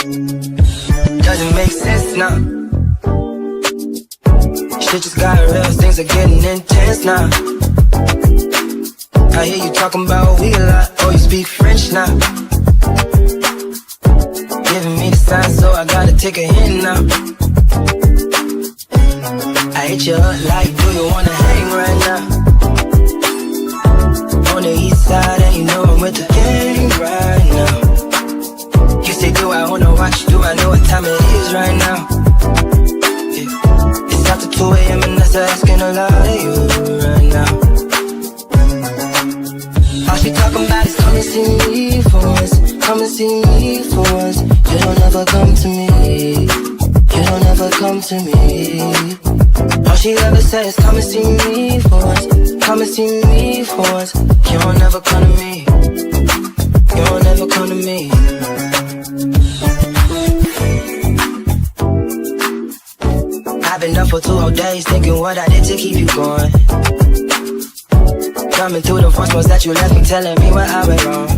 Doesn't make sense now. Shit just got real, things are getting intense now. I hear you talking about we a lot. Oh, you speak French now. Giving me the sign, so I gotta take a hint now. I hit you up like, do you wanna hang right now? On the east side, and you know I'm with the gang right now. You say, do I wanna watch? Do I know what time it is right now? Yeah. It's after 2 a.m. and that's asking a lot of you right now. All she talking about is come and see me for once. Come and see me for once. You don't ever come to me. You don't ever come to me. All she ever says is come and see me for once. Come and see me for once. You don't ever come to me. You don't ever come to me. I've been up for 2 whole days thinking what I did to keep you going. Coming through the first ones that you left me, telling me what I went wrong.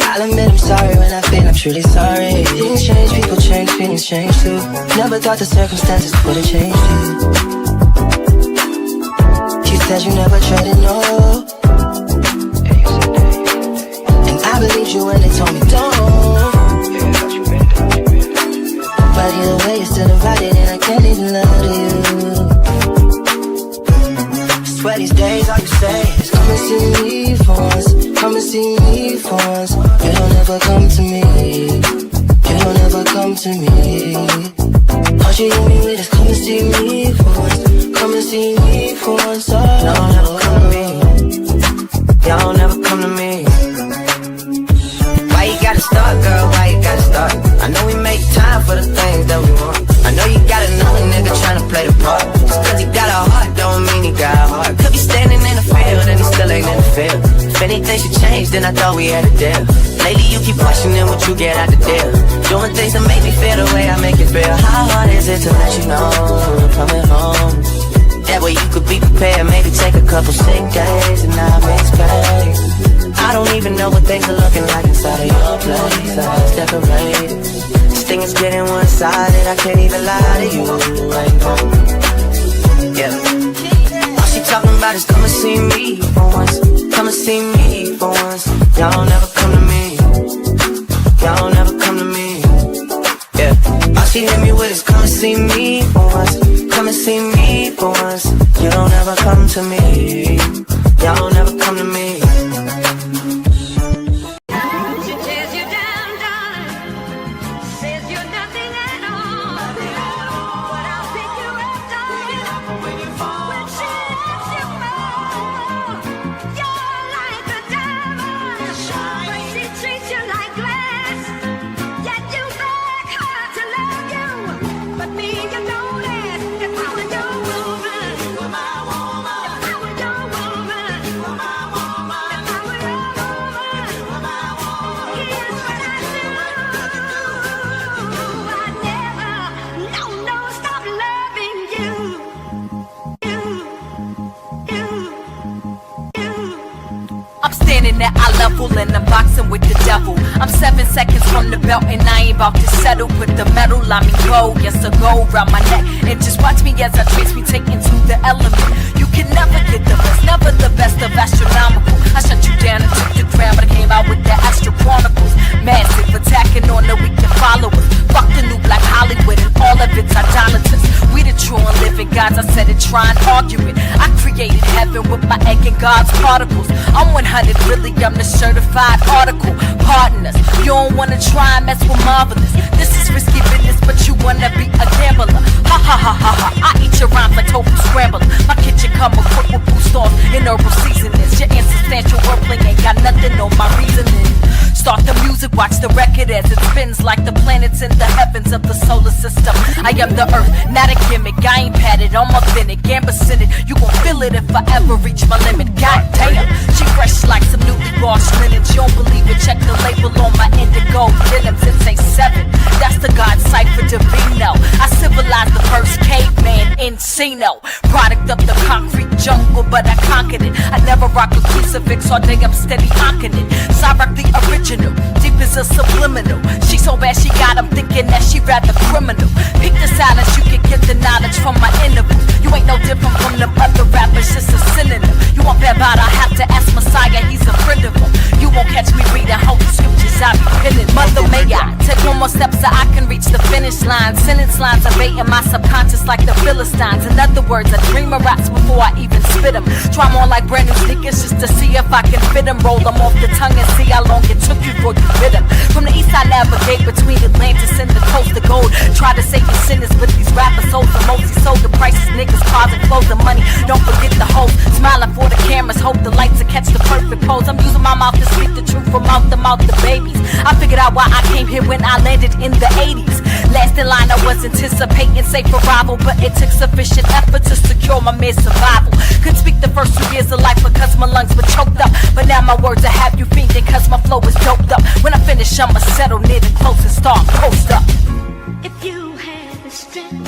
I'll admit I'm sorry when I feel I'm truly sorry. Things change, people change, feelings change too. Never thought the circumstances would have changed you. You said you never traded, no. And I believed you when they told me don't. But either way you're still invited and I can't even lie to you. Swear these days all you say is come and see me for once. Come and see me for once. You don't ever come to me. You don't ever come to me. All you hit me with is come and see me for once. Come and see me for once. Oh, y'all never come to me. Y'all never come to me. Why you gotta start, girl? Why you gotta start? I know we make time for the things that we want. I know you got another nigga tryna play the part. Just cause he got a heart don't mean he got a heart. Could be standing in the field and he still ain't in the field. If anything should change, then I thought we had a deal. Lately you keep questioning what you get out the deal. Doing things that make me feel the way I make it feel. How hard is it to let you know I'm coming home? That way you could be prepared. Maybe take a couple sick days and not miss pay. I don't even know what things are looking like inside of your place. I was decorated. This thing is getting one-sided. I can't even lie to you right now. Yeah. All she talking about is come and see me for once. Come and see me for once. Y'all never come to me. Y'all never come to me. Yeah. All she hit me with is come and see me for once. Come and see me for once. You don't ever come to me. Y'all never come to me. At eye level and I'm boxing with the devil. I'm 7 seconds from the belt and I ain't about to settle. Put the metal on me, go, yes, a go round my neck. And just watch me as I trace me taking to the element. You can never get the best, never the best of astronomical. I shut you down and took the crown, but I came out with the Astro Chronicles. Massive, attacking on the weekend followers. Fuck the new black Hollywood and all of its idolaters. We the true and living gods, I said it, try and argue it. I created heaven with my egg and God's particles. I'm 100, really, I'm the certified article. Partners, you don't wanna try and mess with marvelous. This is risky business, but you wanna be a gambler. Ha ha ha ha ha, I eat your rhymes like tofu scrambler. My kitchen come equipped with boost off and herbal seasonings. Your insubstantial wordplay ain't got nothing on my reasoning. Start the music, watch the record as it spins like the planets in the heavens of the solar system. I am the earth, not a gimmick. I ain't padded, I'm authentic, amber-scented. You gon' feel it if I ever reach my limit. God damn, she fresh like some newly washed linen. You don't believe it, check the label on my indigo denims. It say 7, that's the God cipher Divino. I civilized the first caveman, Encino. Product of the concrete jungle, but I conquered it. I never rock a crucifix all day, I'm steady honking it. So I rock the original, deep as is a subliminal. She so bad she got him thinking that she rather criminal. Pick the silence, you can get the knowledge from my interview. You ain't no different from them other rappers, just a synonym. You want bad about, I have to ask Messiah, he's a friend of him. You won't catch me reading holy scriptures, I be pinning. Mother, may I take one more step so I can reach the finish line. Sentence lines are baiting my subconscious like the Philistines. In other words, I dream of raps before I even spit them. Try them on like brand new sneakers just to see if I can fit them. Roll them off the tongue and see how long it took you before you hit them. From the east I navigate between Atlantis and the coast of gold. Try to save your sinners, but these rappers sold the most. He sold the prices, niggas, cars and clothes and money. Don't forget the hoes, smiling for the cameras. Hope the lights will catch the perfect pose. I'm using my mouth to speak the truth from mouth to mouth to babies. I figured out why I came here when I landed in the 80s. Last in line I was anticipating safe arrival, but it took sufficient effort to secure my mere survival. Couldn't speak the first 2 years of life because my lungs were choked up, but now my words will have you fiending cause my flow is doped up. When I finish I'ma settle near the closest star, post up. If you had the strength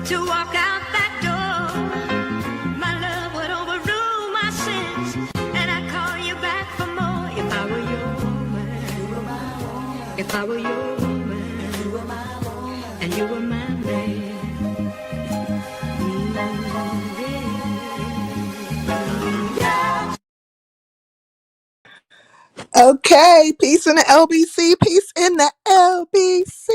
to walk out that door, my love would overrule my sins, and I'd call you back for more. If I were your woman, if I were your woman, and you were my man. Okay, peace in the LBC, peace in the LBC.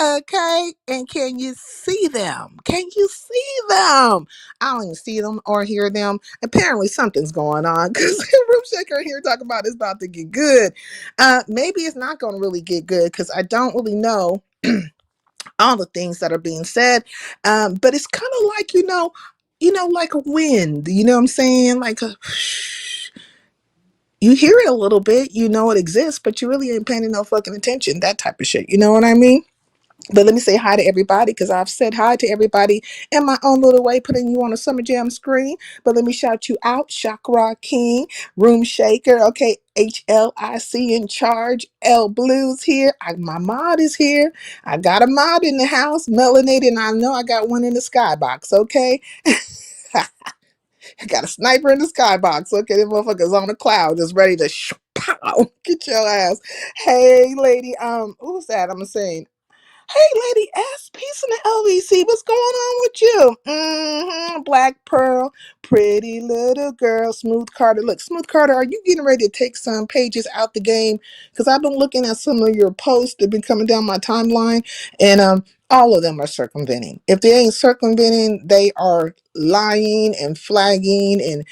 Okay, and can you see them? Can you see them? I don't even see them or hear them. Apparently something's going on because Room Shaker here talking about it's about to get good. Maybe it's not going to really get good because I don't really know all the things that are being said. But it's kind of like, like a wind, you know what I'm saying? Like a you hear it a little bit, you know it exists, but you really ain't paying no fucking attention. That type of shit. You know what I mean? But let me say hi to everybody because I've said hi to everybody in my own little way, putting you on a Summer Jam screen. But let me shout you out, Chakra King, Room Shaker, okay, HLIC in charge, L Blues here. My mod is here. I got a mod in the house, melanated, and I know I got one in the skybox, okay? I got a sniper in the skybox. Okay, this motherfucker's on a cloud, just ready to pow, get your ass. Hey, lady, who's that? I'm saying, hey, Lady S, peace in the LVC. What's going on with you? Black Pearl, pretty little girl, Smooth Carter. Look, Smooth Carter, are you getting ready to take some pages out the game? Because I've been looking at some of your posts that have been coming down my timeline, and all of them are circumventing. If they ain't circumventing, they are lying and flagging and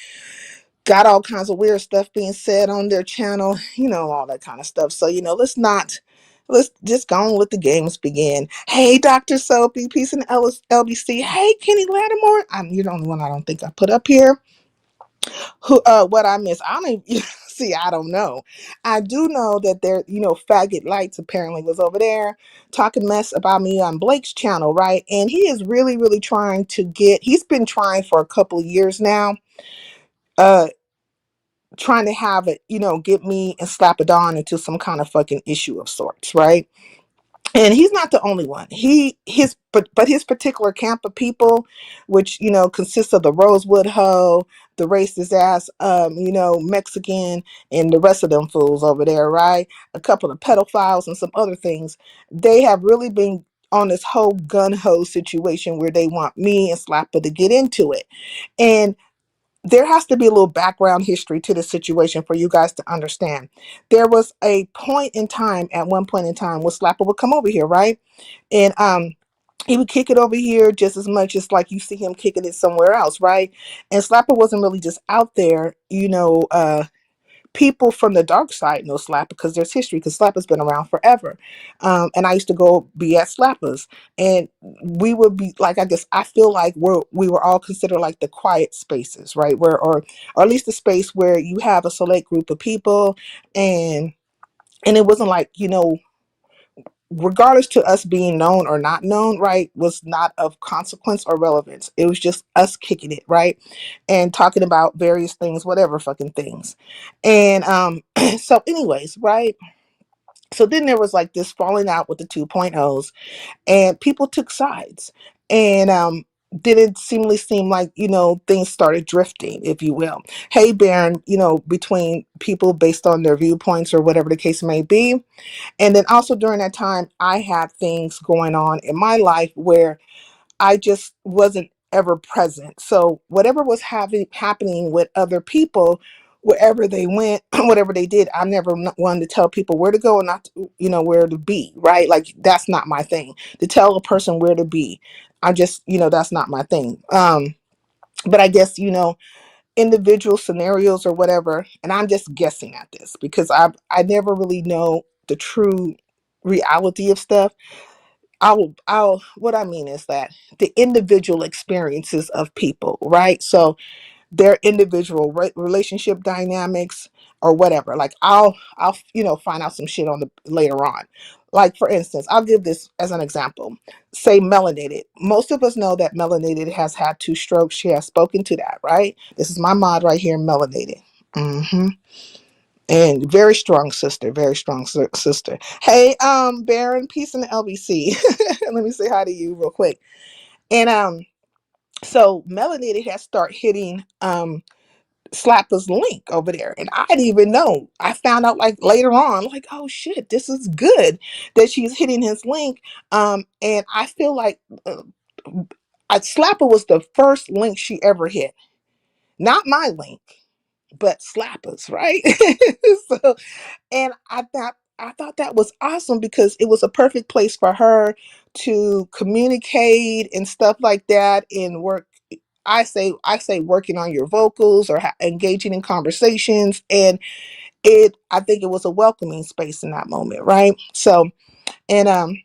got all kinds of weird stuff being said on their channel, all that kind of stuff. So, let's just go and let the games begin. Hey, Dr. Soapy, peace in LBC. Hey, Kenny Lattimore. You're the only one I don't think I put up here. What I miss? I don't even see. I don't know. I do know that there, Faggot Lights apparently was over there talking mess about me on Blake's channel, right? And he is really, really trying to he's been trying for a couple of years now, trying to have it, get me and Slap a Dawn into some kind of fucking issue of sorts, right? And he's not the only one. But his particular camp of people, which consists of the Rosewood hoe, the racist ass, Mexican, and the rest of them fools over there, right? A couple of pedophiles and some other things. They have really been on this whole gun hoe situation where they want me and Slapper to get into it, and there has to be a little background history to the situation for you guys to understand. There was a point in time, at one point in time, where Slapper would come over here, right? And he would kick it over here just as much as like you see him kicking it somewhere else, right? And Slapper wasn't really just out there, people from the dark side know Slapper because there's history, because Slapper's been around forever. And I used to go be at Slapper's, and we would be like, I guess I feel like we were all considered like the quiet spaces, right? Or at least the space where you have a select group of people, and it wasn't like, regardless to us being known or not known, right, was not of consequence or relevance. It was just us kicking it, right, and talking about various things, whatever fucking things. And so anyways, right, so then there was like this falling out with the 2.0s, and people took sides. And didn't seemingly seem like, things started drifting, if you will. Hey, Baron, between people based on their viewpoints or whatever the case may be. And then also during that time, I had things going on in my life where I just wasn't ever present. So whatever was happening with other people, wherever they went, whatever they did, I never wanted to tell people where to go and not, where to be, right? Like that's not my thing. To tell a person where to be, I just, that's not my thing. But I guess, individual scenarios or whatever, and I'm just guessing at this because I never really know the true reality of stuff. What I mean is that the individual experiences of people, right? So their individual relationship dynamics or whatever. Like I'll find out some shit on the later on. Like for instance, I'll give this as an example. Say melanated. Most of us know that melanated has had 2 strokes. She has spoken to that, right? This is my mod right here, melanated. hmm And very strong sister, very strong sister. Hey, Baron, peace in the LBC. Let me say hi to you real quick. And so melanated has started hitting Slapper's link over there. And I didn't even know. I found out like later on, like, oh shit, this is good that she's hitting his link. And I feel like Slapper was the first link she ever hit. Not my link, but Slapper's, right? So, and I thought that was awesome because it was a perfect place for her to communicate and stuff like that and work. I say working on your vocals or engaging in conversations, and I think it was a welcoming space in that moment, right? And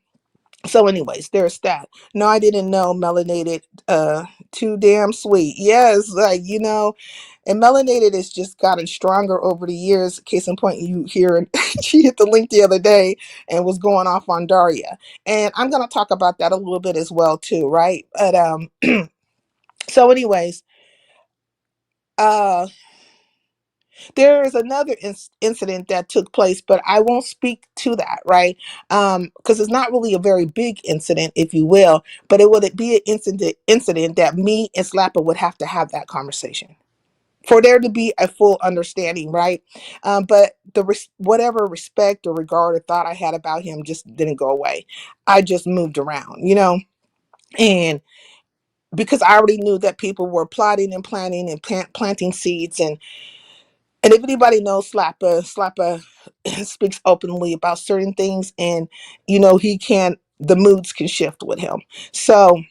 so anyways, there's that. No, I didn't know melanated too damn sweet. Yes, like and melanated has just gotten stronger over the years. Case in point, you hear she hit the link the other day and was going off on Daria. And I'm gonna talk about that a little bit as well too, right? But so anyways, uh there is another incident that took place, but I won't speak to that, right? Because it's not really a very big incident, if you will, but it would be an incident that me and Slapper would have to have that conversation for there to be a full understanding, right? But whatever respect or regard or thought I had about him just didn't go away. I just moved around, and because I already knew that people were plotting and planning and planting seeds. And if anybody knows Slapper speaks openly about certain things, and the moods can shift with him. So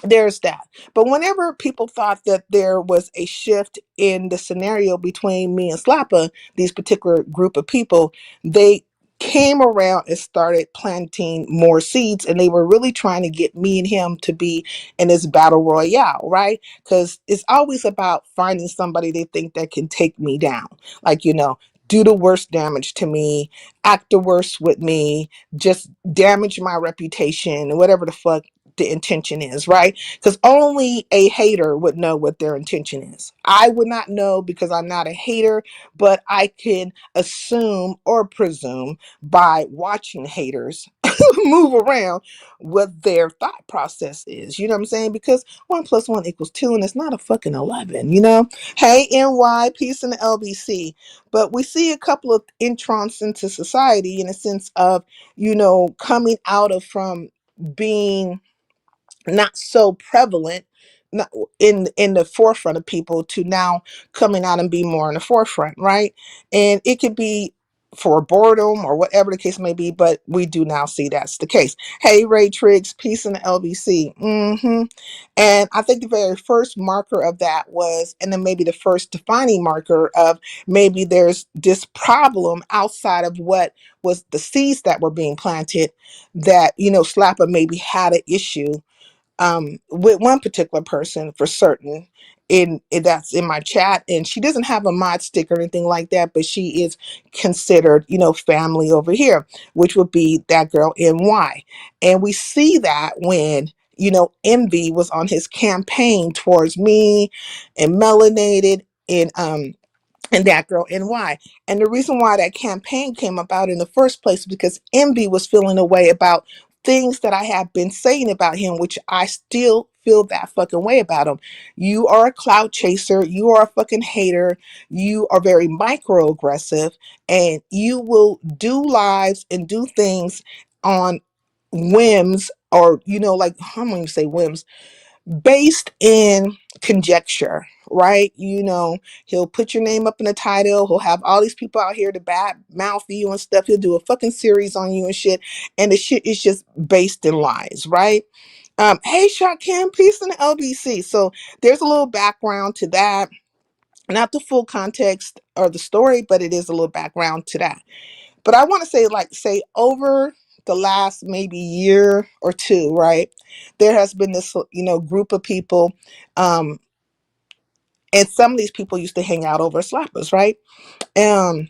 there's that. But whenever people thought that there was a shift in the scenario between me and Slapper, these particular group of people, they came around and started planting more seeds, and they were really trying to get me and him to be in this battle royale, right? Because it's always about finding somebody they think that can take me down, like do the worst damage to me, act the worst with me, just damage my reputation, whatever the fuck the intention is, right? Because only a hater would know what their intention is. I would not know because I'm not a hater, but I can assume or presume by watching haters move around what their thought process is. You know what I'm saying? Because 1 + 1 = 2, and it's not a fucking 11. Hey, NY, peace in the LBC. But we see a couple of entrants into society in a sense of, coming out of from being not so prevalent, not in the forefront of people, to now coming out and being more in the forefront, right? And it could be for boredom or whatever the case may be, but we do now see that's the case. Hey, Ray Triggs, peace in the LBC. And I think the very first marker of that was, and then maybe the first defining marker of maybe there's this problem outside of what was the seeds that were being planted, that Slapper maybe had an issue with one particular person for certain, in that's in my chat, and she doesn't have a mod stick or anything like that, but she is considered family over here, which would be that girl NY. And we see that when Envy was on his campaign towards me and melanated and that girl NY. And the reason why that campaign came about in the first place, because Envy was feeling a way about things that I have been saying about him, which I still feel that fucking way about him. You are a clout chaser. You are a fucking hater. You are very microaggressive, and you will do lives and do things on whims, or, like, I'm going to say whims, based in conjecture, right? He'll put your name up in the title. He'll have all these people out here to bad mouth you and stuff. He'll do a fucking series on you and shit. And the shit is just based in lies, right? Hey, Shot Kim, peace in the LBC. So there's a little background to that. Not the full context or the story, but it is a little background to that. But I want to say over the last maybe year or two, right? There has been this, group of people, um, and some of these people used to hang out over slappers, right? Um,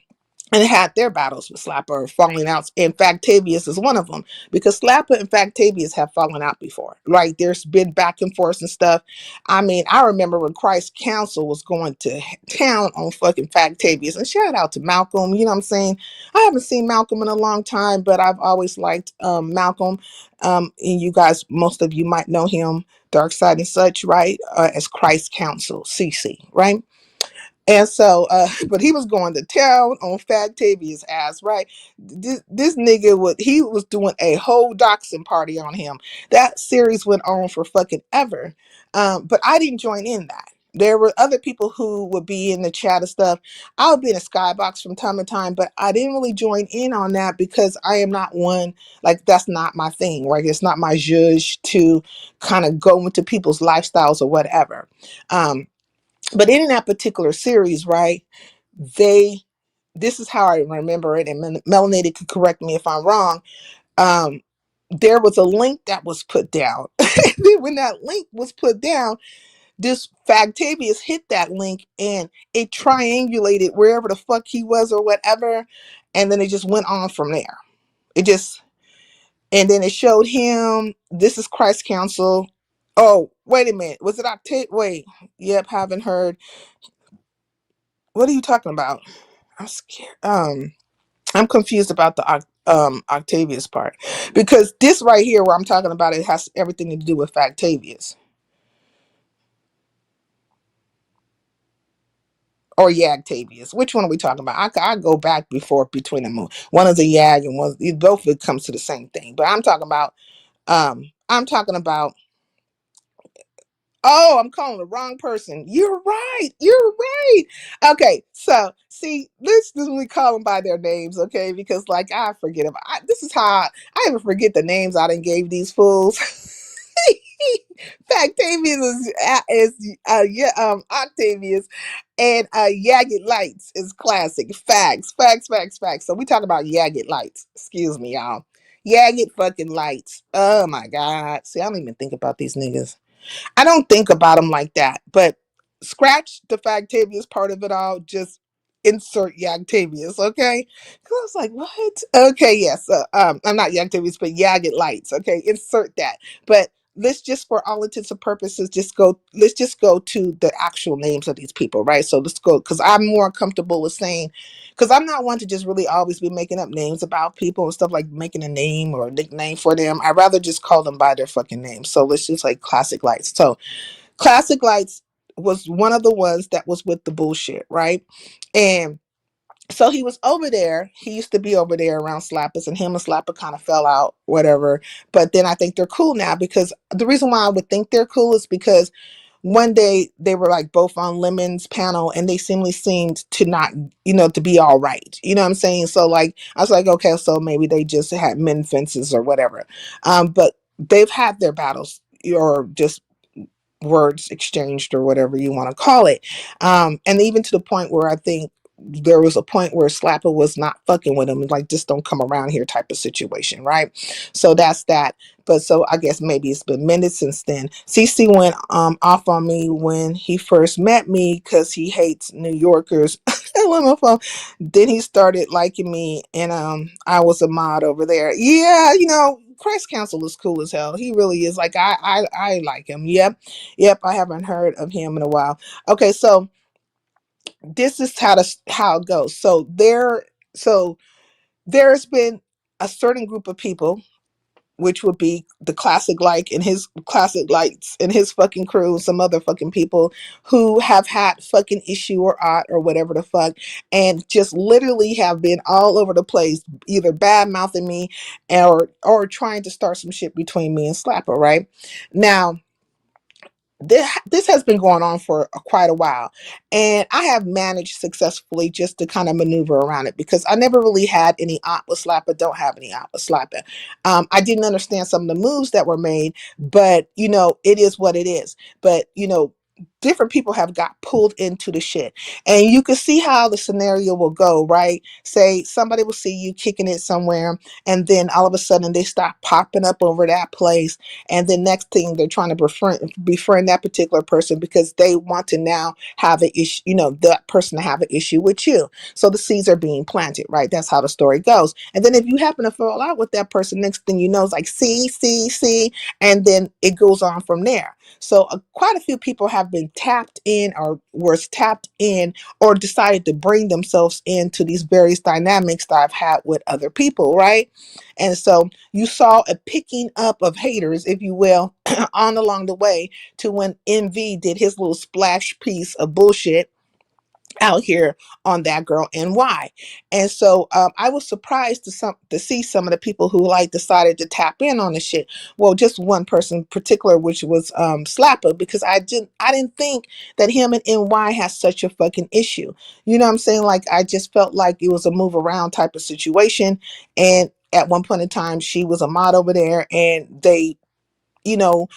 and had their battles with Slapper, falling out. In fact, Tavius is one of them, because Slapper and Factavius have fallen out before. Right? There's been back and forth and stuff. I mean, I remember when Christ Council was going to town on fucking Factavius. And shout out to Malcolm. You know what I'm saying? I haven't seen Malcolm in a long time, but I've always liked Malcolm. And you guys, most of you might know him, Dark Side and such, right? As Christ Council, CC, right? And so, but he was going to town on Factavius' ass, right? This nigga he was doing a whole doxing party on him. That series went on for fucking ever. But I didn't join in that. There were other people who would be in the chat and stuff. I would be in a skybox from time to time, but I didn't really join in on that because I am not one, like, that's not my thing, right? It's not my zhuzh to kind of go into people's lifestyles or whatever. But in that particular series, right, this is how I remember it, and Melanated could correct me if I'm wrong. There was a link that was put down. When that link was put down, this Factavius hit that link and it triangulated wherever the fuck he was or whatever, and then it just went on from there. And then it showed him, this is Christ Council. Oh, wait a minute. Was it Wait, yep, haven't heard. What are you talking about? I'm scared. I'm confused about the Octavius part, because this right here where I'm talking about, it has everything to do with Factavius or Yagtavius. Which one are we talking about? I go back before between them. One is a Yag and one, both of it comes to the same thing. But I'm talking about I'm talking about Oh, I'm calling the wrong person. You're right. You're right. Okay, so see, let's just we call them by their names, okay? Because like I forget them. This is how I even forget the names I done gave these fools. Factavius Octavius, and Yagged Lights is classic. Facts. So we talk about Yagged Lights. Excuse me, y'all. Yagged fucking Lights. Oh my god. See, I don't even think about these niggas. I don't think about them like that, but scratch the Factavius part of it all. Just insert Yagtavius, okay? Because I was like, what? Okay, yes. I'm not Yagtavius, but Yagged Lights. Okay, insert that. But let's just, for all intents and purposes, let's just go to the actual names of these people, right? So let's go, because I'm more comfortable with saying, because I'm not one to just really always be making up names about people and stuff, like making a name or a nickname for them. I'd rather just call them by their fucking name. So let's just like Classic Lights. So Classic Lights was one of the ones that was with the bullshit, right? And so he was over there. He used to be over there around Slappers, and him and Slapper kind of fell out, whatever. But then I think they're cool now, because the reason why I would think they're cool is because one day they were like both on Lemon's panel, and they seemed to not, to be all right. You know what I'm saying? So like, I was like, okay, so maybe they just had men fences or whatever. But they've had their battles, or just words exchanged or whatever you want to call it. And even to the point where I think there was a point where Slapper was not fucking with him, like, just don't come around here type of situation, right? So that's that. But so I guess maybe it's been minutes since then. CC went off on me when he first met me because he hates New Yorkers. I went on my phone. Then he started liking me, and I was a mod over there. Yeah, Christ Council is cool as hell. He really is. Like, I like him. Yep. I haven't heard of him in a while. Okay, so this is how it goes. So there's been a certain group of people which would be the classic like and his classic lights and his fucking crew and some other fucking people who have had fucking issue or ought or whatever the fuck, and just literally have been all over the place, either bad mouthing me or trying to start some shit between me and Slapper, right? Now, this has been going on for quite a while, and I have managed successfully just to kind of maneuver around it because I never really had any aunt with Slapper, don't have any aunt with Slapper. I didn't understand some of the moves that were made, but it is what it is. But different people have got pulled into the shit, and you can see how the scenario will go, right? Say somebody will see you kicking it somewhere, and then all of a sudden they start popping up over that place, and then next thing they're trying to befriend that particular person because they want to now have an issue, that person to have an issue with you. So the seeds are being planted, right? That's how the story goes. And then if you happen to fall out with that person, next thing you know is like see, and then it goes on from there. So quite a few people have been tapped in or was tapped in or decided to bring themselves into these various dynamics that I've had with other people, right? And so you saw a picking up of haters, if you will, on along the way to when MV did his little splash piece of bullshit out here on that girl and why. And so I was surprised to see some of the people who decided to tap in on the shit. Well, just one person in particular, which was Slapper, because I didn't think that him and NY has such a fucking issue. You know what I'm saying? Like, I just felt like it was a move around type of situation. And at one point in time, she was a mod over there, and you know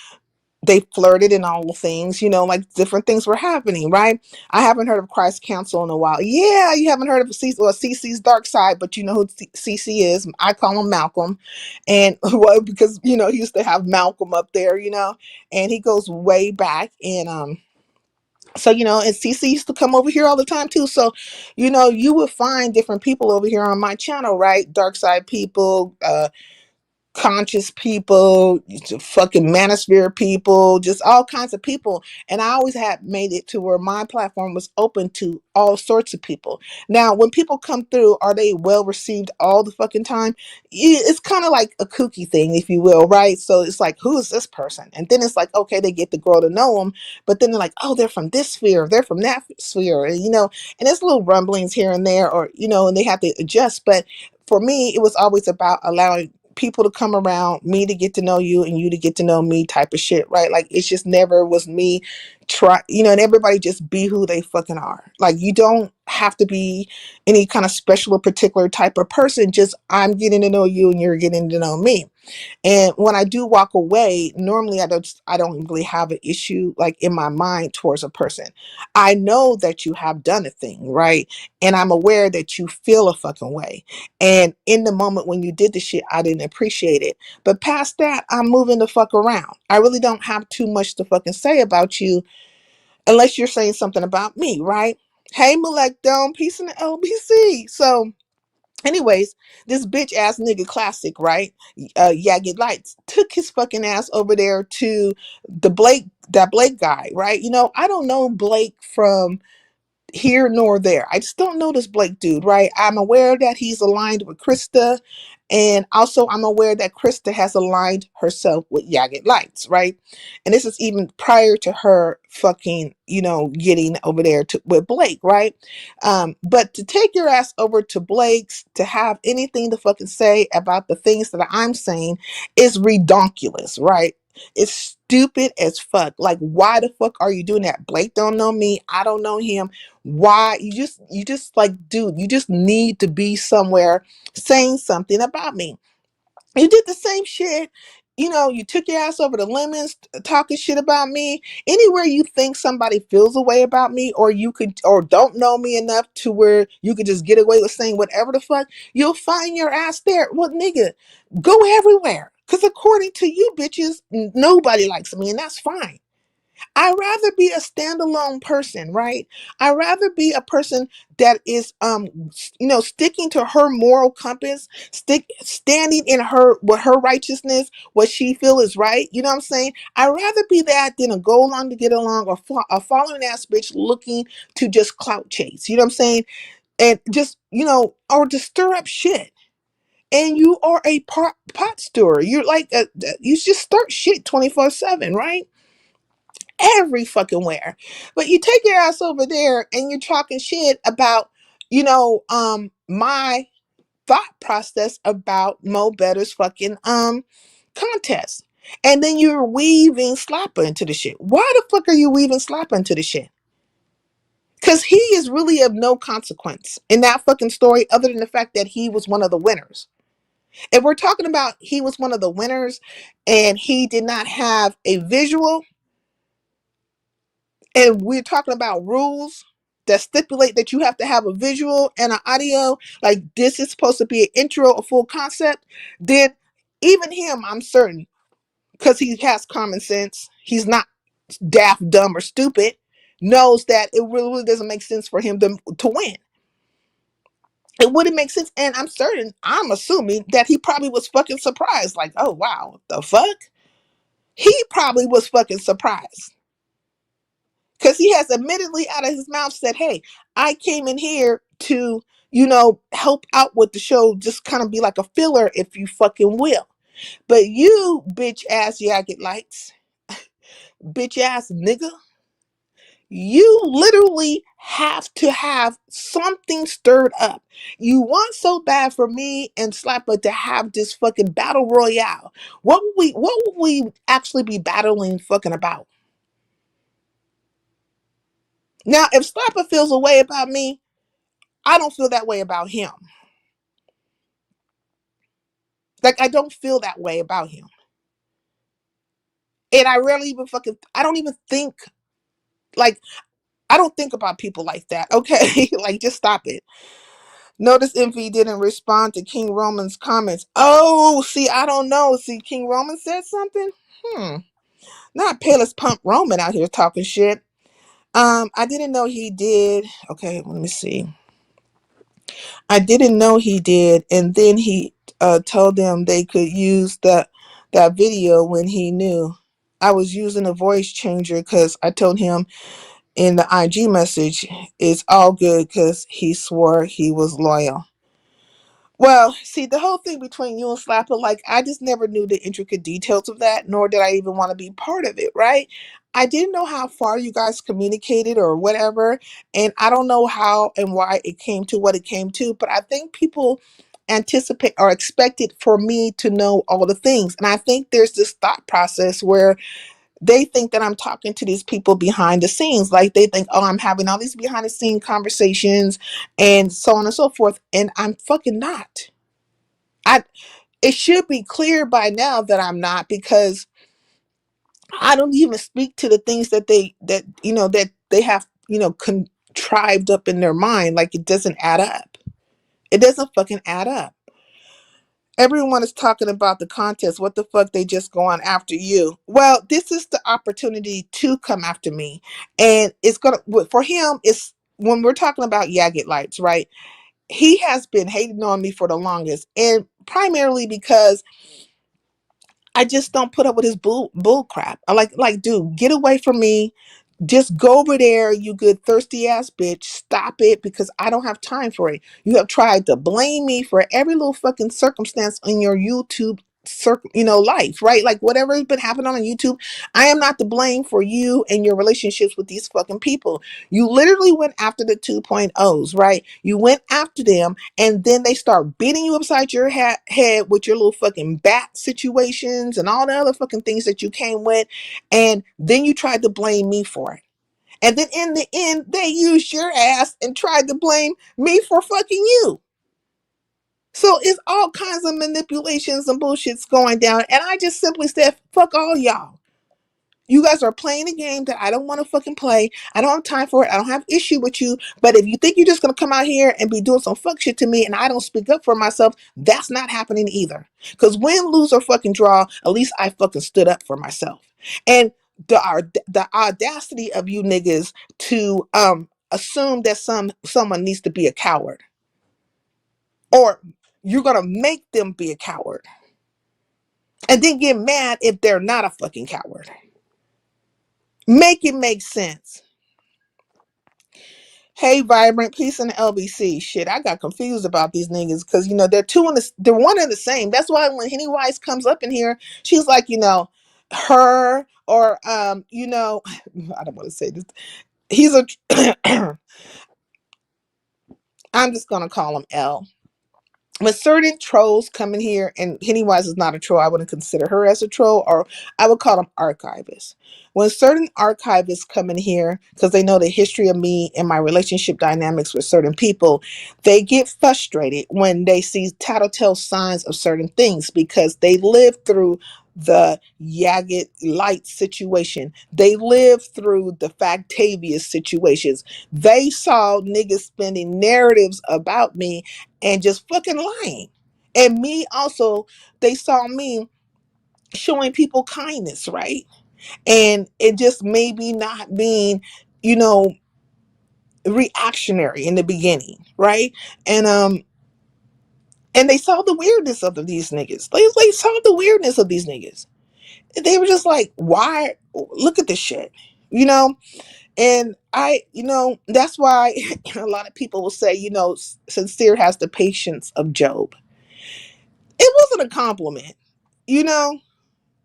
they flirted and all the things, like different things were happening, right? I haven't heard of Christ Council in a while. Yeah, you haven't heard of CC's Dark Side, but you know who CC is. I call him Malcolm. And well, because, he used to have Malcolm up there, and he goes way back. And so, and CC used to come over here all the time too. So, you would find different people over here on my channel, right? Dark Side people, conscious people, fucking manosphere people, just all kinds of people. And I always had made it to where my platform was open to all sorts of people. Now, when people come through, are they well received all the fucking time? It's kind of like a kooky thing, if you will, right? So it's like, who is this person? And then it's like, okay, they get the girl to know them, but then they're like, oh, they're from this sphere, they're from that sphere, and and there's little rumblings here and there, or and they have to adjust. But for me, it was always about allowing people to come around, me to get to know you and you to get to know me type of shit, right? Like, it's just never was me and everybody just be who they fucking are. Like, you don't have to be any kind of special or particular type of person. Just, I'm getting to know you and you're getting to know me. And when I do walk away, normally I don't really have an issue like in my mind towards a person. I know that you have done a thing, right? And I'm aware that you feel a fucking way. And in the moment when you did the shit, I didn't appreciate it. But past that, I'm moving the fuck around. I really don't have too much to fucking say about you unless you're saying something about me, right? Hey, Malek Dome, peace in the LBC. So anyways, this bitch ass nigga classic, right? Yagged Lights took his fucking ass over there to that Blake guy, right? I don't know Blake from here nor there. I just don't know this Blake dude, right? I'm aware that he's aligned with Krista, and also I'm aware that Krista has aligned herself with Yagged Lights, right? And this is even prior to her fucking, getting over there with Blake, right? But to take your ass over to Blake's to have anything to fucking say about the things that I'm saying is redonkulous, right? It's stupid as fuck. Like, why the fuck are you doing that? Blake don't know me. I don't know him. Why? You just like, dude, you just need to be somewhere saying something about me. You did the same shit. You took your ass over to Lemons talking shit about me. Anywhere you think somebody feels a way about me, or you could, or don't know me enough to where you could just get away with saying whatever the fuck, you'll find your ass there. Well, nigga, go everywhere. Because according to you bitches, nobody likes me, and that's fine. I'd rather be a standalone person, right? I'd rather be a person that is sticking to her moral compass, standing in her with her righteousness, what she feel is right. You know what I'm saying? I'd rather be that than a go along to get along, or a following ass bitch looking to just clout chase. You know what I'm saying? And just, or to stir up shit. and you are a pot stirrer. You're like you just start shit 24/7, right? Every fucking where. But you take your ass over there and you're talking shit about, my thought process about Mo Better's fucking contest. And then you're weaving Slapper into the shit. Why the fuck are you weaving Slapper into the shit? Because he is really of no consequence in that fucking story, other than the fact that he was one of the winners. If we're talking about he was one of the winners and he did not have a visual, and we're talking about rules that stipulate that you have to have a visual and an audio, like this is supposed to be an intro, a full concept, then even him, I'm certain, because he has common sense, he's not daft, dumb, or stupid, knows that it really doesn't make sense for him to win. It wouldn't make sense. And I'm assuming that he probably was fucking surprised. Like, oh, wow, the fuck? He probably was fucking surprised. Because he has admittedly out of his mouth said, hey, I came in here to, help out with the show, just kind of be like a filler, if you fucking will. But you, bitch ass Yagged Lights, bitch ass nigga, you literally have to have something stirred up. You want so bad for me and Slapper to have this fucking battle royale. What would we actually be battling fucking about? Now, if Slapper feels a way about me, I don't feel that way about him. Like, I don't feel that way about him. And I rarely even I don't even think, like, I don't think about people like that, okay? Like, just stop it. Notice Envy didn't respond to King Roman's comments. Oh, see, I don't know. See, King Roman said something? Not Payless Pump Roman out here talking shit. I didn't know he did. Okay, let me see. I didn't know he did. And then he told them they could use that video when he knew. I was using a voice changer because I told him in the IG message, it's all good because he swore he was loyal. Well, see, the whole thing between you and Slapper, like, I just never knew the intricate details of that, nor did I even want to be part of it, right? I didn't know how far you guys communicated or whatever, and I don't know how and why it came to what it came to, but I think people anticipate or expected for me to know all the things. And I think there's this thought process where they think that I'm talking to these people behind the scenes. Like, they think, oh, I'm having all these behind the scene conversations and so on and so forth. And I'm fucking not. It should be clear by now that I'm not, because I don't even speak to the things that they have, contrived up in their mind. Like, it doesn't add up. It doesn't fucking add up. Everyone is talking about the contest. What the fuck? They just go on after you. Well, this is the opportunity to come after me. And it's going to, for him, it's when we're talking about Yagged Lights, right? He has been hating on me for the longest. And primarily because I just don't put up with his bull crap. I like, dude, get away from me. Just go over there, you good thirsty ass bitch. Stop it, because I don't have time for it. You have tried to blame me for every little fucking circumstance in your YouTube life, right? Like, whatever has been happening on YouTube, I am not to blame for you and your relationships with these fucking people. You literally went after the 2.0s, right? You went after them, and then they start beating you upside your head with your little fucking bat situations and all the other fucking things that you came with, and then you tried to blame me for it. And then in the end, they used your ass and tried to blame me for fucking you. So it's all kinds of manipulations and bullshits going down. And I just simply said, fuck all y'all. You guys are playing a game that I don't want to fucking play. I don't have time for it. I don't have issue with you. But if you think you're just going to come out here and be doing some fuck shit to me and I don't speak up for myself, that's not happening either. Because win, lose, or fucking draw, at least I fucking stood up for myself. And the audacity of you niggas to assume that someone needs to be a coward. Or you're going to make them be a coward. And then get mad if they're not a fucking coward. Make it make sense. Hey, Vibrant, peace in the LBC. Shit, I got confused about these niggas because they're one and the same. That's why when Henny Wise comes up in here, she's like, her or I don't want to say this. He's a I'm just gonna call him L. When certain trolls come in here, and Pennywise is not a troll, I wouldn't consider her as a troll, or I would call them archivists. When certain archivists come in here, because they know the history of me and my relationship dynamics with certain people, they get frustrated when they see tattletale signs of certain things because they lived through the Yagged Light situation. They lived through the Factavius situations. They saw niggas spinning narratives about me and just fucking lying. And me also, they saw me showing people kindness, right? And it just maybe not being, you know, reactionary in the beginning, right? And they saw the weirdness of these niggas. They saw the weirdness of these niggas. They were just like, why? Look at this shit, you know? And that's why a lot of people will say, Sincere has the patience of Job. It wasn't a compliment, you know?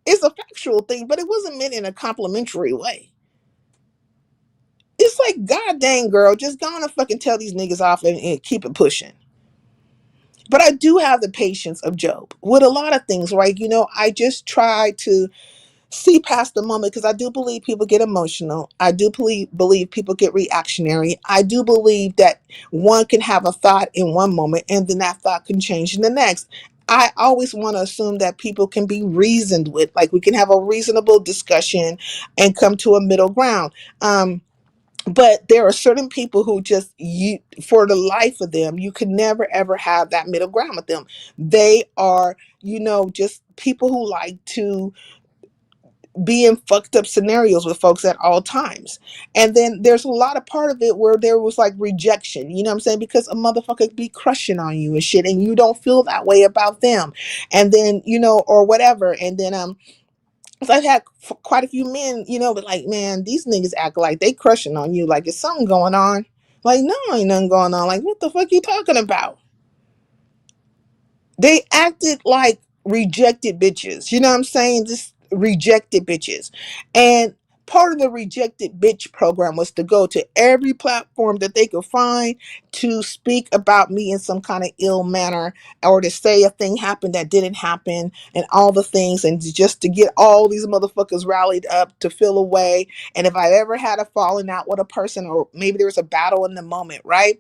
It's a factual thing, but it wasn't meant in a complimentary way. It's like, God dang, girl, just go on and fucking tell these niggas off and keep it pushing. But I do have the patience of Job with a lot of things, right? I just try to see past the moment because I do believe people get emotional. I do believe people get reactionary. I do believe that one can have a thought in one moment and then that thought can change in the next. I always want to assume that people can be reasoned with, like we can have a reasonable discussion and come to a middle ground. But there are certain people who just, for the life of them, you can never ever have that middle ground with them. They are, just people who like to be in fucked up scenarios with folks at all times. And then there's a lot of part of it where there was like rejection, you know what I'm saying? Because a motherfucker be crushing on you and shit, and you don't feel that way about them. And then, or whatever. And then, so I've had quite a few men, but like, man, these niggas act like they crushing on you. Like, is something going on? Like, no, ain't nothing going on. Like, what the fuck you talking about? They acted like rejected bitches. You know what I'm saying? Just rejected bitches. And part of the rejected bitch program was to go to every platform that they could find to speak about me in some kind of ill manner, or to say a thing happened that didn't happen and all the things, and just to get all these motherfuckers rallied up to feel away. And if I ever had a falling out with a person, or maybe there was a battle in the moment, right?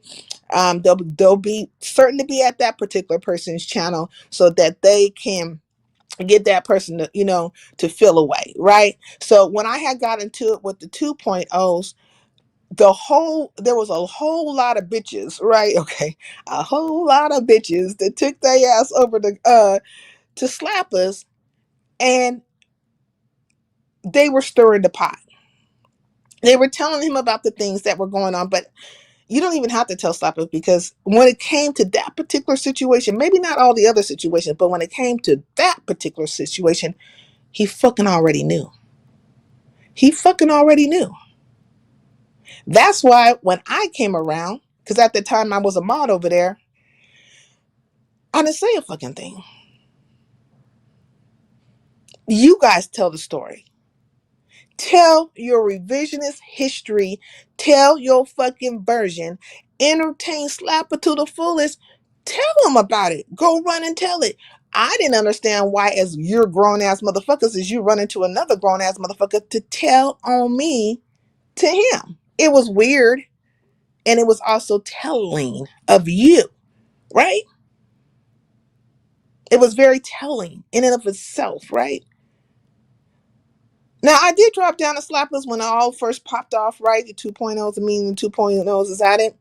They'll be certain to be at that particular person's channel so that they can get that person to, to feel away, right? So when I had got into it with the 2.0s, there was a whole lot of bitches, right? Okay, a whole lot of bitches that took their ass over to slap us, and they were stirring the pot. They were telling him about the things that were going on, but you don't even have to tell Slapper, because when it came to that particular situation, maybe not all the other situations, but when it came to that particular situation, he fucking already knew. He fucking already knew. That's why when I came around, because at the time I was a mod over there, I didn't say a fucking thing. You guys tell the story. Tell your revisionist history. Tell your fucking version. Entertain Slapper to the fullest. Tell them about it. Go run and tell it. I didn't understand why, as you're grown ass motherfuckers, as you run into another grown ass motherfucker to tell on me to him. It was weird. And it was also telling of you, right? It was very telling in and of itself, right? Now, I did drop down the slappers when I all first popped off, right? The 2.0s, meaning the 2.0s is at it.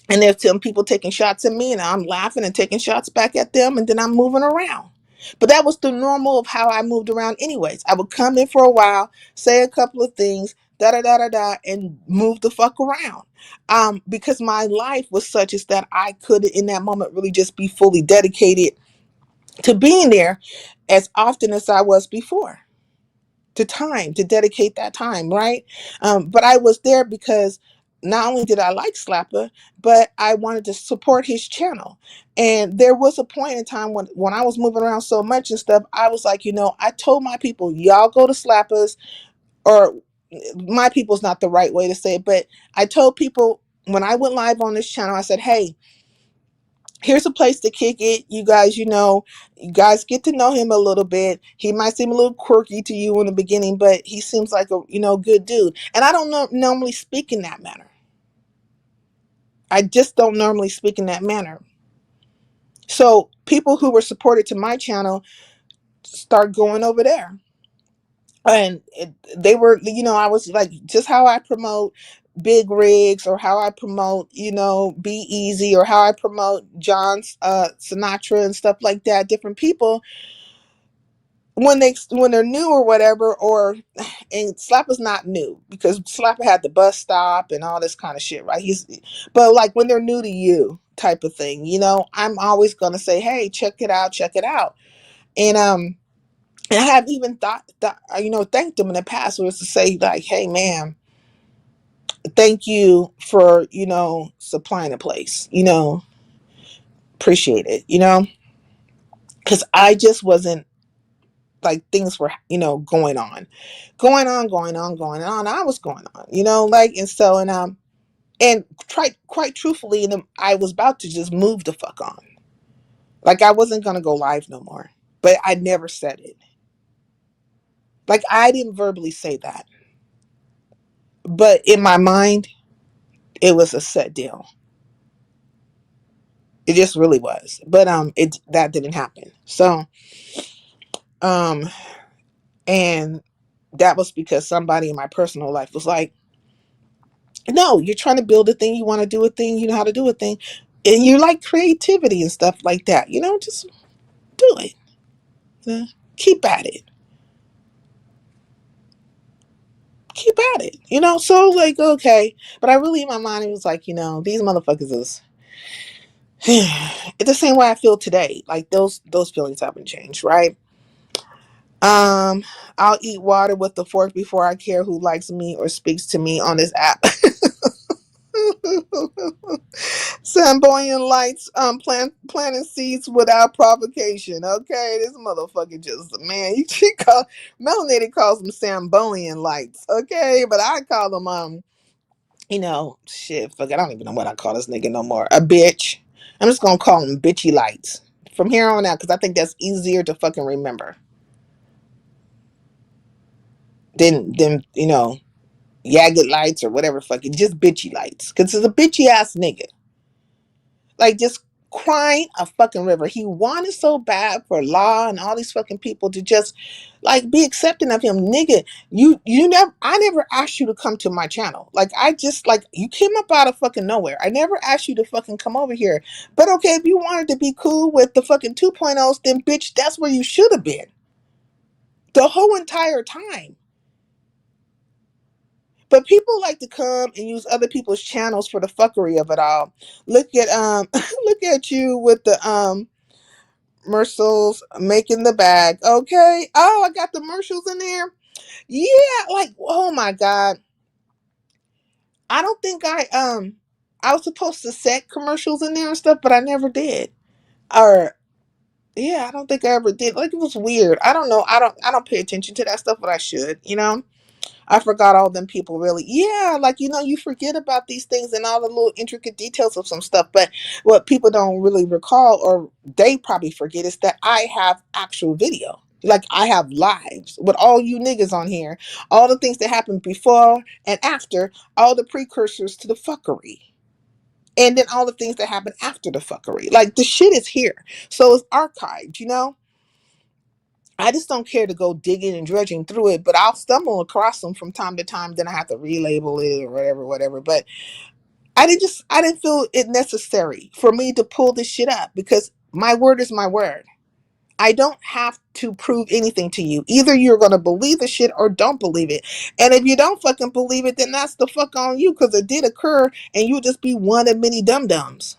And there's some people taking shots at me, and I'm laughing and taking shots back at them, and then I'm moving around. But that was the normal of how I moved around anyways. I would come in for a while, say a couple of things, da-da-da-da-da, and move the fuck around. Because my life was such as that I could, in that moment, really just be fully dedicated to being there as often as I was before. To dedicate that time, right? But I was there because not only did I like Slapper, but I wanted to support his channel. And there was a point in time when I was moving around so much and stuff, I was like, I told my people, y'all go to Slappers, or my people's not the right way to say it, but I told people when I went live on this channel, I said, hey, here's a place to kick it. You guys get to know him a little bit. He might seem a little quirky to you in the beginning, but he seems like a, good dude. And I don't normally speak in that manner. I just don't normally speak in that manner. So people who were supported to my channel start going over there. And they were, I was like, just how I promote Big Rigs, or how I promote, Be Easy, or how I promote John Sinatra and stuff like that. Different people, when they're new or whatever, and Slapper's not new, because Slapper had the bus stop and all this kind of shit, right? But like when they're new to you type of thing, I'm always gonna say, hey, check it out. And I have even thanked them in the past, was to say like, hey man, thank you for, supplying a place, appreciate it, because I just wasn't, like, things were, going on. I was going on, like, and so, and quite truthfully, I was about to just move the fuck on. Like, I wasn't going to go live no more, but I never said it. Like, I didn't verbally say that, but in my mind, it was a set deal. It just really was. But that didn't happen. So and that was because somebody in my personal life was like, no, you're trying to build a thing, you want to do a thing, you know how to do a thing, and you like creativity and stuff like that, just do it. Keep at it. So like, okay. But I really, in my mind, it was like, these motherfuckers is it's the same way I feel today. Like, those feelings haven't changed, right? I'll eat water with a fork before I care who likes me or speaks to me on this app. Flamboyant lights, planting seeds without provocation. Okay, this motherfucker just, man, Melanated calls them Sambonian lights. Okay, but I call them shit, fuck it, I don't even know what I call this nigga no more. A bitch. I'm just gonna call them bitchy lights from here on out, because I think that's easier to fucking remember than Yagged lights or whatever fucking, just bitchy lights, because it's a bitchy ass nigga, like, just crying a fucking river. He wanted so bad for Law and all these fucking people to just, like, be accepting of him. Nigga, I never asked you to come to my channel. Like, I just, like, you came up out of fucking nowhere. I never asked you to fucking come over here. But okay, if you wanted to be cool with the fucking 2.0s, then bitch, that's where you should have been the whole entire time. But people like to come and use other people's channels for the fuckery of it all. Look at look at you with the Mercels making the bag. Okay. Oh, I got the Mercels in there. Yeah, like, oh my God. I don't think I was supposed to set commercials in there and stuff, but I never did. Or yeah, I don't think I ever did. Like, it was weird. I don't know. I don't pay attention to that stuff, but I should. I forgot all them people, really. Yeah, like, you forget about these things and all the little intricate details of some stuff. But what people don't really recall, or they probably forget, is that I have actual video. Like, I have lives with all you niggas on here, all the things that happened before and after, all the precursors to the fuckery. And then all the things that happen after the fuckery. Like, the shit is here. So it's archived. I just don't care to go digging and dredging through it, but I'll stumble across them from time to time. Then I have to relabel it or whatever. But I didn't feel it necessary for me to pull this shit up, because my word is my word. I don't have to prove anything to you. Either you're going to believe the shit or don't believe it. And if you don't fucking believe it, then that's the fuck on you, because it did occur and you'll just be one of many dum-dums.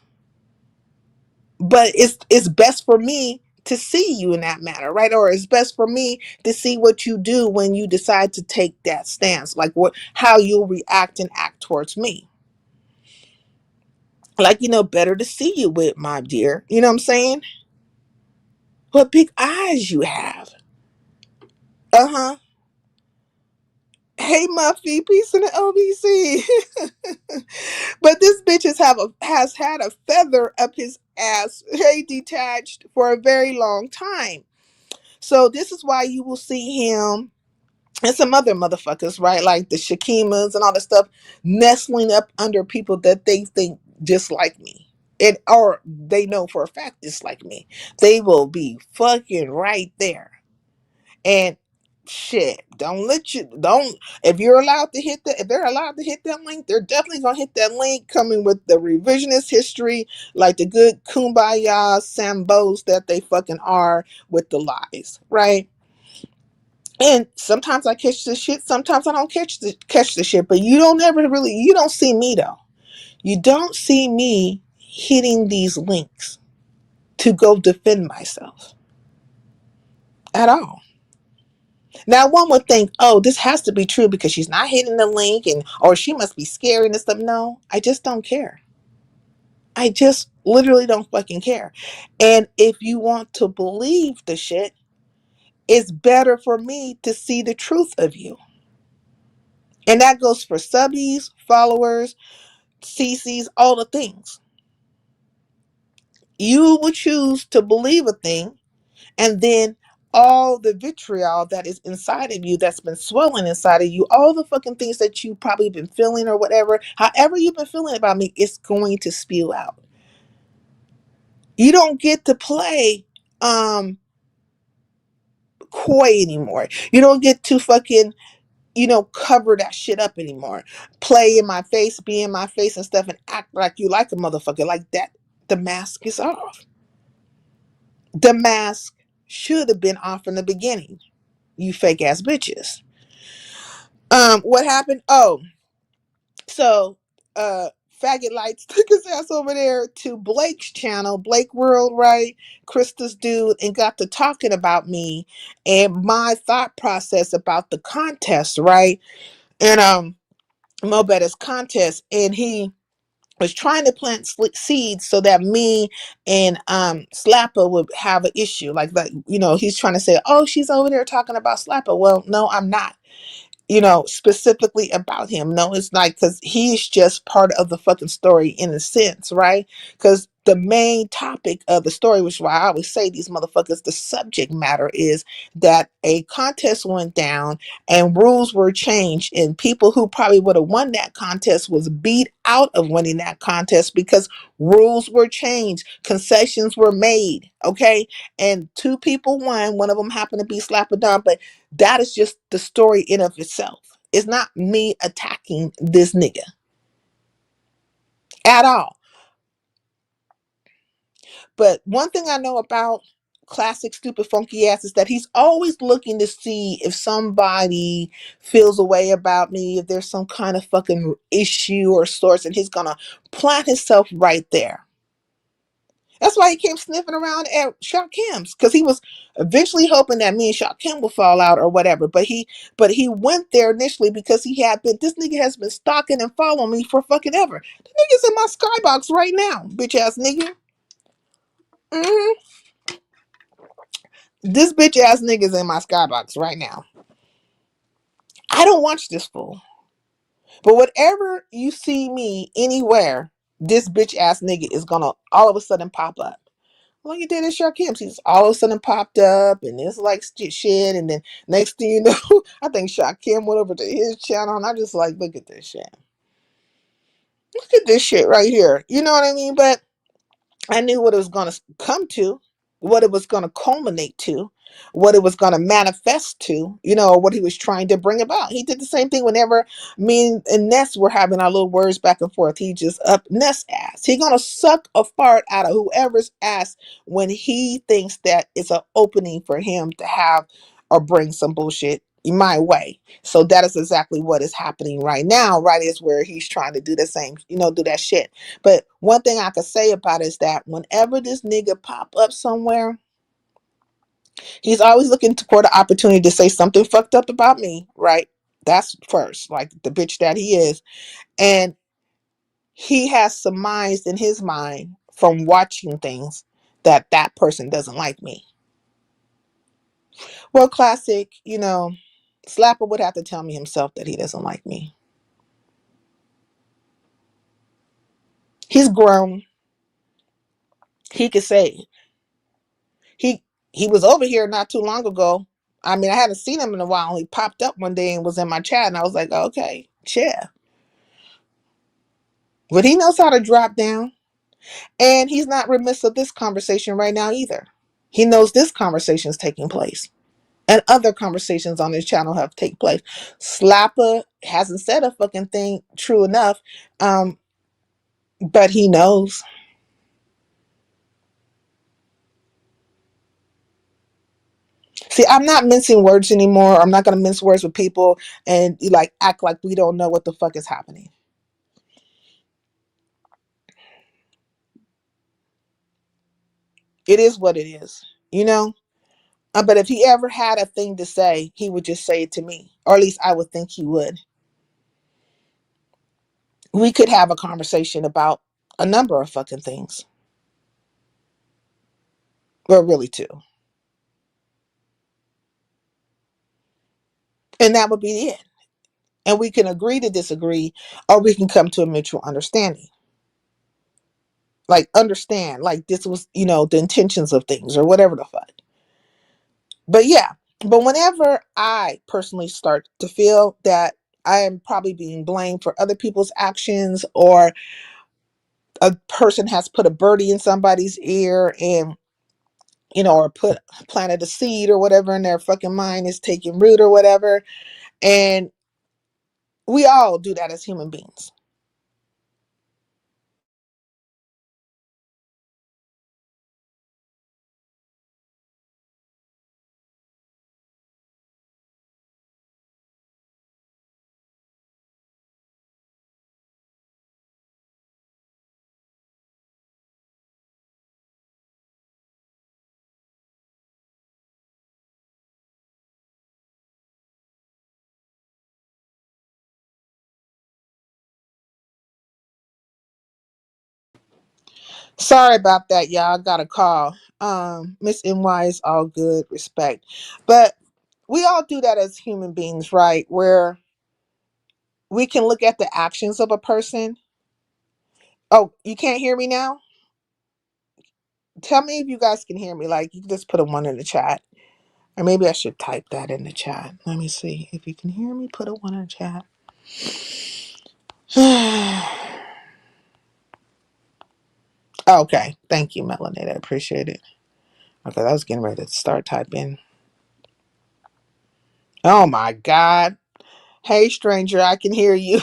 But it's best for me to see you in that manner, right? Or it's best for me to see what you do when you decide to take that stance, like how you'll react and act towards me. Like, better to see you with, my dear. You know what I'm saying? What big eyes you have. Uh-huh. Hey, Muffy, peace in the LBC. But this bitch has had a feather up his ass, hey, detached, for a very long time. So this is why you will see him and some other motherfuckers, right? Like the Shakimas and all the stuff, nestling up under people that they think dislike me. Or they know for a fact dislike me. They will be fucking right there. And shit, don't if you're allowed to hit that, if they're allowed to hit that link, they're definitely gonna hit that link, coming with the revisionist history, like the good kumbaya sambos that they fucking are, with the lies, right? And sometimes I catch the shit, sometimes I don't catch the shit, but you don't see me though. You don't see me hitting these links to go defend myself at all. Now, one would think, oh, this has to be true because she's not hitting the link, and or she must be scary and stuff. No, I just don't care. I just literally don't fucking care. And if you want to believe the shit, it's better for me to see the truth of you. And that goes for subbies, followers, CCs, all the things. You will choose to believe a thing, and then all the vitriol that is inside of you, that's been swelling inside of you, all the fucking things that you probably been feeling or whatever, however you've been feeling about me, it's going to spew out. You don't get to play coy anymore. You don't get to fucking, cover that shit up anymore. Play in my face, be in my face and stuff, and act like you like a motherfucker like that. The mask is off. The mask should have been off from the beginning. You fake ass bitches. What happened? Oh, so Faggot Lights took his ass over there to Blake's channel, Blake World, right? Krista's dude, and got to talking about me and my thought process about the contest, right? And Mo Betta's contest, and he was trying to plant seeds so that me and Slapper would have an issue. Like, he's trying to say, oh, she's over there talking about Slapper. Well, no, I'm not. Specifically about him. No, it's like, because he's just part of the fucking story in a sense, right? Because the main topic of the story, which is why I always say these motherfuckers, the subject matter is that a contest went down and rules were changed, and people who probably would have won that contest was beat out of winning that contest because rules were changed, concessions were made, okay? And two people won. One of them happened to be Slappadon, but that is just the story in of itself. It's not me attacking this nigga at all. But one thing I know about classic stupid funky ass is that he's always looking to see if somebody feels a way about me, if there's some kind of fucking issue or source, and he's gonna plant himself right there. That's why he came sniffing around at Shaq Kim's, because he was eventually hoping that me and Shaq Kim would fall out or whatever. But he went there initially because this nigga has been stalking and following me for fucking ever. The nigga's in my skybox right now, bitch ass nigga. hmm This bitch ass nigga's in my skybox right now. I don't watch this fool. But whatever you see me anywhere, this bitch ass nigga is gonna all of a sudden pop up. Like you did in Shark Kim. She's all of a sudden popped up and it's like shit. And then next thing you know, I think Shark Kim went over to his channel and I just like, look at this shit. Look at this shit right here. You know what I mean? But I knew what it was going to come to, what it was going to culminate to, what it was going to manifest to, what he was trying to bring about. He did the same thing whenever me and Ness were having our little words back and forth. He just up Ness ass. He going to suck a fart out of whoever's ass when he thinks that it's an opening for him to have or bring some bullshit my way. So that is exactly what is happening right now, right? Is where he's trying to do the same, do that shit. But one thing I could say about it is that whenever this nigga pop up somewhere, he's always looking for the opportunity to say something fucked up about me, right? That's first, like the bitch that he is. And he has surmised in his mind from watching things that that person doesn't like me. Well, classic, Slapper would have to tell me himself that he doesn't like me. He's grown. He could say it. He was over here not too long ago. I mean, I hadn't seen him in a while. He popped up one day and was in my chat, and I was like, okay, yeah. But he knows how to drop down, and he's not remiss of this conversation right now either. He knows this conversation is taking place, and other conversations on his channel have taken place. Slapper hasn't said a fucking thing true enough, but he knows. See, I'm not mincing words anymore. I'm not going to mince words with people and like act like we don't know what the fuck is happening. It is what it is, you know? But if he ever had a thing to say, he would just say it to me. Or at least I would think he would. We could have a conversation about a number of fucking things. Well, really two. And that would be it. And we can agree to disagree, or we can come to a mutual understanding. Like, understand, like this was, the intentions of things or whatever the fuck. But yeah, but whenever I personally start to feel that I am probably being blamed for other people's actions, or a person has put a birdie in somebody's ear and, or planted a seed or whatever in their fucking mind is taking root or whatever. And we all do that as human beings. Sorry about that, y'all. I got a call. Miss NY is all good, respect. But we all do that as human beings, right? Where we can look at the actions of a person. Oh, you can't hear me now? Tell me if you guys can hear me. Like, you can just put a one in the chat. Or maybe I should type that in the chat. Let me see. If you can hear me, put a one in the chat. Okay. Thank you, Melanie. I appreciate it. Okay, I was getting ready to start typing. Oh my God. Hey, stranger, I can hear you.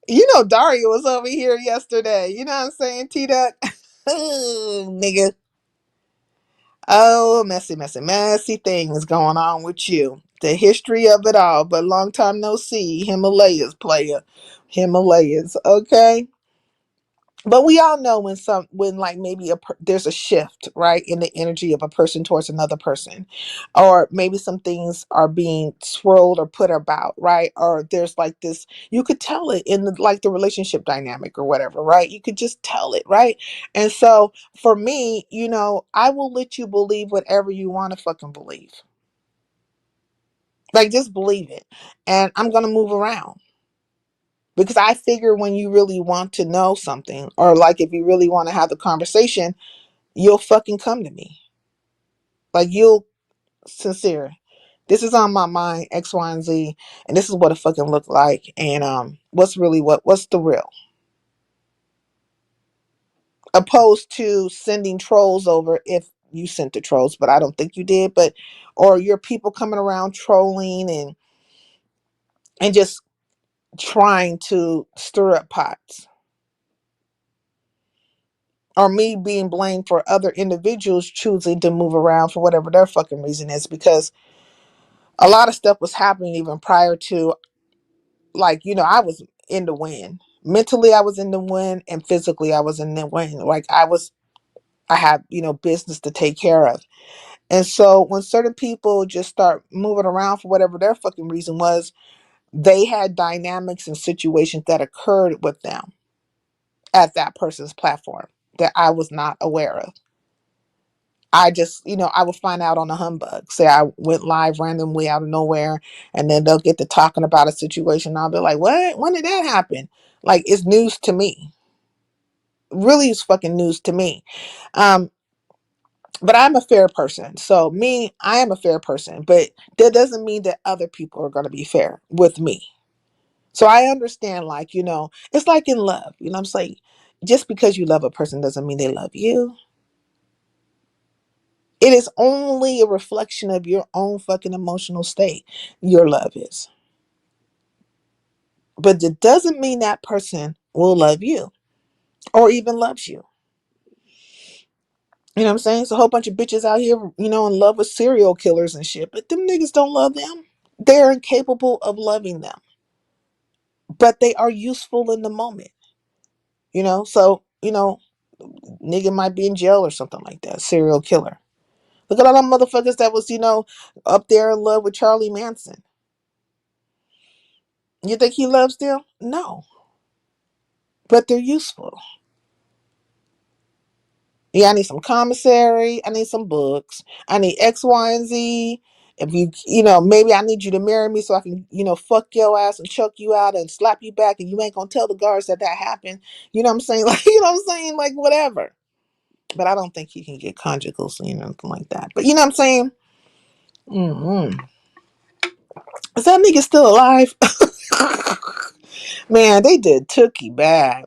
Daria was over here yesterday. You know what I'm saying, T-Duck? Oh, nigga. Oh, messy, messy, messy things going on with you. The history of it all, but long time no see. Himalayas, player. Himalayas, okay? But we all know when like maybe there's a shift, right, in the energy of a person towards another person, or maybe some things are being swirled or put about, right, or there's like this, you could tell it in the relationship dynamic or whatever, right, you could just tell it, right. And so for me, I will let you believe whatever you want to fucking believe, like just believe it, and I'm gonna move around. Because I figure when you really want to know something, or like if you really want to have the conversation, you'll fucking come to me. Like you'll sincere. This is on my mind, X, Y, and Z, and this is what it fucking look like. And what's the real? Opposed to sending trolls over, if you sent the trolls, but I don't think you did, or your people coming around trolling and just trying to stir up pots. Or me being blamed for other individuals choosing to move around for whatever their fucking reason is, because a lot of stuff was happening even prior to, like, I was in the wind. Mentally I was in the wind, and physically I was in the wind. Like I had, business to take care of. And so when certain people just start moving around for whatever their fucking reason was, they had dynamics and situations that occurred with them. at that person's platform that I was not aware of. I just, I would find out on a humbug. Say I went live randomly out of nowhere, and then they'll get to talking about a situation. I'll be like, what? When did that happen? Like, it's news to me. Really, it's fucking news to me. Um, but I'm a fair person. So I am a fair person, but that doesn't mean that other people are going to be fair with me. So I understand, like, it's like in love, I'm saying, just because you love a person doesn't mean they love you. It is only a reflection of your own fucking emotional state. Your love is. But it doesn't mean that person will love you or even loves you. You know what I'm saying? It's a whole bunch of bitches out here, in love with serial killers and shit, but them niggas don't love them. They're incapable of loving them. But they are useful in the moment. So, nigga might be in jail or something like that. Serial killer. Look at all them motherfuckers that was, up there in love with Charlie Manson. You think he loves them? No. But they're useful. Yeah, I need some commissary. I need some books. I need X, Y, and Z. If maybe I need you to marry me so I can, fuck your ass and choke you out and slap you back, and you ain't gonna tell the guards that happened. You know what I'm saying? Like, Like, whatever. But I don't think you can get conjugals, anything like that. But you know what I'm saying? Mm-hmm. Is that nigga still alive? Man, they did Tookie bad.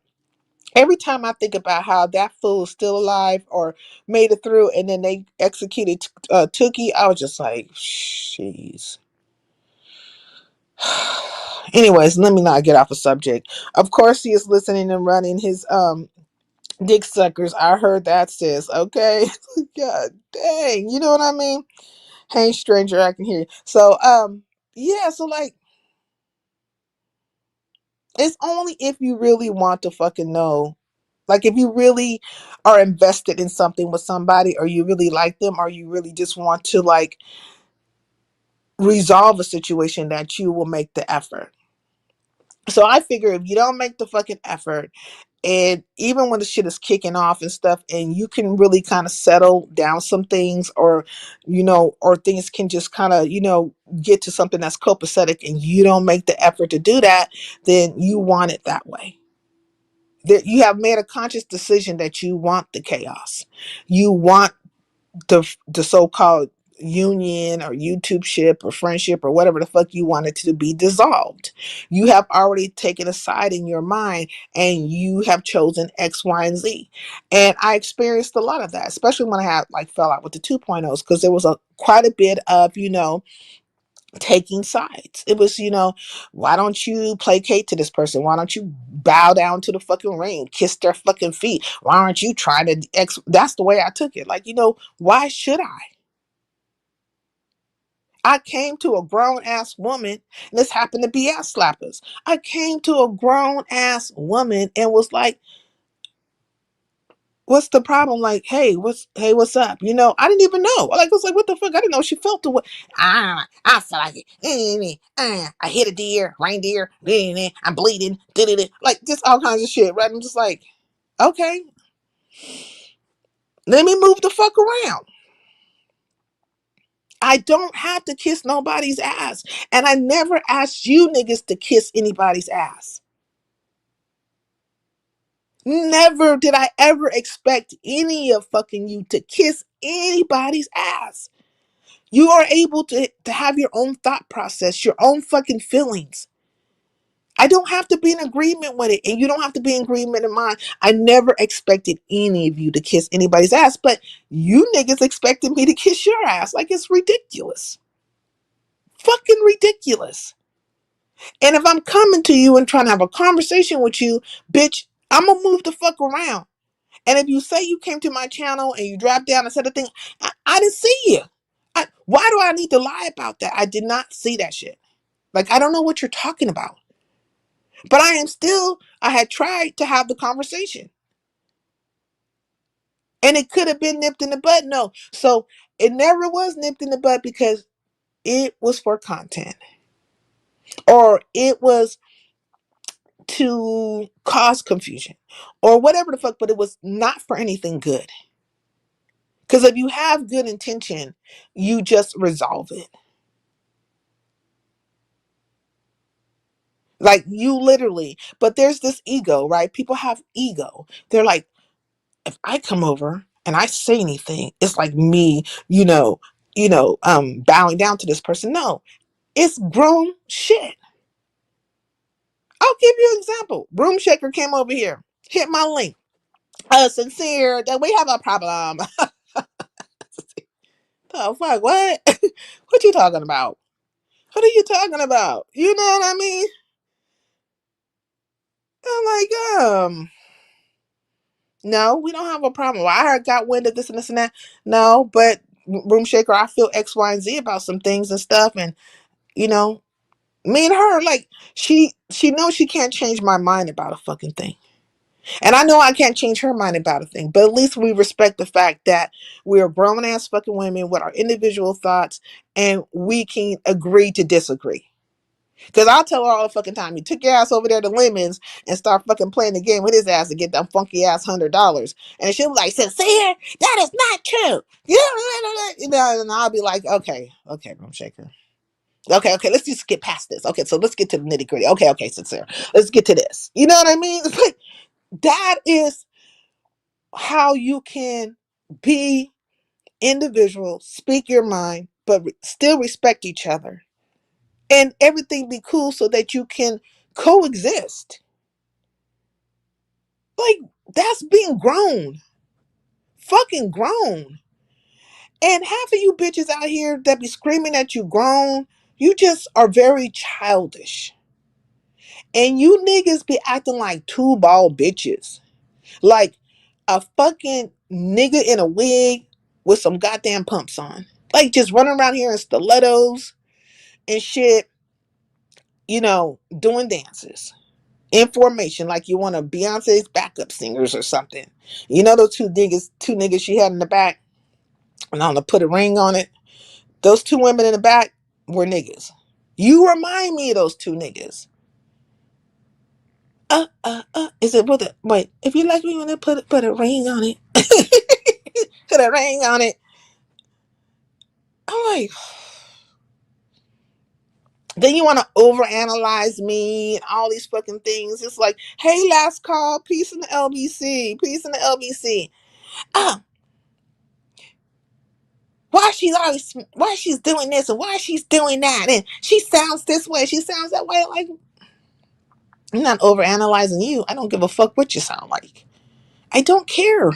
Every time I think about how that fool is still alive or made it through, and then they executed Tookie, I was just like, jeez. Anyways, let me not get off a subject. Of course, he is listening and running his dick suckers. I heard that, sis. Okay, God dang, you know what I mean? Hey, stranger, I can hear you. So, yeah. So, like, it's only if you really want to fucking know. Like, if you really are invested in something with somebody, or you really like them, or you really just want to, like, resolve a situation, that you will make the effort. So I figure if you don't make the fucking effort, and even when the shit is kicking off and stuff, and you can really kind of settle down some things, or, or things can just kind of, get to something that's copacetic, and you don't make the effort to do that, then you want it that way. That you have made a conscious decision that you want the chaos. You want the so-called union or YouTube ship or friendship or whatever the fuck you want it to be dissolved. You have already taken a side in your mind, and you have chosen X, Y, and Z. And I experienced a lot of that, especially when I had, like, fell out with the 2.0s, because there was quite a bit of, taking sides. It was, why don't you placate to this person? Why don't you bow down to the fucking ring, kiss their fucking feet? Why aren't you trying to that's the way I took it. Like, why should I came to a grown ass woman, and this happened to be ass slappers. I came to a grown ass woman and was like, what's the problem? Like, what's up? I didn't even know. Like, I was like, what the fuck? I didn't know she felt the way. I feel like it. I hit a deer, reindeer. I'm bleeding. Like, just all kinds of shit, right? I'm just like, okay, let me move the fuck around. I don't have to kiss nobody's ass. And I never asked you niggas to kiss anybody's ass. Never did I ever expect any of fucking you to kiss anybody's ass. You are able to have your own thought process, your own fucking feelings. I don't have to be in agreement with it, and you don't have to be in agreement in mine. I never expected any of you to kiss anybody's ass, but you niggas expected me to kiss your ass. Like, it's ridiculous. Fucking ridiculous. And if I'm coming to you and trying to have a conversation with you, bitch, I'm gonna move the fuck around. And if you say you came to my channel and you dropped down and said a thing, I didn't see you. Why do I need to lie about that? I did not see that shit. Like, I don't know what you're talking about. But I had tried to have the conversation. And it could have been nipped in the bud. No. So it never was nipped in the bud, because it was for content. Or it was to cause confusion or whatever the fuck, but it was not for anything good. Because if you have good intention, you just resolve it. Like you literally, but there's this ego, right? People have ego. They're like, if I come over and I say anything, it's like me, bowing down to this person. No, it's grown shit. I'll give you an example. Room Shaker came over here, hit my link. Sincere, that we have a problem. Oh fuck, what? What you talking about? What are you talking about? You know what I mean? I'm like, no, we don't have a problem. Well, I heard got wind of this and this and that. No, but Room Shaker, I feel X, Y, and Z about some things and stuff. And, you know, me and her, like, she knows she can't change my mind about a fucking thing. And I know I can't change her mind about a thing, but at least we respect the fact that we're grown ass fucking women with our individual thoughts and we can agree to disagree. Because I'll tell her all the fucking time, you took your ass over there to Lemons and start fucking playing the game with his ass to get that funky ass $100. And she'll be like, Sincere, that is not true. You know, and I'll be like, okay, Room Shaker. Okay, let's just get past this. Okay, so let's get to the nitty gritty. Okay, Sincere. Let's get to this. You know what I mean? It's like, that is how you can be individual, speak your mind, but still respect each other. And everything be cool so that you can coexist. Like, that's being grown. Fucking grown. And half of you bitches out here that be screaming that you grown, you just are very childish. And you niggas be acting like two ball bitches. Like a fucking nigga in a wig with some goddamn pumps on. Like just running around here in stilettos and shit, doing dances. In formation, like you want to Beyonce's backup singers or something. You know those two niggas she had in the back, and I'm gonna put a ring on it. Those two women in the back were niggas. You remind me of those two niggas. Is it with it? Wait, if you like me, when to put a ring on it, put a ring on it. I'm like, then you want to overanalyze me and all these fucking things. It's like, hey, last call, peace in the LBC, peace in the LBC. Why she's doing this and why she's doing that, and she sounds this way, she sounds that way. Like, I'm not overanalyzing you. I don't give a fuck what you sound like. I don't care.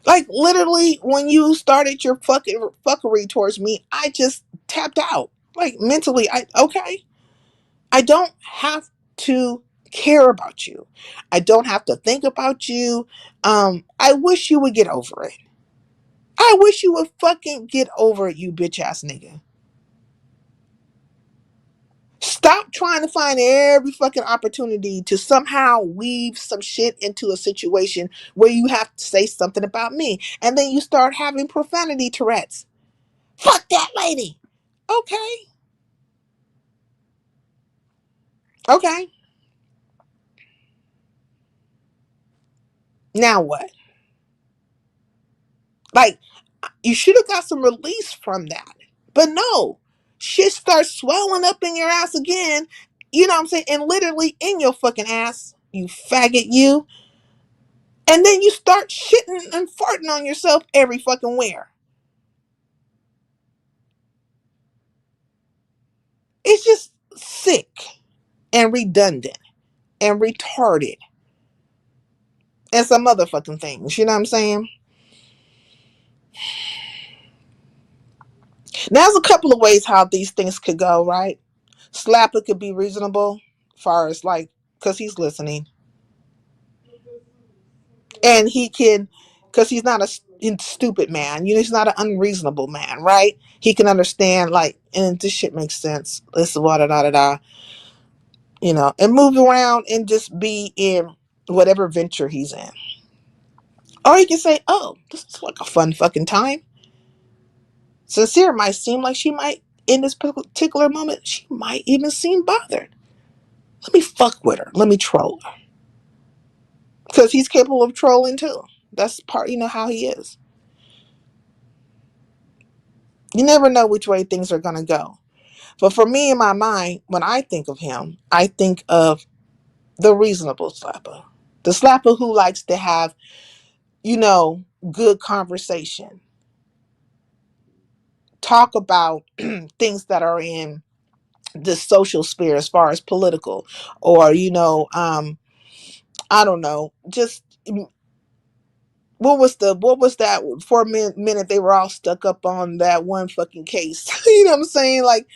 Like literally, when you started your fucking fuckery towards me, I just tapped out. Like mentally, I don't have to care about you. I don't have to think about you. I wish you would get over it. I wish you would fucking get over it, you bitch ass nigga. Stop trying to find every fucking opportunity to somehow weave some shit into a situation where you have to say something about me. And then you start having profanity Tourette's. Fuck that lady. Okay. Okay. Now what? Like, you should have got some release from that. But no. Shit starts swelling up in your ass again. You know what I'm saying? And literally in your fucking ass. You faggot, you. And then you start shitting and farting on yourself every fucking where. It's just sick and redundant and retarded and some other fucking things. You know what I'm saying? Now, there's a couple of ways how these things could go, right? Slapper could be reasonable, far as like, because he's listening. And he can, because he's not a stupid man. He's not an unreasonable man, right? He can understand, like, and this shit makes sense. This is what, and move around and just be in whatever venture he's in. Or he can say, oh, this is like a fun fucking time. Sincere might seem like she might, in this particular moment, she might even seem bothered. Let me fuck with her. Let me troll her. Because he's capable of trolling too. That's part, how he is. You never know which way things are going to go. But for me, in my mind, when I think of him, I think of the reasonable slapper. The slapper who likes to have, good conversation. Talk about things that are in the social sphere as far as political or, I don't know, just what was that for a minute they were all stuck up on that one fucking case. You know what I'm saying? Like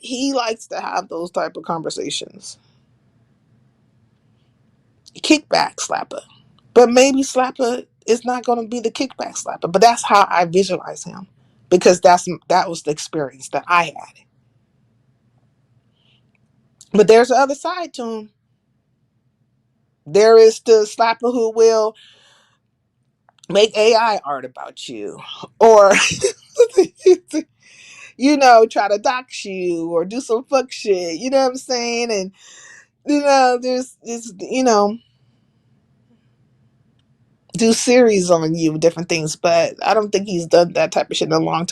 he likes to have those type of conversations. Kickback slapper. But maybe slapper is not going to be the kickback slapper, but that's how I visualize him because that was the experience that I had. But there's the other side to him. There is the slapper who will make AI art about you or try to dox you or do some fuck shit. You know what I'm saying? And there's this, do series on you, different things. But I don't think he's done that type of shit in a long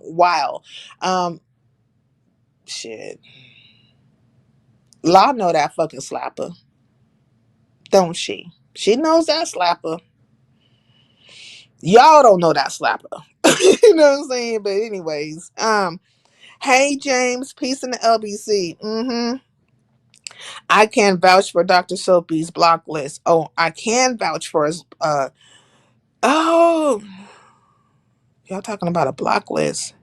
while. Shit. Law know that fucking slapper, don't she? She knows that slapper. Y'all don't know that slapper. You know what I'm saying? But anyways, hey James, peace in the LBC. I can vouch for Dr. Soapy's block list. Oh, I can vouch for his oh, y'all talking about a block list.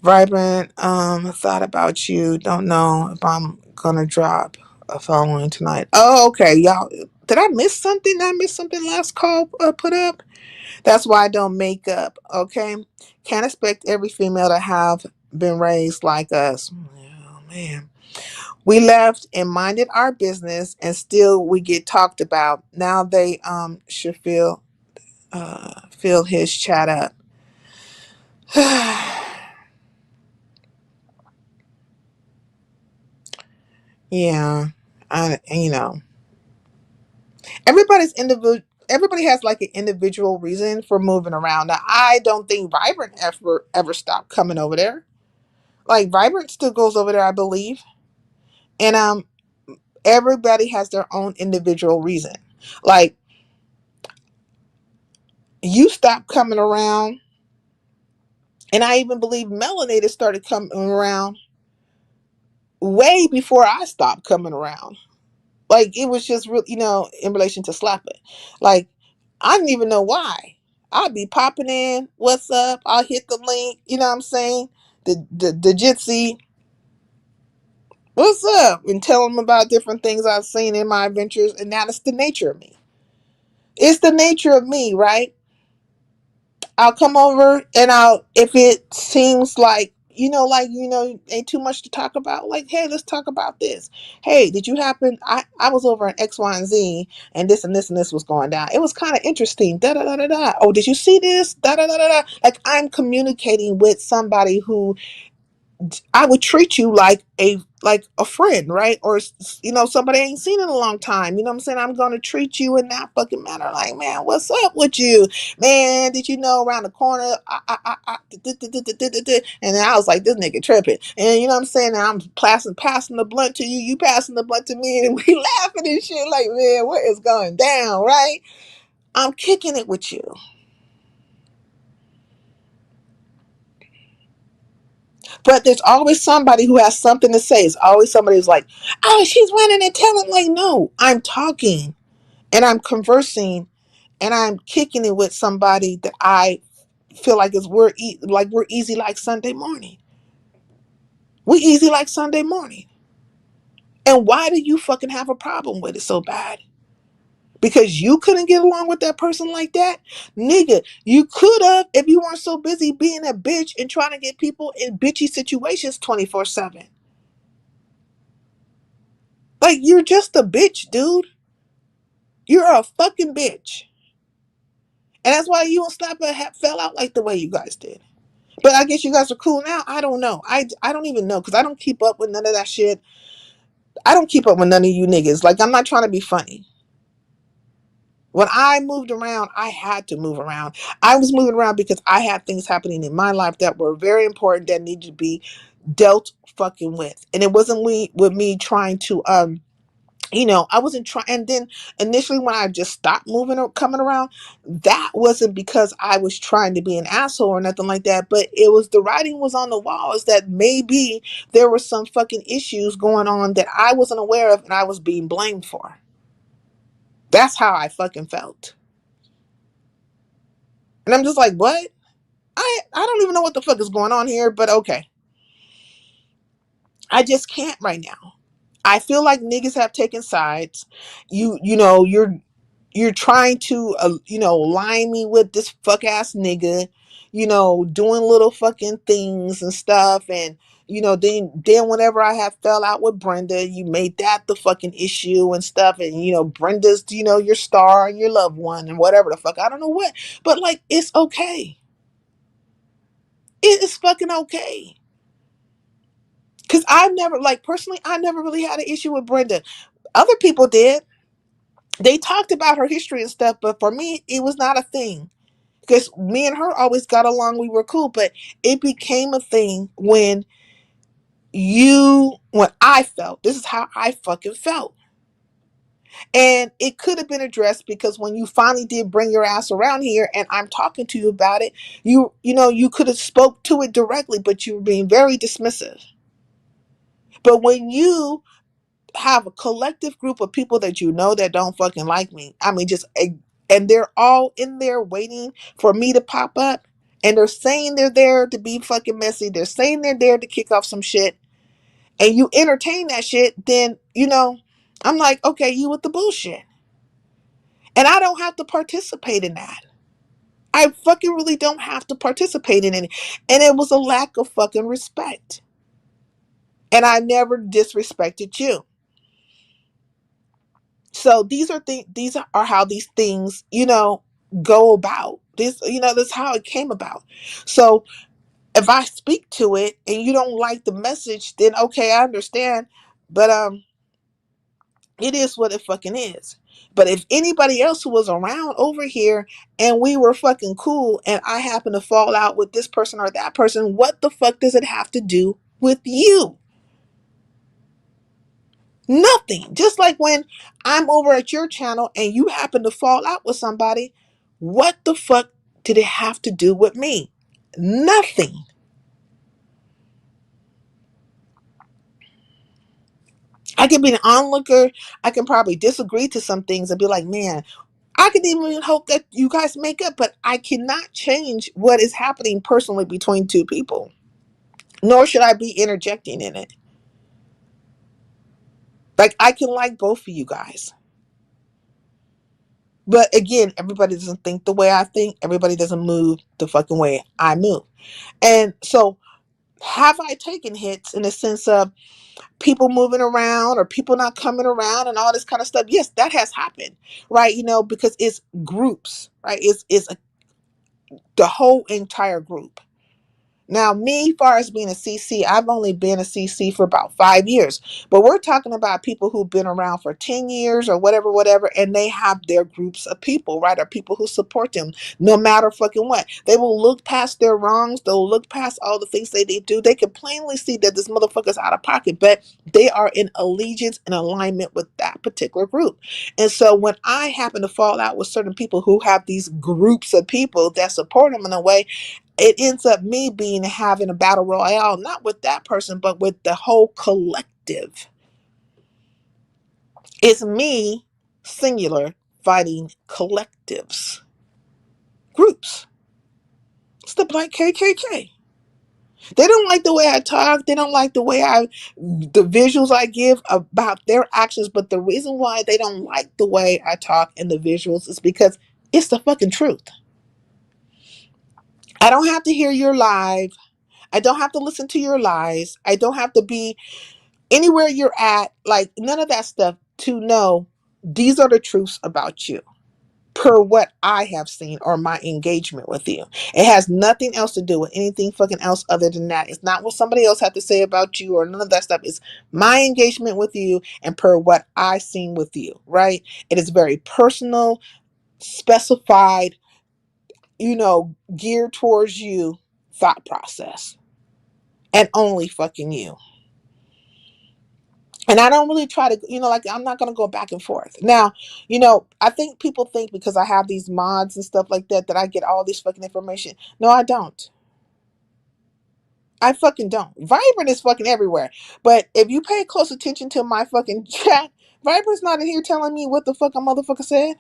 Vibrant, thought about you. Don't know if I'm gonna drop a following tonight. Oh, okay, y'all. Did I miss something? Did I miss something last call put up? That's why I don't make up. Okay, can't expect every female to have been raised like us. Oh man, we left and minded our business, and still we get talked about. Now they should fill his chat up. Yeah, everybody has like an individual reason for moving around. Now, I don't think Vibrant ever stopped coming over there. Like Vibrant still goes over there, I believe. And everybody has their own individual reason. Like you stopped coming around, and I even believe Melanated started coming around way before I stopped coming around. Like it was just real, in relation to slapping. Like I didn't even know why. I'd be popping in, what's up? I'll hit the link, you know what I'm saying? The Jitsi, what's up? And tell them about different things I've seen in my adventures. And now it's the nature of me. It's the nature of me, right? I'll come over and if it seems like, ain't too much to talk about, like, hey, let's talk about this. Hey, did you happen? I was over in X, Y, and Z, and this and this and this was going down. It was kind of interesting. Da da da da da. Oh, did you see this? Da da da da da. Like I'm communicating with somebody who I would treat you like a friend, right? Or somebody I ain't seen in a long time. You know what I'm saying? I'm gonna treat you in that fucking manner. Like, man, what's up with you, man? Did you know around the corner? And then I was like, this nigga tripping. And you know what I'm saying? And I'm passing the blunt to you. You passing the blunt to me, and we laughing and shit. Like, man, what is going down, right? I'm kicking it with you. But there's always somebody who has something to say. It's always somebody who's like, oh, she's running and telling. Like, no, I'm talking and I'm conversing and I'm kicking it with somebody that I feel like we're easy like Sunday morning. We easy like Sunday morning. And why do you fucking have a problem with it so bad? Because you couldn't get along with that person like that? Nigga, you could have if you weren't so busy being a bitch and trying to get people in bitchy situations 24/7. Like, you're just a bitch, dude. You're a fucking bitch. And that's why you and Slapper fell out like the way you guys did. But I guess you guys are cool now. I don't know. I don't even know because I don't keep up with none of that shit. I don't keep up with none of you niggas. Like, I'm not trying to be funny. When I moved around, I had to move around. I was moving around because I had things happening in my life that were very important that needed to be dealt fucking with. And it wasn't with me trying to I wasn't trying. And then initially when I just stopped moving or coming around, that wasn't because I was trying to be an asshole or nothing like that, but it was the writing was on the walls that maybe there were some fucking issues going on that I wasn't aware of and I was being blamed for. That's how I fucking felt. And I'm just like, what? I don't even know what the fuck is going on here, but okay. I just can't right now. I feel like niggas have taken sides. You're trying to line me with this fuck ass nigga, doing little fucking things and stuff. And then whenever I have fell out with Brenda, you made that the fucking issue and stuff. And Brenda's your star and your loved one and whatever the fuck, I don't know what, but like, it's okay. It is fucking okay. Because I've never, like, personally, I never really had an issue with Brenda. Other people did. They talked about her history and stuff, but for me, it was not a thing. Because me and her always got along. We were cool. But it became a thing when I felt. This is how I fucking felt. And it could have been addressed because when you finally did bring your ass around here and I'm talking to you about it, you could have spoke to it directly, but you were being very dismissive. But when you have a collective group of people that that don't fucking like me, I mean, and they're all in there waiting for me to pop up, and they're saying they're there to be fucking messy, they're saying they're there to kick off some shit, and you entertain that shit, then I'm like, okay, you with the bullshit. And I don't have to participate in that. I fucking really don't have to participate in it. And it was a lack of fucking respect. And I never disrespected you. So these are how these things, go about. This is how it came about. So if I speak to it and you don't like the message, then okay, I understand. But it is what it fucking is. But if anybody else who was around over here and we were fucking cool and I happen to fall out with this person or that person, what the fuck does it have to do with you? Nothing. Just like when I'm over at your channel and you happen to fall out with somebody, what the fuck did it have to do with me? Nothing. I can be an onlooker. I can probably disagree to some things and be like, man, I could even hope that you guys make up, but I cannot change what is happening personally between two people. Nor should I be interjecting in it. Like, I can like both of you guys. But again, everybody doesn't think the way I think. Everybody doesn't move the fucking way I move. And so have I taken hits in the sense of people moving around or people not coming around and all this kind of stuff? Yes, that has happened, right? Because it's groups, right? The whole entire group. Now, me, far as being a CC, I've only been a CC for about 5 years. But we're talking about people who've been around for 10 years or whatever, and they have their groups of people, right? Or people who support them no matter fucking what. They will look past their wrongs. They'll look past all the things they do. They can plainly see that this motherfucker's out of pocket, but they are in allegiance and alignment with that particular group. And so when I happen to fall out with certain people who have these groups of people that support them in a way, it ends up me having a battle royale, not with that person, but with the whole collective. It's me, singular, fighting collectives, groups. It's the Black KKK. They don't like the way I talk. They don't like the the visuals I give about their actions. But the reason why they don't like the way I talk and the visuals is because it's the fucking truth. I don't have to hear your live. I don't have to listen to your lies. I don't have to be anywhere you're at, like none of that stuff, to know these are the truths about you. per what I have seen or my engagement with you. It has nothing else to do with anything fucking else other than that. It's not what somebody else had to say about you or none of that stuff. It's my engagement with you and per what I seen with you, right? It is very personal, specified, geared towards you thought process and only fucking you. And I don't really try to, like, I'm not going to go back and forth. Now, I think people think because I have these mods and stuff like that, that I get all this fucking information. No, I don't. I fucking don't. Vibrant is fucking everywhere. But if you pay close attention to my fucking chat, Vibrant's not in here telling me what the fuck a motherfucker said.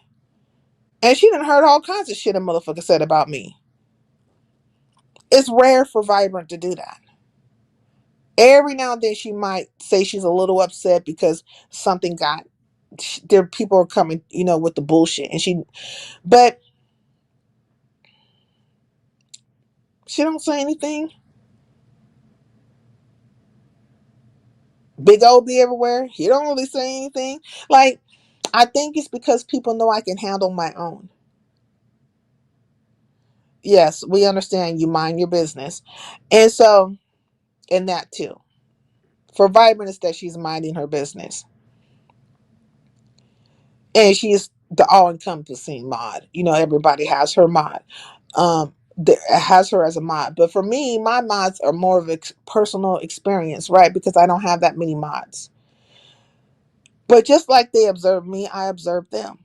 And she done heard all kinds of shit a motherfucker said about me. It's rare for Vibrant to do that. Every now and then she might say she's a little upset because something got there, people are coming, with the bullshit, but she don't say anything. Big O be everywhere. He don't really say anything. Like, I think it's because people know I can handle my own. Yes, we understand you mind your business. And so, and that too. For Vibrant, it's that she's minding her business. And she's the all-encompassing mod. Everybody has her mod. That has her as a mod. But for me, my mods are more of a personal experience, right? Because I don't have that many mods. But just like they observe me, I observe them.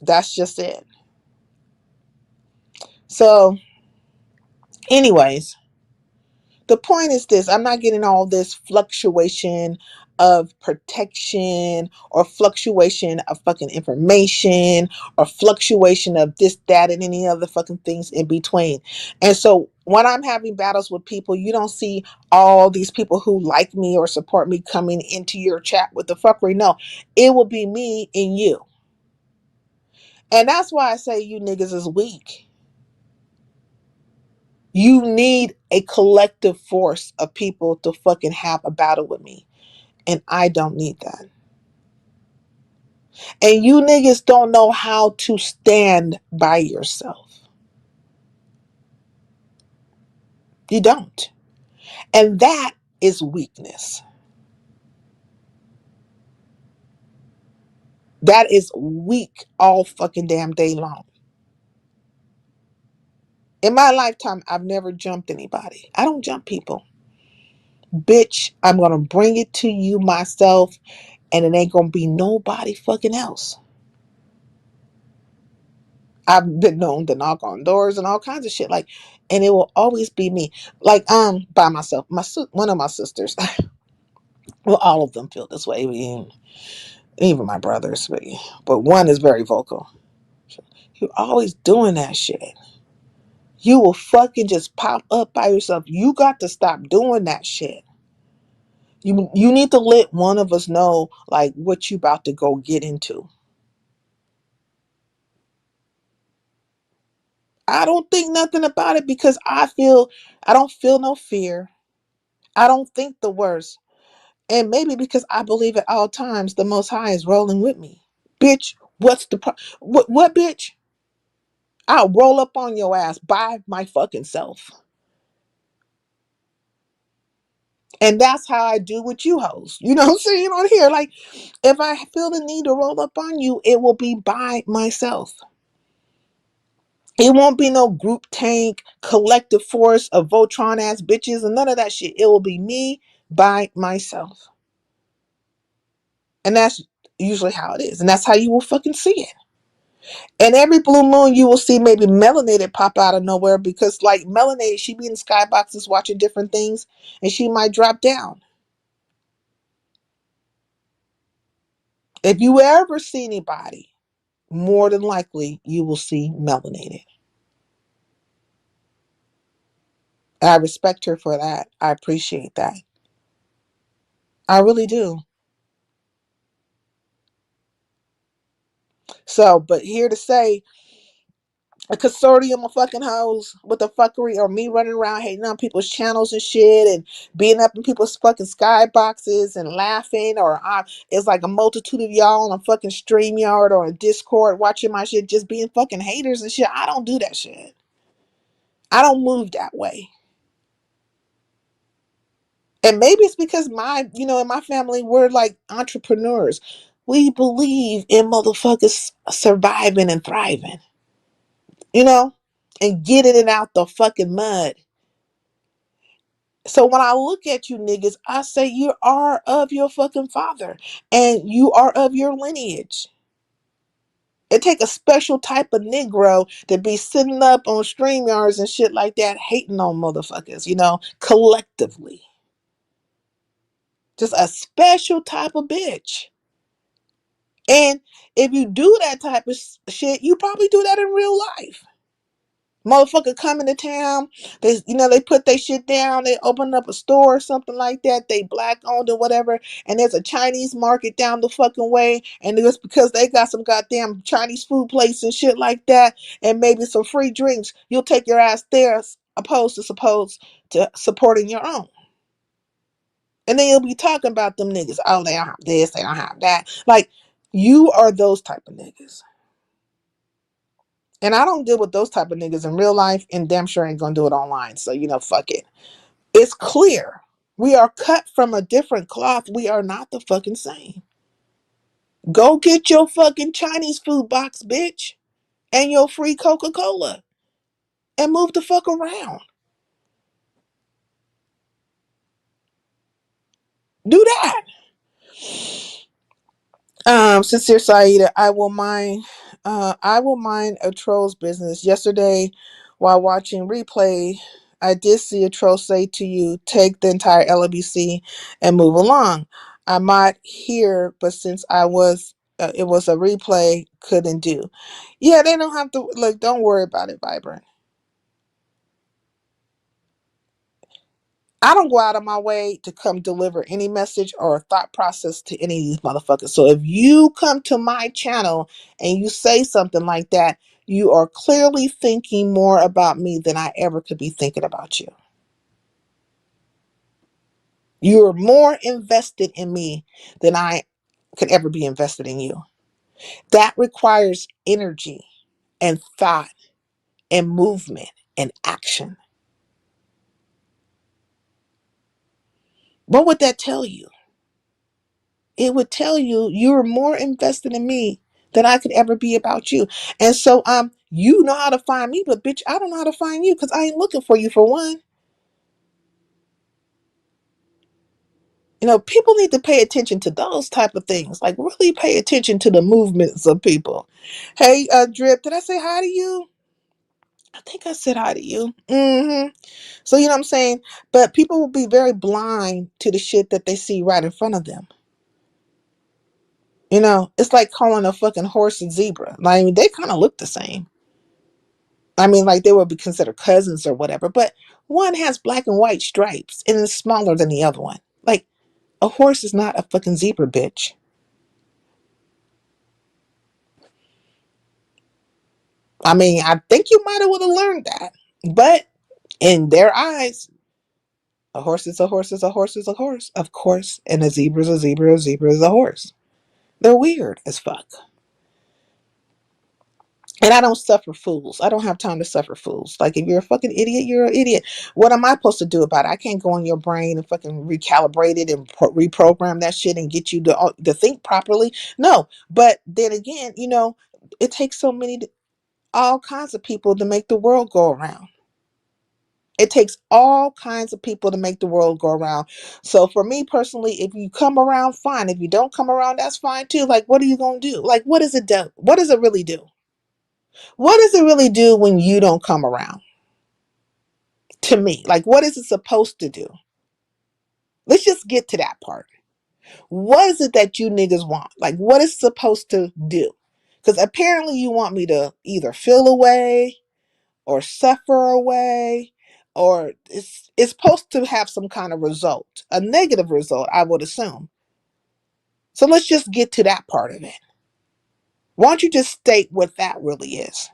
That's just it. So, anyways, the point is this: I'm not getting all this fluctuation of protection or fluctuation of fucking information or fluctuation of this, that, and any other fucking things in between. And so when I'm having battles with people, you don't see all these people who like me or support me coming into your chat with the fuckery. No, it will be me and you. And that's why I say you niggas is weak. You need a collective force of people to fucking have a battle with me. And I don't need that. And you niggas don't know how to stand by yourself. You don't. And that is weakness. That is weak all fucking damn day long. In my lifetime, I've never jumped anybody. I don't jump people. Bitch, I'm going to bring it to you myself, and it ain't going to be nobody fucking else. I've been known to knock on doors and all kinds of shit, like, and it will always be me, like, by myself. One of my sisters, well, all of them feel this way, even my brothers, but one is very vocal. You're always doing that shit. You will fucking just pop up by yourself. You got to stop doing that shit. You need to let one of us know, like, what you about to go get into. I don't think nothing about it because I don't feel no fear. I don't think the worst. And maybe because I believe at all times the Most High is rolling with me. Bitch, what's the what bitch? I'll roll up on your ass by my fucking self. And that's how I do with you hoes. You know what I'm saying on here? Like, if I feel the need to roll up on you, it will be by myself. It won't be no group tank, collective force of Voltron ass bitches and none of that shit. It will be me by myself. And that's usually how it is. And that's how you will fucking see it. And every blue moon, you will see maybe melanated pop out of nowhere because, like, melanated, she be in skyboxes watching different things and she might drop down. If you ever see anybody, more than likely you will see melanated. I respect her for that. I appreciate that. I really do. So, but here to say, a consortium of fucking hoes with the fuckery, or me running around hating on people's channels and shit and being up in people's fucking skyboxes and laughing, or it's like a multitude of y'all on a fucking StreamYard or a Discord watching my shit just being fucking haters and shit. I don't do that shit. I don't move that way. And maybe it's because in my family, we're like entrepreneurs. We believe in motherfuckers surviving and thriving, you know, and getting it out the fucking mud. So when I look at you niggas, I say you are of your fucking father and you are of your lineage. It take a special type of Negro to be sitting up on StreamYards and shit like that, hating on motherfuckers, collectively. Just a special type of bitch. And if you do that type of shit, you probably do that in real life. Motherfucker come into town, they put their shit down, they open up a store or something like that, they black owned or whatever, and there's a Chinese market down the fucking way, and it's because they got some goddamn Chinese food place and shit like that, and maybe some free drinks, you'll take your ass there opposed to supporting your own. And then you'll be talking about them niggas. Oh, they don't have this, they don't have that. Like, you are those type of niggas. And I don't deal with those type of niggas in real life, and damn sure ain't gonna do it online. So, fuck it. It's clear. We are cut from a different cloth. We are not the fucking same. Go get your fucking Chinese food box, bitch, and your free Coca-Cola, and move the fuck around. Do that. Sincere Saida, I will mind a troll's business. Yesterday, while watching replay, I did see a troll say to you, take the entire LBC and move along. I might hear, but since it was a replay, couldn't do. Yeah, they don't have to, look, don't worry about it, Vibrant. I don't go out of my way to come deliver any message or thought process to any of these motherfuckers. So if you come to my channel and you say something like that, you are clearly thinking more about me than I ever could be thinking about you. You're more invested in me than I could ever be invested in you. That requires energy and thought and movement and action. What would that tell you? It would tell you you're more invested in me than I could ever be about you. And so you know how to find me, but bitch, I don't know how to find you because I ain't looking for you, for one. People need to pay attention to those type of things. Like, really pay attention to the movements of people. Hey, Drip, did I say hi to you? I think I said hi to you. So, you know what I'm saying? But people will be very blind to the shit that they see right in front of them. It's like calling a fucking horse a zebra. I mean, they kind of look the same. I mean, like, they would be considered cousins or whatever, but one has black and white stripes and is smaller than the other one. Like, a horse is not a fucking zebra, bitch. I mean, I think you might have would have learned that, but in their eyes, a horse is a horse is a horse is a horse, of course, and a zebra is a zebra, a zebra is a horse. They're weird as fuck. And I don't suffer fools. I don't have time to suffer fools. Like, if you're a fucking idiot, you're an idiot. What am I supposed to do about it? I can't go in your brain and fucking recalibrate it and reprogram that shit and get you to think properly. No. But then again, it takes all kinds of people to make the world go around. It takes all kinds of people to make the world go around. So for me personally, if you come around, fine. If you don't come around, that's fine too. Like, what are you going to do? Like, what does it do? What does it really do? What does it really do when you don't come around? To me, like, what is it supposed to do? Let's just get to that part. What is it that you niggas want? Like, what is it supposed to do? Because apparently you want me to either feel away or suffer away, or it's supposed to have some kind of result, a negative result, I would assume. So let's just get to that part of it. Why don't you just state what that really is?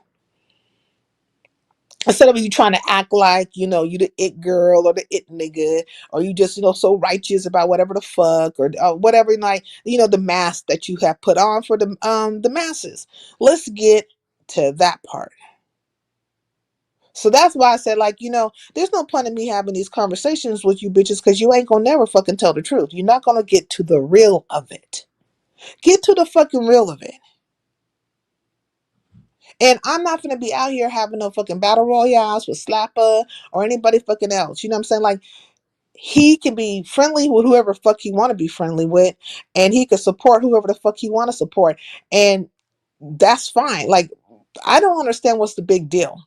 Instead of you trying to act like, you the it girl or the it nigga, or you just, so righteous about whatever the fuck or whatever, like, the mask that you have put on for the masses. Let's get to that part. So that's why I said, like, there's no point in me having these conversations with you bitches because you ain't gonna never fucking tell the truth. You're not gonna get to the real of it. Get to the fucking real of it. And I'm not gonna be out here having no fucking battle royales with Slapper or anybody fucking else. You know what I'm saying? Like, he can be friendly with whoever fuck he want to be friendly with, and he can support whoever the fuck he want to support, and that's fine. Like, I don't understand what's the big deal.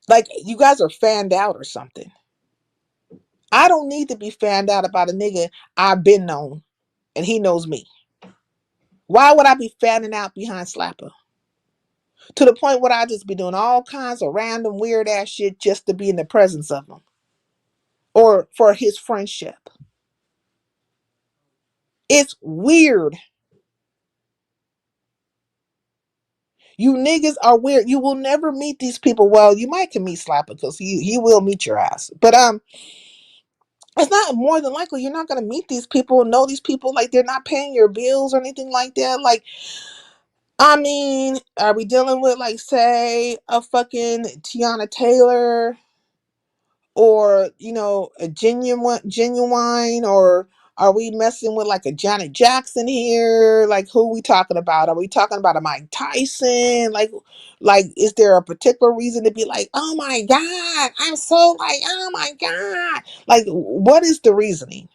Like, you guys are fanned out or something. I don't need to be fanned out about a nigga I've been known and he knows me. Why would I be fanning out behind Slapper? To the point where I just be doing all kinds of random weird ass shit just to be in the presence of him or for his friendship. It's weird. You niggas are weird. You will never meet these people. Well, you might can meet Slapper because he will meet your ass. But it's not more than likely you're not gonna meet these people, know these people, like they're not paying your bills or anything like that. Like, I mean, are we dealing with, like, say, a fucking Tiana Taylor or, a genuine, or are we messing with like a Janet Jackson here? Like, who are we talking about? Are we talking about a Mike Tyson? Like, is there a particular reason to be like, oh my God, I'm so like, oh my God. Like, what is the reasoning?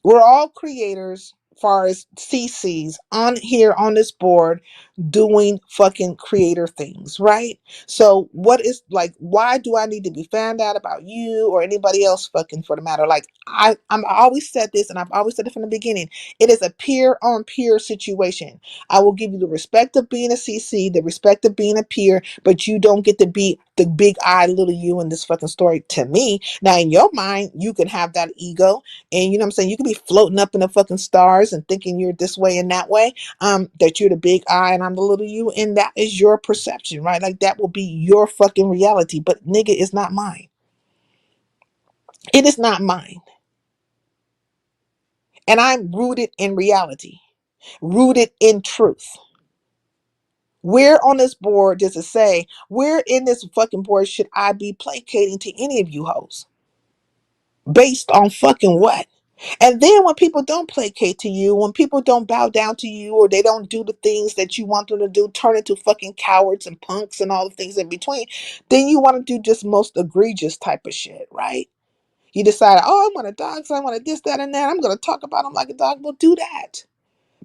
We're all creators, far as CCs on here on this board, doing fucking creator things, right? So what is, like, why do I need to be found out about you or anybody else fucking, for the matter? Like, I always said this, and I've always said it from the beginning. It is a peer on peer situation. I will give you the respect of being a CC, the respect of being a peer, but you don't get to be the big eye little you in this fucking story to me. Now, in your mind, you can have that ego, and you know what I'm saying, you could be floating up in the fucking stars and thinking you're this way and that way, that you're the big I and I'm the little you, and that is your perception, right? Like, that will be your fucking reality, but nigga, it's not mine. It is not mine. And I'm rooted in reality, rooted in truth. Where on this board does it say, where in this fucking board should I be placating to any of you hoes? Based on fucking what? And then when people don't placate to you, when people don't bow down to you, or they don't do the things that you want them to do, turn into fucking cowards and punks and all the things in between, then you want to do just most egregious type of shit, right? You decide, oh, I want a dog, so I want to this, that, and that. I'm going to talk about him like a dog. Well, do that.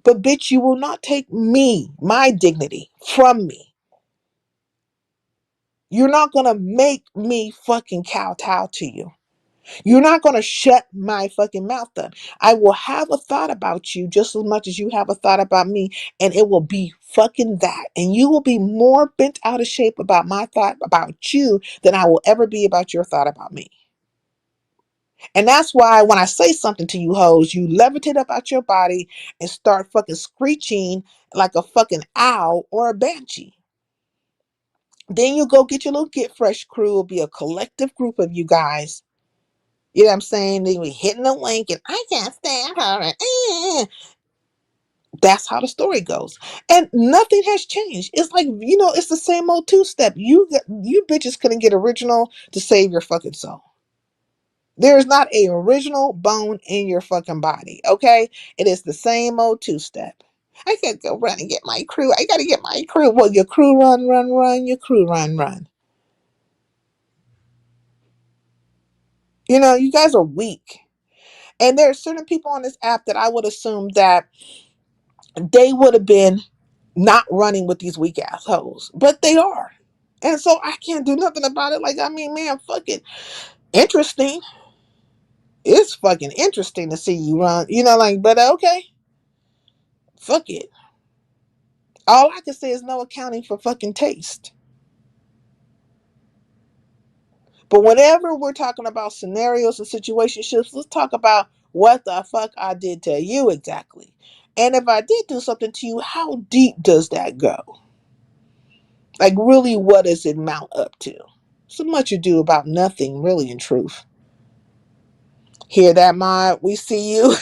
But bitch, you will not take me, my dignity, from me. You're not going to make me fucking kowtow to you. You're not going to shut my fucking mouth up. I will have a thought about you just as much as you have a thought about me, and it will be fucking that. And you will be more bent out of shape about my thought about you than I will ever be about your thought about me. And that's why when I say something to you hoes, you levitate up out your body and start fucking screeching like a fucking owl or a banshee. Then you go get your little Get Fresh crew. It'll be a collective group of you guys. You know what I'm saying? They be hitting the link and I can't stand her. That's how the story goes. And nothing has changed. It's like, it's the same old two-step. You bitches couldn't get original to save your fucking soul. There is not a original bone in your fucking body, okay? It is the same old two-step. I can't go run and get my crew. I gotta get my crew. Well, your crew run, run, run. Your crew run, run. You guys are weak. And there are certain people on this app that I would assume that they would have been not running with these weak assholes, but they are. And so I can't do nothing about it. Like, I mean, man, fucking interesting. It's fucking interesting to see you run, but okay, fuck it. All I can say is no accounting for fucking taste. But whenever we're talking about scenarios and situationships, let's talk about what the fuck I did to you exactly. And if I did do something to you, how deep does that go? Like, really, what does it mount up to? So much ado about nothing, really, in truth. Hear that, mod? We see you.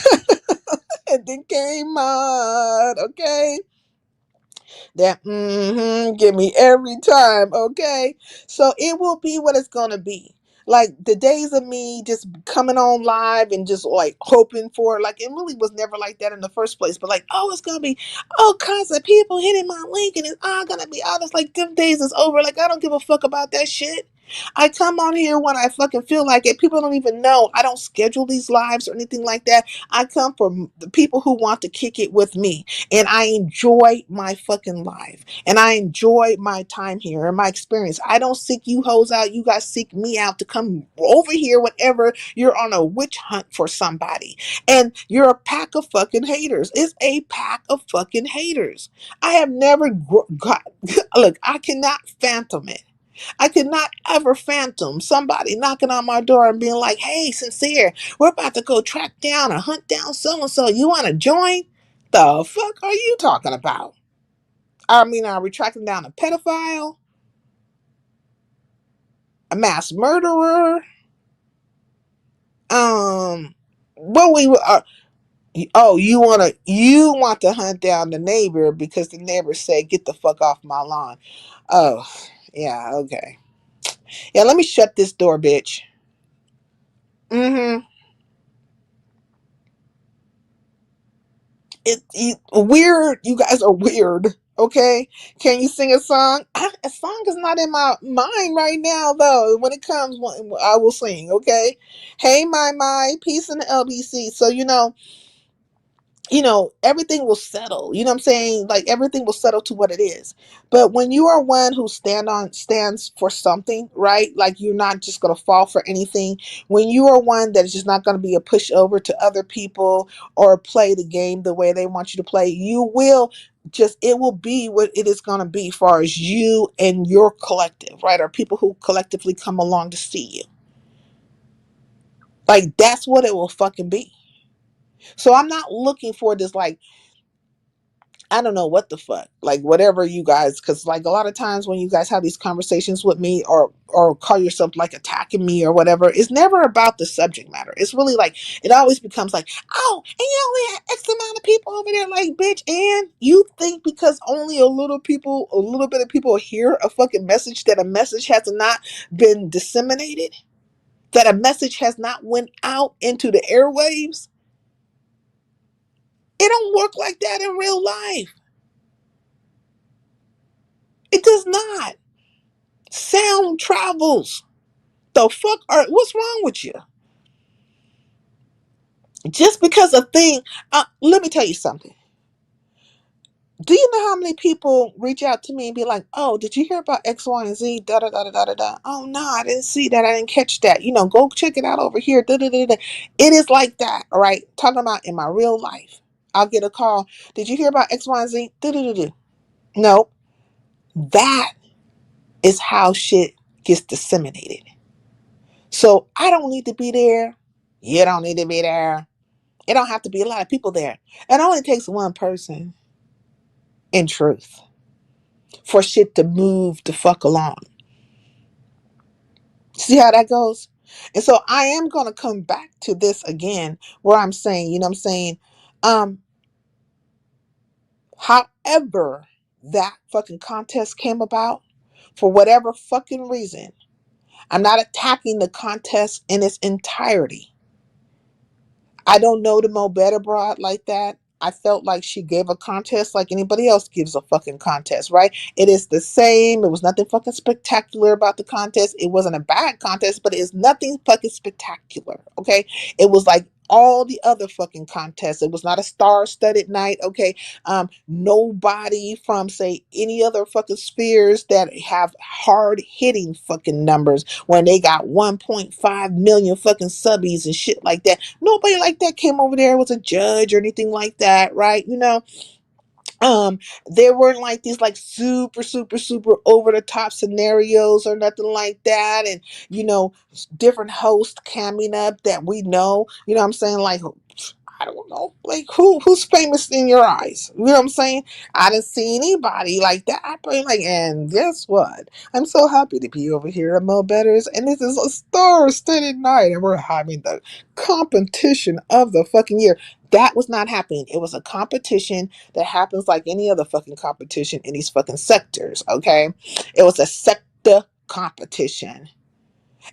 And then came mod, okay? That give me every time, okay? So it will be what it's gonna be. Like the days of me just coming on live and just like hoping for, like, it really was never like that in the first place. But like, oh, it's gonna be all kinds of people hitting my link and it's all gonna be all this. Like, them days is over. Like, I don't give a fuck about that shit. I come on here when I fucking feel like it. People don't even know. I don't schedule these lives or anything like that. I come from the people who want to kick it with me. And I enjoy my fucking life. And I enjoy my time here and my experience. I don't seek you hoes out. You guys seek me out to come over here whenever you're on a witch hunt for somebody. And you're a pack of fucking haters. It's a pack of fucking haters. I have never got, look, I cannot phantom it. I could not ever phantom somebody knocking on my door and being like, hey, Sincere, we're about to go track down or hunt down so-and-so. You want to join? The fuck are you talking about? I mean, are we tracking down a pedophile? A mass murderer? What we oh, you want to hunt down the neighbor because the neighbor said, get the fuck off my lawn. Oh, yeah, okay. Yeah, let me shut this door, bitch. Mm-hmm. Weird. You guys are weird. Okay, can you sing a song? A song is not in my mind right now, though. When it comes, I will sing. Okay. Hey, my peace in the LBC. So everything will settle. You know what I'm saying? Like, everything will settle to what it is. But when you are one who stands for something, right? Like, you're not just going to fall for anything. When you are one that is just not going to be a pushover to other people or play the game the way they want you to play, it will be what it is going to be as far as you and your collective, right? Or people who collectively come along to see you. Like, that's what it will fucking be. So I'm not looking for this, like, I don't know what the fuck, like, whatever you guys, because like a lot of times when you guys have these conversations with me or call yourself like attacking me or whatever, it's never about the subject matter. It's really like, it always becomes like, oh, and you only have X amount of people over there, like, bitch, and you think because only a little bit of people hear a fucking message, that a message has not been disseminated, that a message has not went out into the airwaves? It don't work like that in real life. It does not. Sound travels. What's wrong with you? Just because a thing, let me tell you something. Do you know how many people reach out to me and be like, oh, did you hear about X, Y, and Z? Da da da da da da da. Oh no, I didn't see that. I didn't catch that. Go check it out over here. Da da da da. It is like that, all right? Talking about in my real life. I'll get a call. Did you hear about X, Y, and Z? Da da da da. No. That is how shit gets disseminated. So I don't need to be there. You don't need to be there. It don't have to be a lot of people there. It only takes one person, in truth, for shit to move the fuck along. See how that goes? And so I am going to come back to this again, where I'm saying, you know what I'm saying? However that fucking contest came about, for whatever fucking reason, I'm not attacking the contest in its entirety. I don't know the Mo Better broad like that. I felt like she gave a contest like anybody else gives a fucking contest, right? It is the same. It was nothing fucking spectacular about the contest. It wasn't a bad contest, but it is nothing fucking spectacular, okay? It was like all the other fucking contests. It was not a star-studded night, okay? Nobody from, say, any other fucking spheres that have hard-hitting fucking numbers when they got 1.5 million fucking subbies and shit like that. Nobody like that came over there, was a judge or anything like that, right? There weren't like these like super super super over the top scenarios or nothing like that, and different hosts coming up that we know, what I'm saying, like, I don't know. Like who's famous in your eyes? You know what I'm saying? I didn't see anybody like that. But like, and guess what? I'm so happy to be over here at Mo Betters, and this is a star-studded night, and we're having the competition of the fucking year. That was not happening. It was a competition that happens like any other fucking competition in these fucking sectors. Okay, it was a sector competition.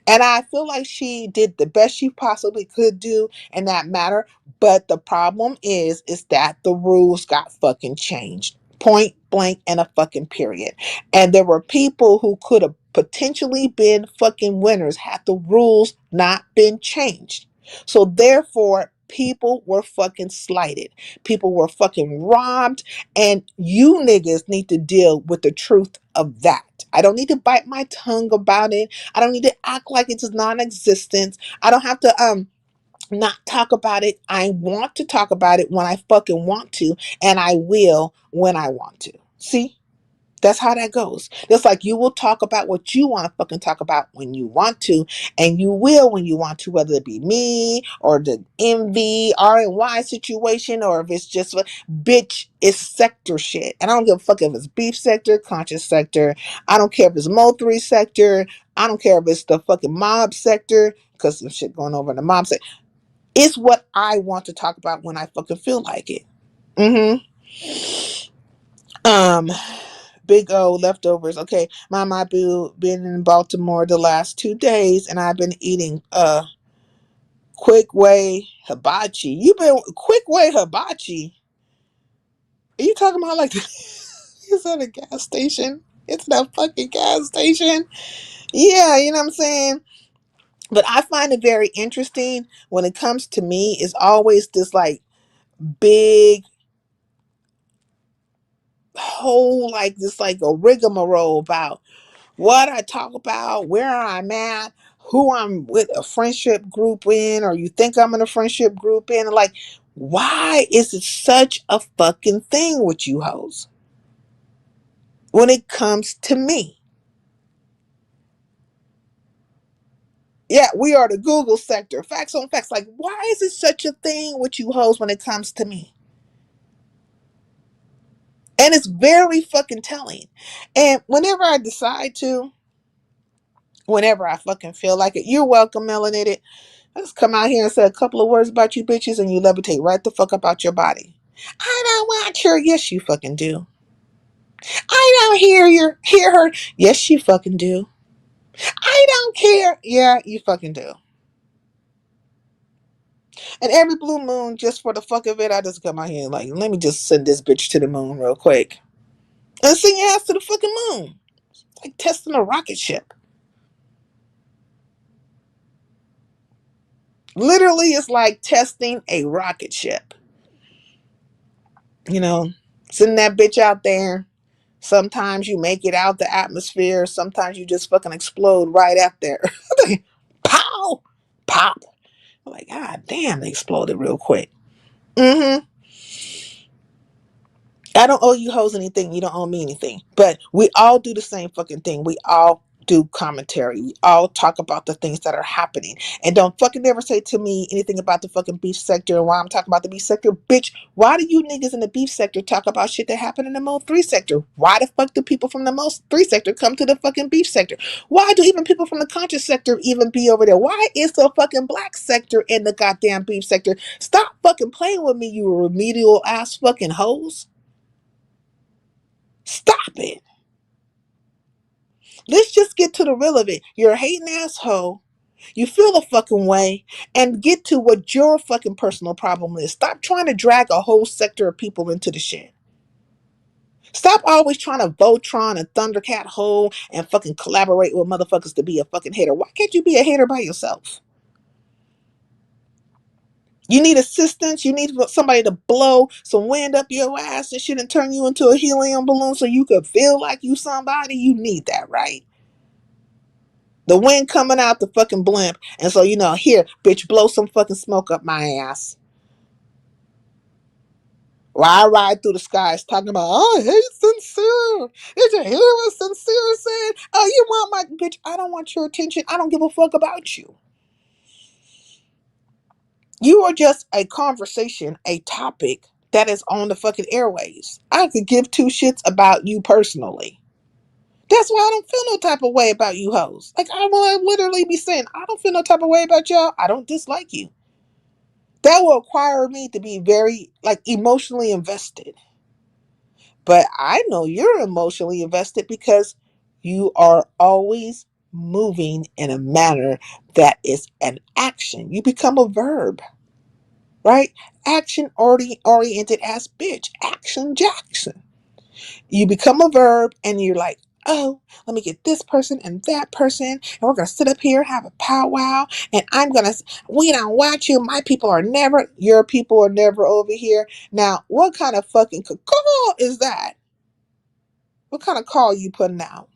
And I feel like she did the best she possibly could do in that matter. But the problem is that the rules got fucking changed. Point blank and a fucking period. And there were people who could have potentially been fucking winners had the rules not been changed. So therefore, people were fucking slighted. People were fucking robbed. And you niggas need to deal with the truth of that. I don't need to bite my tongue about it. I don't need to act like it's non-existent. I don't have to not talk about it. I want to talk about it when I fucking want to, and I will when I want to. See? That's how that goes. Just like you will talk about what you want to fucking talk about when you want to, and you will when you want to, whether it be me or the MV, R&Y situation, or if it's just, bitch, it's sector shit. And I don't give a fuck if it's beef sector, conscious sector. I don't care if it's Mo3 sector. I don't care if it's the fucking mob sector, because some shit going over in the mob sector. It's what I want to talk about when I fucking feel like it. Mm-hmm. Big O leftovers. Okay, my boo been in Baltimore the last 2 days, and I've been eating quick way hibachi. You been quick way hibachi? Are you talking about like it's at a gas station? It's at a fucking gas station. Yeah, you know what I'm saying. But I find it very interesting when it comes to me. It's always this like big whole like this like a rigmarole about what I talk about, where I'm at, who I'm with a friendship group in, or you think I'm in a friendship group in. Like, why is it such a fucking thing with you hoes when it comes to me? Yeah, we are the Google sector. Facts on facts. Like, why is it such a thing with you hoes when it comes to me? And it's very fucking telling. And whenever I decide to, whenever I fucking feel like it, you're welcome, Melanated. I just come out here and say a couple of words about you bitches and you levitate right the fuck up out your body. I don't want your, yes you fucking do. I don't hear her, yes you fucking do. I don't care, yeah you fucking do. And every blue moon, just for the fuck of it, I just come out here and like, let me just send this bitch to the moon real quick. And send your ass to the fucking moon. It's like testing a rocket ship. Literally, it's like testing a rocket ship. You know, sending that bitch out there. Sometimes you make it out the atmosphere. Sometimes you just fucking explode right up there. Pow! Pop. I'm like, God damn, they exploded real quick. Mm-hmm. I don't owe you hoes anything. You don't owe me anything. But we all do the same fucking thing. We all do commentary. We all talk about the things that are happening. And don't fucking never say to me anything about the fucking beef sector and why I'm talking about the beef sector. Bitch, why do you niggas in the beef sector talk about shit that happened in the Mo 3 sector? Why the fuck do people from the Mo 3 sector come to the fucking beef sector? Why do even people from the conscious sector even be over there? Why is the fucking black sector in the goddamn beef sector? Stop fucking playing with me, you remedial ass fucking hoes. Stop it. Let's just get to the real of it. You're a hating asshole. You feel the fucking way and get to what your fucking personal problem is. Stop trying to drag a whole sector of people into the shit. Stop always trying to Voltron and Thundercat hole and fucking collaborate with motherfuckers to be a fucking hater. Why can't you be a hater by yourself? You need assistance. You need somebody to blow some wind up your ass and shit and turn you into a helium balloon so you could feel like you somebody. You need that, right? The wind coming out the fucking blimp. And so, here, bitch, blow some fucking smoke up my ass. While I ride through the skies talking about, oh, hey, sincere. Did you hear what sincere said? Oh, you want my, bitch, I don't want your attention. I don't give a fuck about you. You are just a conversation, a topic that is on the fucking airwaves. I could give two shits about you personally. That's why I don't feel no type of way about you hoes. Like, I will literally be saying, I don't feel no type of way about y'all. I don't dislike you. That will require me to be very, like, emotionally invested. But I know you're emotionally invested because you are always moving in a manner that is an action. You become a verb, right? Action oriented as bitch. Action Jackson. You become a verb and you're like, oh, let me get this person and that person, and we're gonna sit up here, have a powwow, and we don't want you. My people are never, your people are never over here. Now, what kind of fucking call is that? What kind of call you putting out?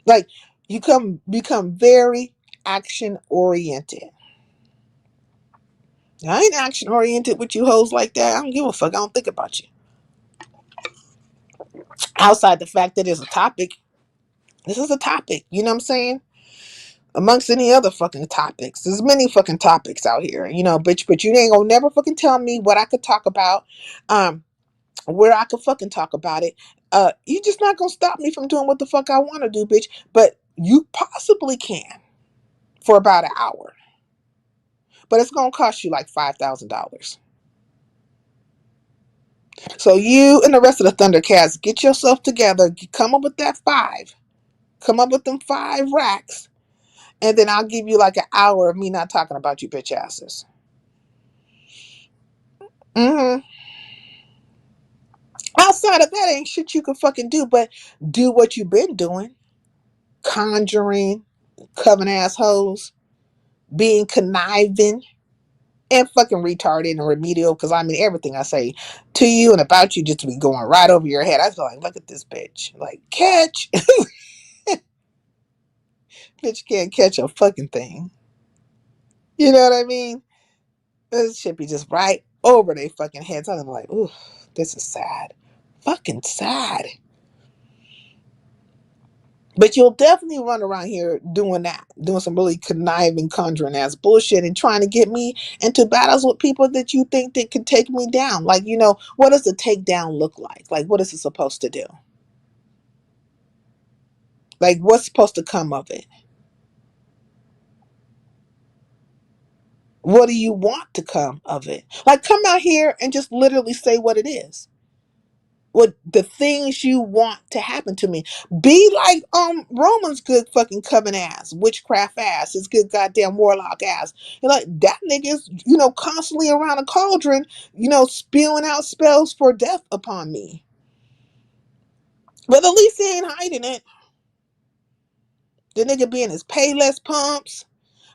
Like, you become very action oriented. I ain't action oriented with you hoes like that. I don't give a fuck. I don't think about you. Outside the fact that it's a topic, this is a topic. You know what I'm saying? Amongst any other fucking topics. There's many fucking topics out here, bitch, but you ain't gonna never fucking tell me what I could talk about, where I could fucking talk about it. You just not gonna stop me from doing what the fuck I wanna do, bitch. But you possibly can for about an hour. But it's gonna cost you like $5,000. So you and the rest of the Thundercats, get yourself together, come up with that five. Come up with them 5 racks. And then I'll give you like an hour of me not talking about you bitch asses. Mm-hmm. Outside of that, ain't shit you can fucking do but do what you've been doing. Conjuring, coven assholes, being conniving, and fucking retarded and remedial. Because I mean, everything I say to you and about you just be going right over your head. I feel like, look at this bitch. Like, catch. Bitch can't catch a fucking thing. You know what I mean? This shit be just right over their fucking heads. I'm like, ooh, this is sad. Fucking sad. But you'll definitely run around here doing that, doing some really conniving, conjuring ass bullshit and trying to get me into battles with people that you think that could take me down. Like, what does the takedown look like? Like, what is it supposed to do? Like, what's supposed to come of it? What do you want to come of it? Like, come out here and just literally say what it is. What the things you want to happen to me. Be like Roman's good fucking coven ass, witchcraft ass, his good goddamn warlock ass. You're like, that nigga's, constantly around a cauldron, spewing out spells for death upon me. But at least he ain't hiding it. The nigga be in his Payless pumps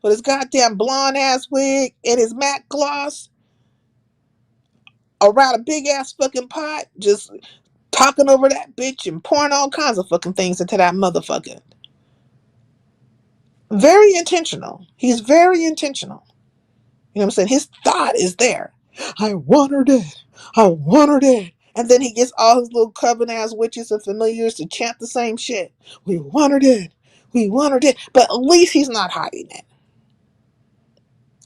with his goddamn blonde ass wig and his matte gloss around a big ass fucking pot, just talking over that bitch and pouring all kinds of fucking things into that motherfucker. Very intentional. He's very intentional. You know what I'm saying? His thought is there. I want her dead. I want her dead. And then he gets all his little coven ass witches and familiars to chant the same shit. We want her dead. We want her dead. But at least he's not hiding it.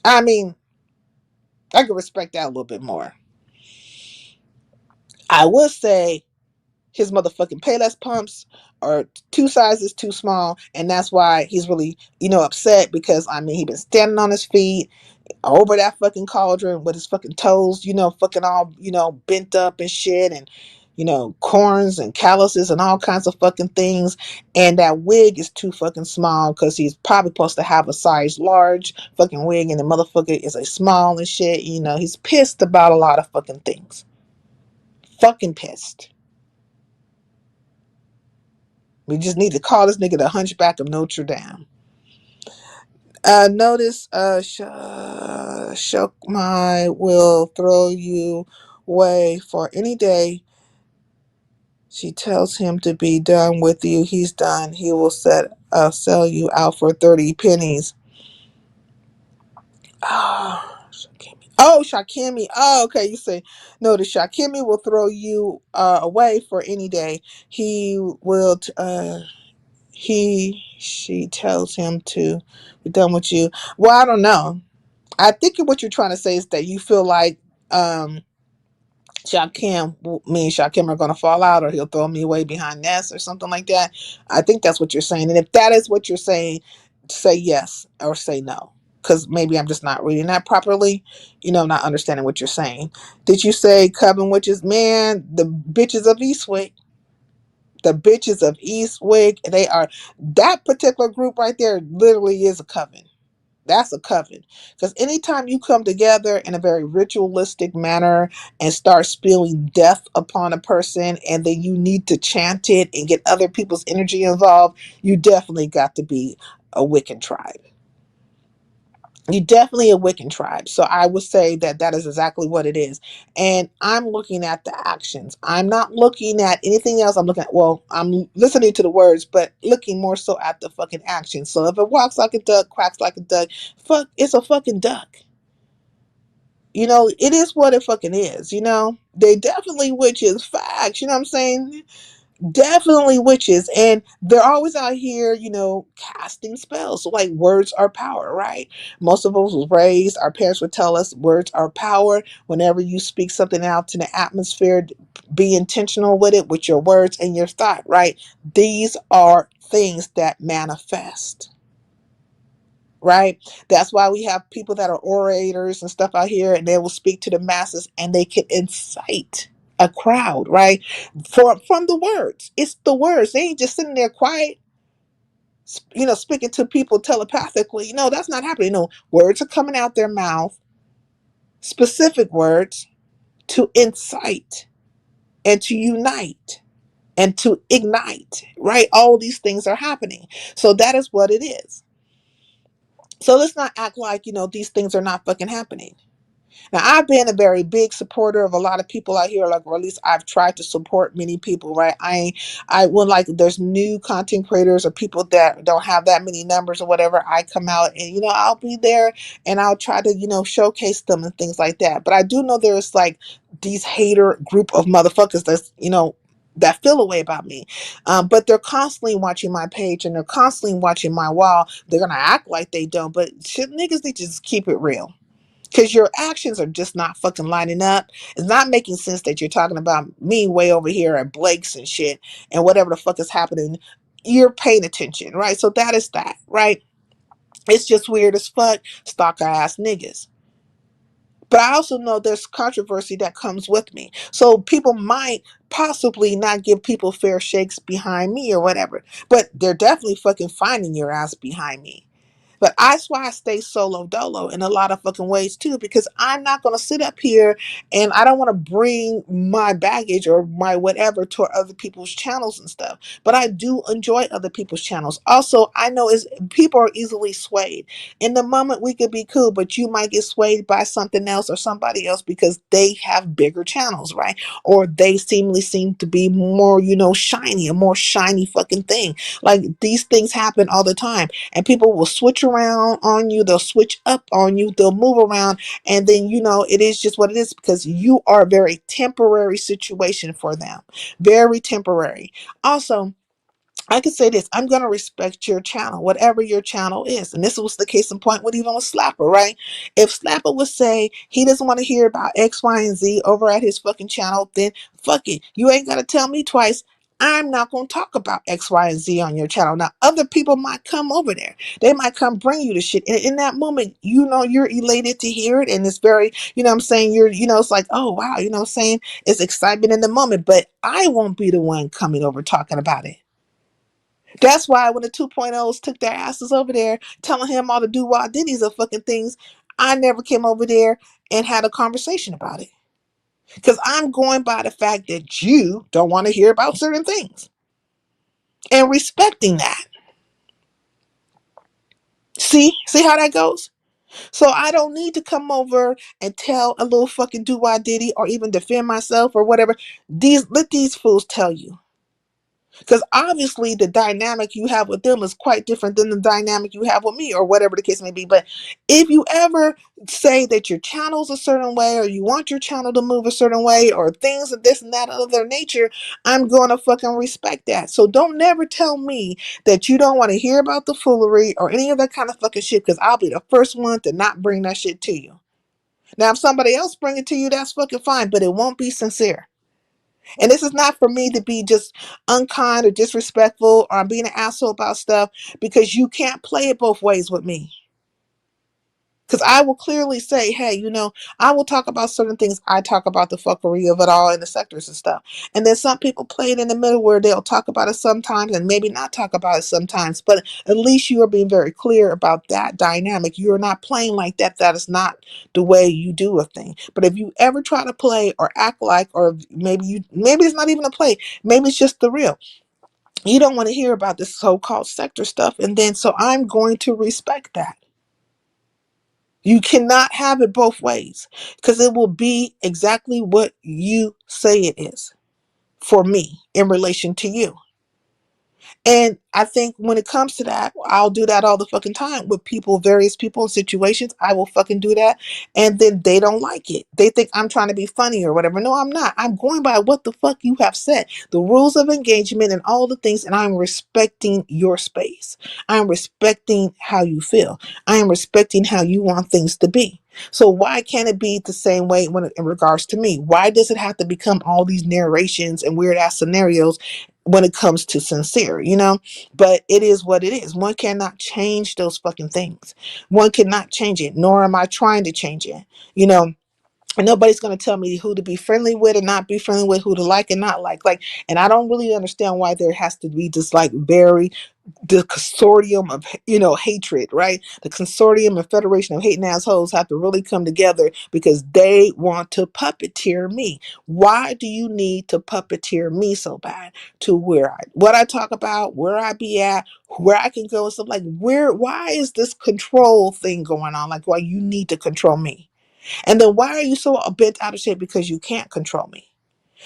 I mean, I could respect that a little bit more. I would say his motherfucking Payless pumps are 2 sizes too small, and that's why he's really, upset because I mean he been standing on his feet over that fucking cauldron with his fucking toes, fucking all, bent up and shit, and corns and calluses and all kinds of fucking things, and that wig is too fucking small because he's probably supposed to have a size large fucking wig, and the motherfucker is a small and shit. He's pissed about a lot of fucking things. Fucking pissed. We just need to call this nigga the Hunchback of Notre Dame. Notice, Shokmai will throw you away for any day. She tells him to be done with you. He's done. He will sell you out for 30 pennies. Oh, Shakimi. Oh, Shakimi. Oh, okay. You say, no, the Shakimi will throw you away for any day. He will She tells him to be done with you. Well, I don't know. I think what you're trying to say is that you feel like um me and Shakim are going to fall out, or he'll throw me away behind Ness or something like that. I think that's what you're saying. And if that is what you're saying, say yes or say no. Because maybe I'm just not reading that properly, not understanding what you're saying. Did you say Coven Witches? Man, the bitches of Eastwick. The bitches of Eastwick, they are, that particular group right there literally is a coven. That's a coven. Because anytime you come together in a very ritualistic manner and start spilling death upon a person, and then you need to chant it and get other people's energy involved, you definitely got to be a Wiccan tribe. You definitely a Wiccan tribe. So I would say that that is exactly what it is. And I'm looking at the actions. I'm not looking at anything else. I'm listening to the words, but looking more so at the fucking action. So if it walks like a duck, quacks like a duck, it's a fucking duck. It is what it fucking is. They definitely witches, facts. You know what I'm saying? Definitely witches, and they're always out here, casting spells. So, like, words are power, right? Most of us was raised, our parents would tell us words are power. Whenever you speak something out to the atmosphere, be intentional with it, with your words and your thought, right? These are things that manifest, right? That's why we have people that are orators and stuff out here, and they will speak to the masses, and they can incite a crowd, right? From the words. It's the words. They ain't just sitting there quiet, speaking to people telepathically. No, that's not happening. No, words are coming out their mouth, specific words to incite and to unite and to ignite, right? All these things are happening. So that is what it is. So let's not act like, these things are not fucking happening. Now, I've been a very big supporter of a lot of people out here, like, or at least I've tried to support many people, right? When, like, there's new content creators or people that don't have that many numbers or whatever, I come out and, I'll be there and I'll try to, showcase them and things like that. But I do know there's like these hater group of motherfuckers that's, that feel a way about me. But they're constantly watching my page and they're constantly watching my wall. They're going to act like they don't, but shit, niggas need to just keep it real. Because your actions are just not fucking lining up. It's not making sense that you're talking about me way over here at Blake's and shit and whatever the fuck is happening. You're paying attention, right? So that is that, right? It's just weird as fuck, stalker ass niggas. But I also know there's controversy that comes with me. So people might possibly not give people fair shakes behind me or whatever. But they're definitely fucking finding your ass behind me. But that's why I stay solo dolo in a lot of fucking ways too, because I'm not going to sit up here and I don't want to bring my baggage or my whatever to other people's channels and stuff. But I do enjoy other people's channels. Also, I know people are easily swayed. In the moment we could be cool, but you might get swayed by something else or somebody else because they have bigger channels, right? Or they seem to be more, shiny, a more shiny fucking thing. Like, these things happen all the time. And people will switch around on you. They'll switch up on you. They'll move around. And then, it is just what it is because you are a very temporary situation for them. Very temporary. Also, I could say this, I'm going to respect your channel, whatever your channel is. And this was the case in point with even with Slapper, right? If Slapper would say he doesn't want to hear about X, Y, and Z over at his fucking channel, then fuck it. You ain't got to tell me twice. I'm not going to talk about X, Y, and Z on your channel. Now, other people might come over there. They might come bring you the shit. And in that moment, you're elated to hear it. And it's very, what I'm saying, it's like, oh, wow, what I'm saying? It's excitement in the moment. But I won't be the one coming over talking about it. That's why when the 2.0s took their asses over there telling him all the do-wah ditties of fucking things, I never came over there and had a conversation about it. Because I'm going by the fact that you don't want to hear about certain things. And respecting that. See how that goes? So I don't need to come over and tell a little fucking do-wah ditty or even defend myself or whatever. Let these fools tell you. Because obviously the dynamic you have with them is quite different than the dynamic you have with me, or whatever the case may be. But if you ever say that your channel's a certain way, or you want your channel to move a certain way, or things of this and that of their nature, I'm going to fucking respect that. So don't never tell me that you don't want to hear about the foolery or any of that kind of fucking shit, because I'll be the first one to not bring that shit to you. Now, if somebody else bring it to you, that's fucking fine, but it won't be sincere. And this is not for me to be just unkind or disrespectful, or I'm being an asshole about stuff, because you can't play it both ways with me. Because I will clearly say, hey, you know, I will talk about certain things. I talk about the fuckery of it all in the sectors and stuff. And then some people play it in the middle where they'll talk about it sometimes and maybe not talk about it sometimes. But at least you are being very clear about that dynamic. You are not playing like that. That is not the way you do a thing. But if you ever try to play or act like, or maybe it's not even a play, maybe it's just the real. You don't want to hear about this so-called sector stuff. And then so I'm going to respect that. You cannot have it both ways, because it will be exactly what you say it is for me in relation to you. And I think when it comes to that, I'll do that all the fucking time with people, various people in situations. I will fucking do that. And then they don't like it. They think I'm trying to be funny or whatever. No, I'm not. I'm going by what the fuck you have said, the rules of engagement and all the things. And I'm respecting your space. I'm respecting how you feel. I am respecting how you want things to be. So why can't it be the same way in regards to me? Why does it have to become all these narrations and weird ass scenarios when it comes to sincere, you know? But it is what it is. One cannot change those fucking things. One cannot change it, nor am I trying to change it. You know, and nobody's going to tell me who to be friendly with and not be friendly with, who to like and not like. And I don't really understand why there has to be this like very the consortium of, you know, hatred, right? The consortium and federation of hating assholes have to really come together because they want to puppeteer me. Why do you need to puppeteer me so bad to what I talk about, where I be at, where I can go and stuff? Like, why is this control thing going on? Like, why you need to control me? And then why are you so bent out of shape because you can't control me?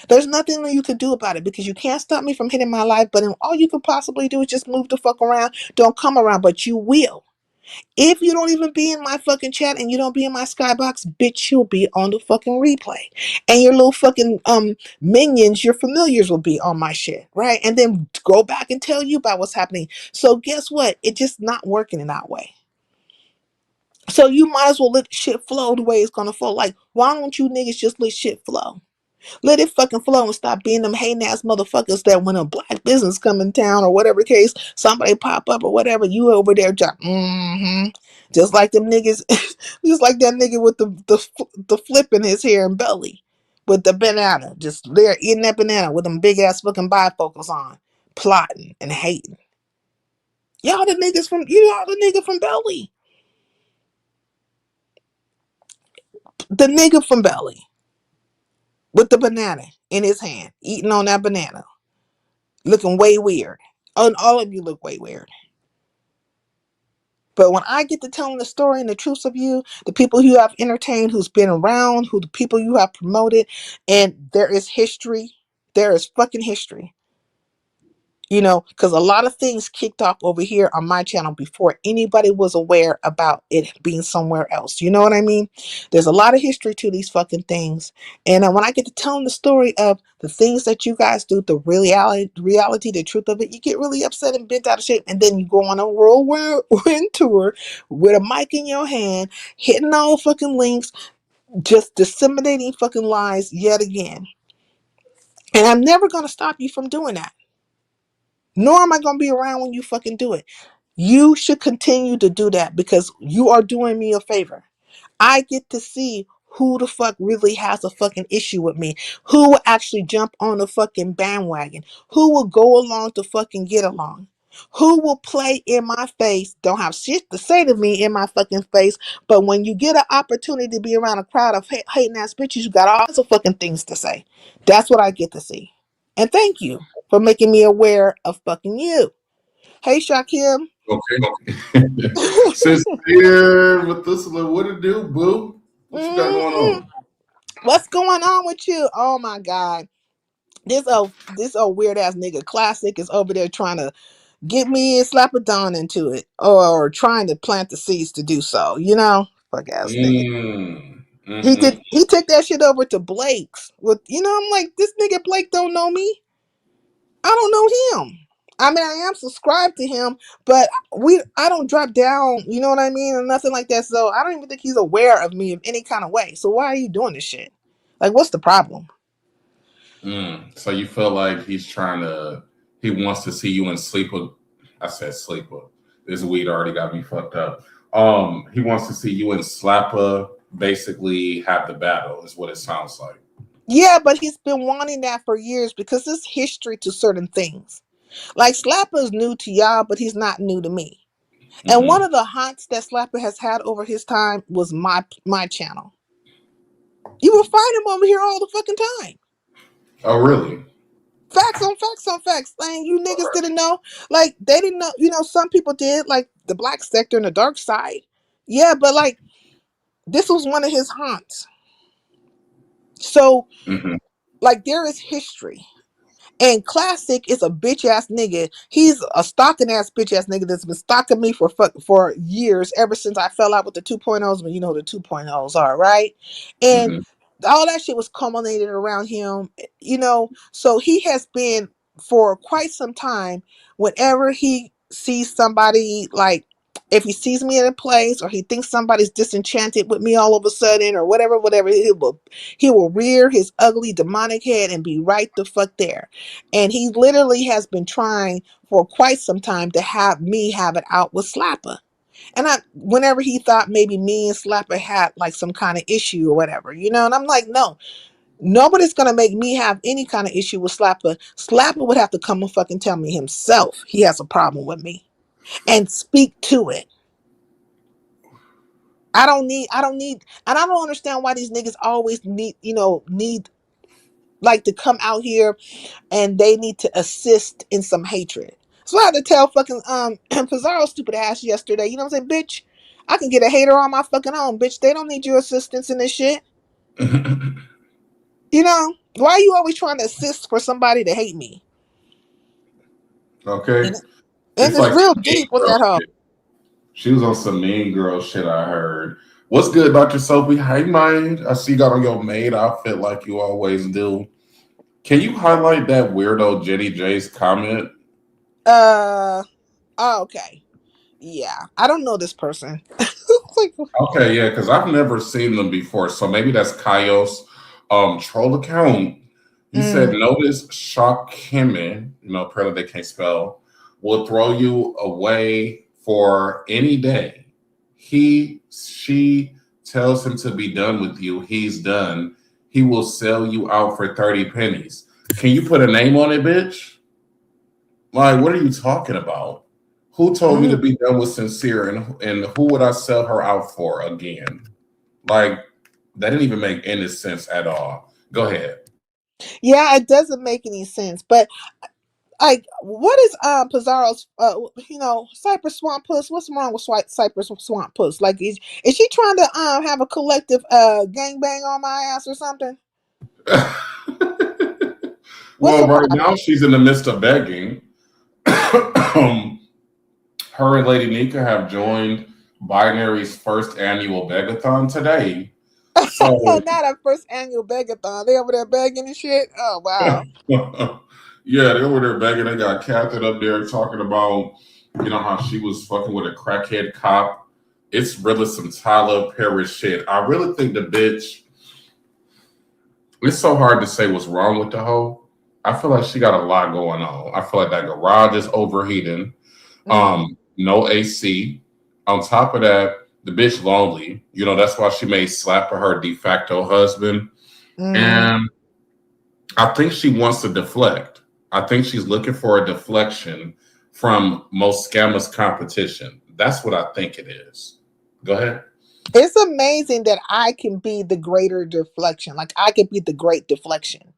There's nothing that you could do about it, because you can't stop me from hitting my life button. All you could possibly do is just move the fuck around. Don't come around, but you will. If you don't even be in my fucking chat and you don't be in my skybox, bitch, you'll be on the fucking replay. And your little fucking minions, your familiars will be on my shit, right? And then go back and tell you about what's happening. So guess what? It's just not working in that way. So you might as well let shit flow the way it's gonna flow. Like, why don't you niggas just let shit flow? Let it fucking flow and stop being them hating ass motherfuckers that when a black business come in town or whatever case, somebody pop up or whatever, you over there just, just like them niggas, just like that nigga with the flip in his hair and belly with the banana, just there eating that banana with them big ass fucking bifocals on, plotting and hating. Y'all the nigga from Belly. The nigga from Belly with the banana in his hand, eating on that banana, looking way weird. And all of you look way weird. But when I get to telling the story and the truths of you, the people you have entertained, who's been around, the people you have promoted, and there is history, there is fucking history. You know, because a lot of things kicked off over here on my channel before anybody was aware about it being somewhere else. You know what I mean? There's a lot of history to these fucking things. And when I get to telling the story of the things that you guys do, the reality, the truth of it, you get really upset and bent out of shape. And then you go on a whirlwind tour with a mic in your hand, hitting all fucking links, just disseminating fucking lies yet again. And I'm never going to stop you from doing that. Nor am I going to be around when you fucking do it. You should continue to do that because you are doing me a favor. I get to see who the fuck really has a fucking issue with me. Who will actually jump on the fucking bandwagon. Who will go along to fucking get along. Who will play in my face, don't have shit to say to me in my fucking face, but when you get an opportunity to be around a crowd of hating ass bitches, you got all kinds of fucking things to say. That's what I get to see. And thank you for making me aware of fucking you. Hey, Shakim. Okay. Since here with this, what it do, boo? What you got going on? What's going on with you? Oh my God. This old weird ass nigga Classic is over there trying to get me and slap a Don into it, or trying to plant the seeds to do so. Fuck ass nigga. Mm. He Mm-mm. did. He took that shit over to Blake's. With I'm like, this nigga Blake don't know me. I don't know him. I mean, I am subscribed to him, but I don't drop down. You know what I mean, or nothing like that. So I don't even think he's aware of me in any kind of way. So why are you doing this shit? Like, what's the problem? So you feel like he wants to see you in sleeper. I said sleeper. This weed already got me fucked up. He wants to see you and Slapper basically have the battle, is what it sounds like. Yeah, but he's been wanting that for years because there's history to certain things. Like Slapper is new to y'all, but he's not new to me. And one Mm-hmm. of the haunts that Slapper has had over his time was my channel. You will find him over here all the fucking time. Oh, really? Facts on facts on facts. And you niggas didn't know. Like, they didn't know. Some people did, like the black sector and the dark side. Yeah, but like, this was one of his haunts. So, Mm-hmm. like, there is history. And Classic is a bitch ass nigga. He's a stalking ass bitch ass nigga that's been stalking me for years, ever since I fell out with the 2.0s. But you know who the 2.0s are, right? And Mm-hmm. all that shit was culminated around him, So he has been, for quite some time, whenever he sees somebody, like, if he sees me in a place, or he thinks somebody's disenchanted with me all of a sudden, or whatever, he will rear his ugly demonic head and be right the fuck there. And he literally has been trying for quite some time to have me have it out with Slapper. And whenever he thought maybe me and Slapper had like some kind of issue or whatever, and I'm like, no, nobody's gonna make me have any kind of issue with Slapper. Slapper would have to come and fucking tell me himself he has a problem with me and speak to it. And I don't understand why these niggas always need like to come out here, and they need to assist in some hatred. So I had to tell fucking Pizarro stupid ass yesterday. You know what I'm saying, bitch? I can get a hater on my fucking own, bitch. They don't need your assistance in this shit. Why are you always trying to assist for somebody to hate me? Okay. And, and It's it's like real some mean deep with girl that hoe. shit. She was on some mean girl shit, I heard. What's good, Dr. Soapy? Hey, man. I see you got on your maid outfit like you always do. Can you highlight that weirdo Jenny J's comment? Uh, oh, okay. Yeah, I don't know this person. Like, Okay, yeah, because I've never seen them before. So maybe that's Kaios troll account. He said, mm, notice shock him apparently they can't spell, will throw you away for any day. She tells him to be done with you. He's done. He will sell you out for 30 pennies. Can you put a name on it, bitch? Like, what are you talking about? Who told me to mm. be done with Sincere, and who would I sell her out for again? Like, that didn't even make any sense at all. Go ahead. Yeah, it doesn't make any sense. But like, what is Pizarro's Cypress Swamp Puss? What's wrong with Cypress Swamp Puss? Like, is she trying to have a collective gangbang on my ass or something? What's Well, the right problem? now she's in the midst of begging. Her and Lady Nika have joined Binary's first annual begathon today. Oh, So, not our first annual begathon. They over there begging and shit. Oh wow. yeah, they were there begging. They got Catherine up there talking about, how she was fucking with a crackhead cop. It's really some Tyler Perry shit. I really think the bitch, it's so hard to say what's wrong with the hoe. I feel like she got a lot going on. I feel like that garage is overheating. Mm, No AC. On top of that, the bitch lonely. That's why she made Slapper her de facto husband. mm. And I think she wants to deflect. I think she's looking for a deflection from most scammers competition. That's what I think it is. Go ahead. It's amazing that I can be the greater deflection. Like, I can be the great deflection.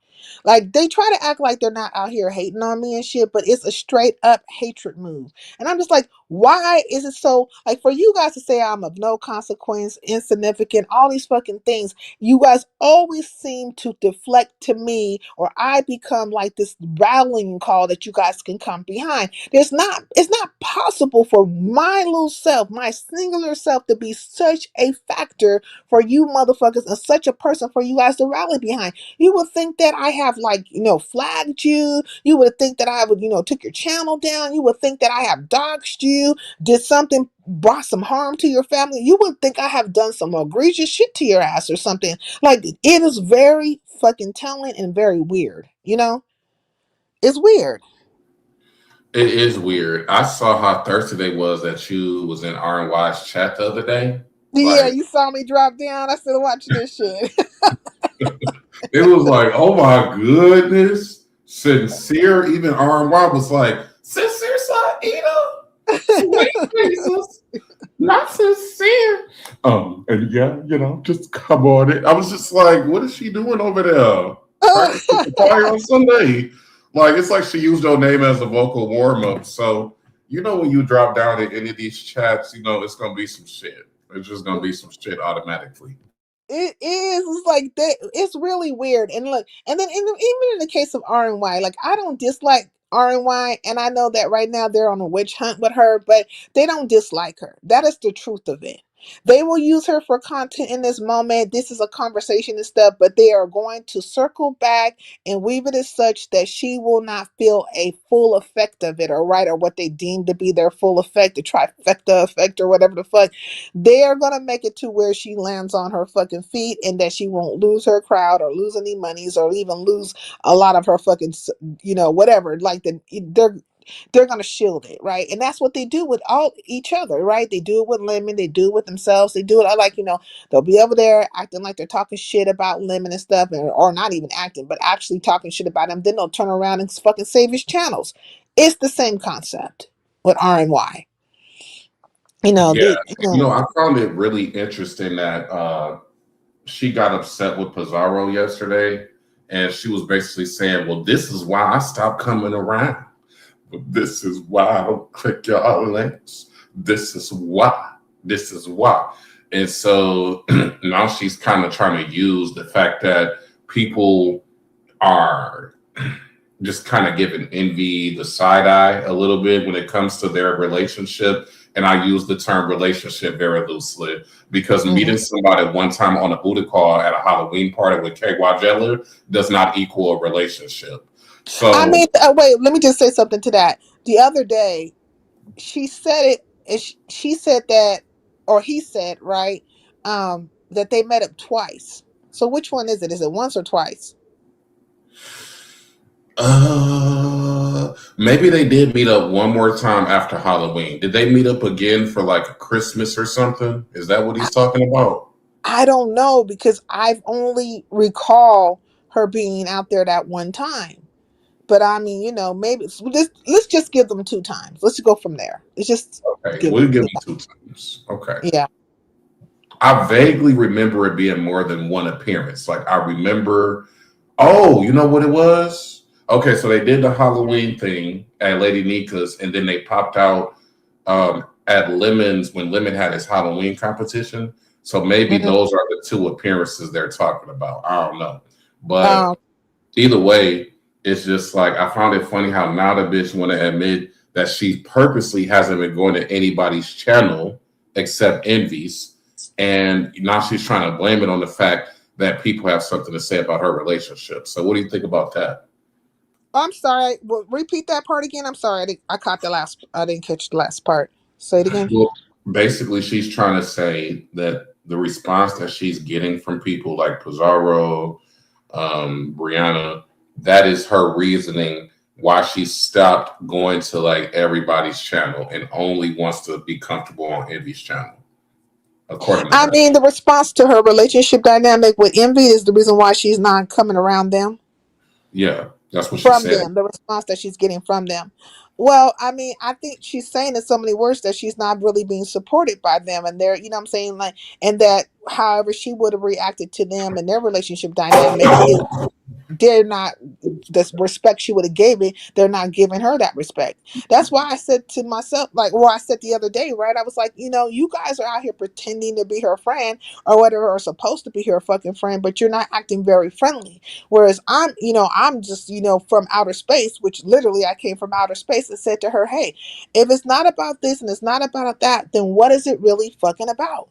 Like, they try to act like they're not out here hating on me and shit, but it's a straight up hatred move. And I'm just like, Why is it so like for you guys to say I'm of no consequence, insignificant, all these fucking things? You guys always seem to deflect to me, or I become like this rallying call that you guys can come behind. It's not possible for my little self, my singular self, to be such a factor for you motherfuckers and such a person for you guys to rally behind. You would think that I have like, flagged you. You would think that I would, took your channel down. You would think that I have doxed you, did something, brought some harm to your family. You would think I have done some egregious shit to your ass or something. Like, it is very fucking telling and very weird. It's weird. It is weird. I saw how thirsty they was that you was in R&Y's chat the other day. Yeah, Like, you saw me drop down. I started watching this shit. it was like, oh my goodness. Sincere, even R&Y was like, sincere Saida, sweet Jesus, not sincere. And yeah, just come on it. I was just like, what is she doing over there? Practicing the choir on Sunday. Like, it's like she used your name as a vocal warm-up. So, when you drop down in any of these chats, it's gonna be some shit. It's just gonna be some shit automatically. It is. It's like that. It's really weird. And look, and then even in the case of R&Y, like I don't dislike R&Y, and I know that right now they're on a witch hunt with her, but they don't dislike her. That is the truth of it. They will use her for content in this moment. This is a conversation and stuff, but they are going to circle back and weave it as such that she will not feel a full effect of it, or right, or what they deem to be their full effect, the trifecta effect, or whatever the fuck. They are gonna make it to where she lands on her fucking feet, and that she won't lose her crowd or lose any monies or even lose a lot of her fucking, whatever. Like they're gonna shield it, right? And that's what they do with all each other, right? They do it with Lemon, they do it with themselves, they do it. I like, they'll be over there acting like they're talking shit about Lemon and stuff, or not even acting, but actually talking shit about him. Then they'll turn around and fucking save his channels. It's the same concept with R&Y. Yeah. You know. I found it really interesting that she got upset with Pizarro yesterday, and she was basically saying, well, this is why I stopped coming around. But this is why I don't click your links. This is why. This is why. And so now she's kind of trying to use the fact that people are just kind of giving Envy the side eye a little bit when it comes to their relationship. And I use the term relationship very loosely because meeting somebody one time on a booty call at a Halloween party with KY Jeller does not equal a relationship. So I mean, wait, let me just say something to that. The other day, she said it, and she said that, or he said, right, that they met up twice. So which one is it? Is it once or twice? maybe they did meet up one more time after Halloween. Did they meet up again for like a Christmas or something? Is that what he's talking about? I don't know, because I've only recall her being out there that one time. But I mean, maybe let's just give them two times. Let's go from there. Let's just Okay, give we'll them give two them two times. Okay. times. Yeah. I vaguely remember it being more than one appearance. Like I remember, oh, you know what it was? Okay, so they did the Halloween thing at Lady Nika's, and then they popped out at Lemon's when Lemon had his Halloween competition. So maybe Mhm. those are the two appearances they're talking about. I don't know. But Um, either way, it's just like I found it funny how now the bitch want to admit that she purposely hasn't been going to anybody's channel except Envy's. And now she's trying to blame it on the fact that people have something to say about her relationship. So what do you think about that? I'm sorry. Well, repeat that part again. I'm sorry. I caught the last. I didn't catch the last part. Say it again. Well, basically, she's trying to say that the response that she's getting from people like Pizarro, Brianna, that is her reasoning why she stopped going to like everybody's channel and only wants to be comfortable on Envy's channel, according to I her. mean, the response to her relationship dynamic with Envy is the reason why she's not coming around them. Yeah, that's what she From said. them, the response that she's getting from them. Well, I mean, I think she's saying in so many words that she's not really being supported by them, and they're, what I'm saying, like, and that however she would have reacted to them and their relationship dynamic is they're not, the respect she would have gave it, they're not giving her that respect. That's why I said to myself, like, well, I said the other day, right? I was like, you guys are out here pretending to be her friend or whatever, or supposed to be her fucking friend, but you're not acting very friendly. Whereas I'm just, from outer space, which literally I came from outer space, and said to her, hey, if it's not about this and it's not about that, then what is it really fucking about?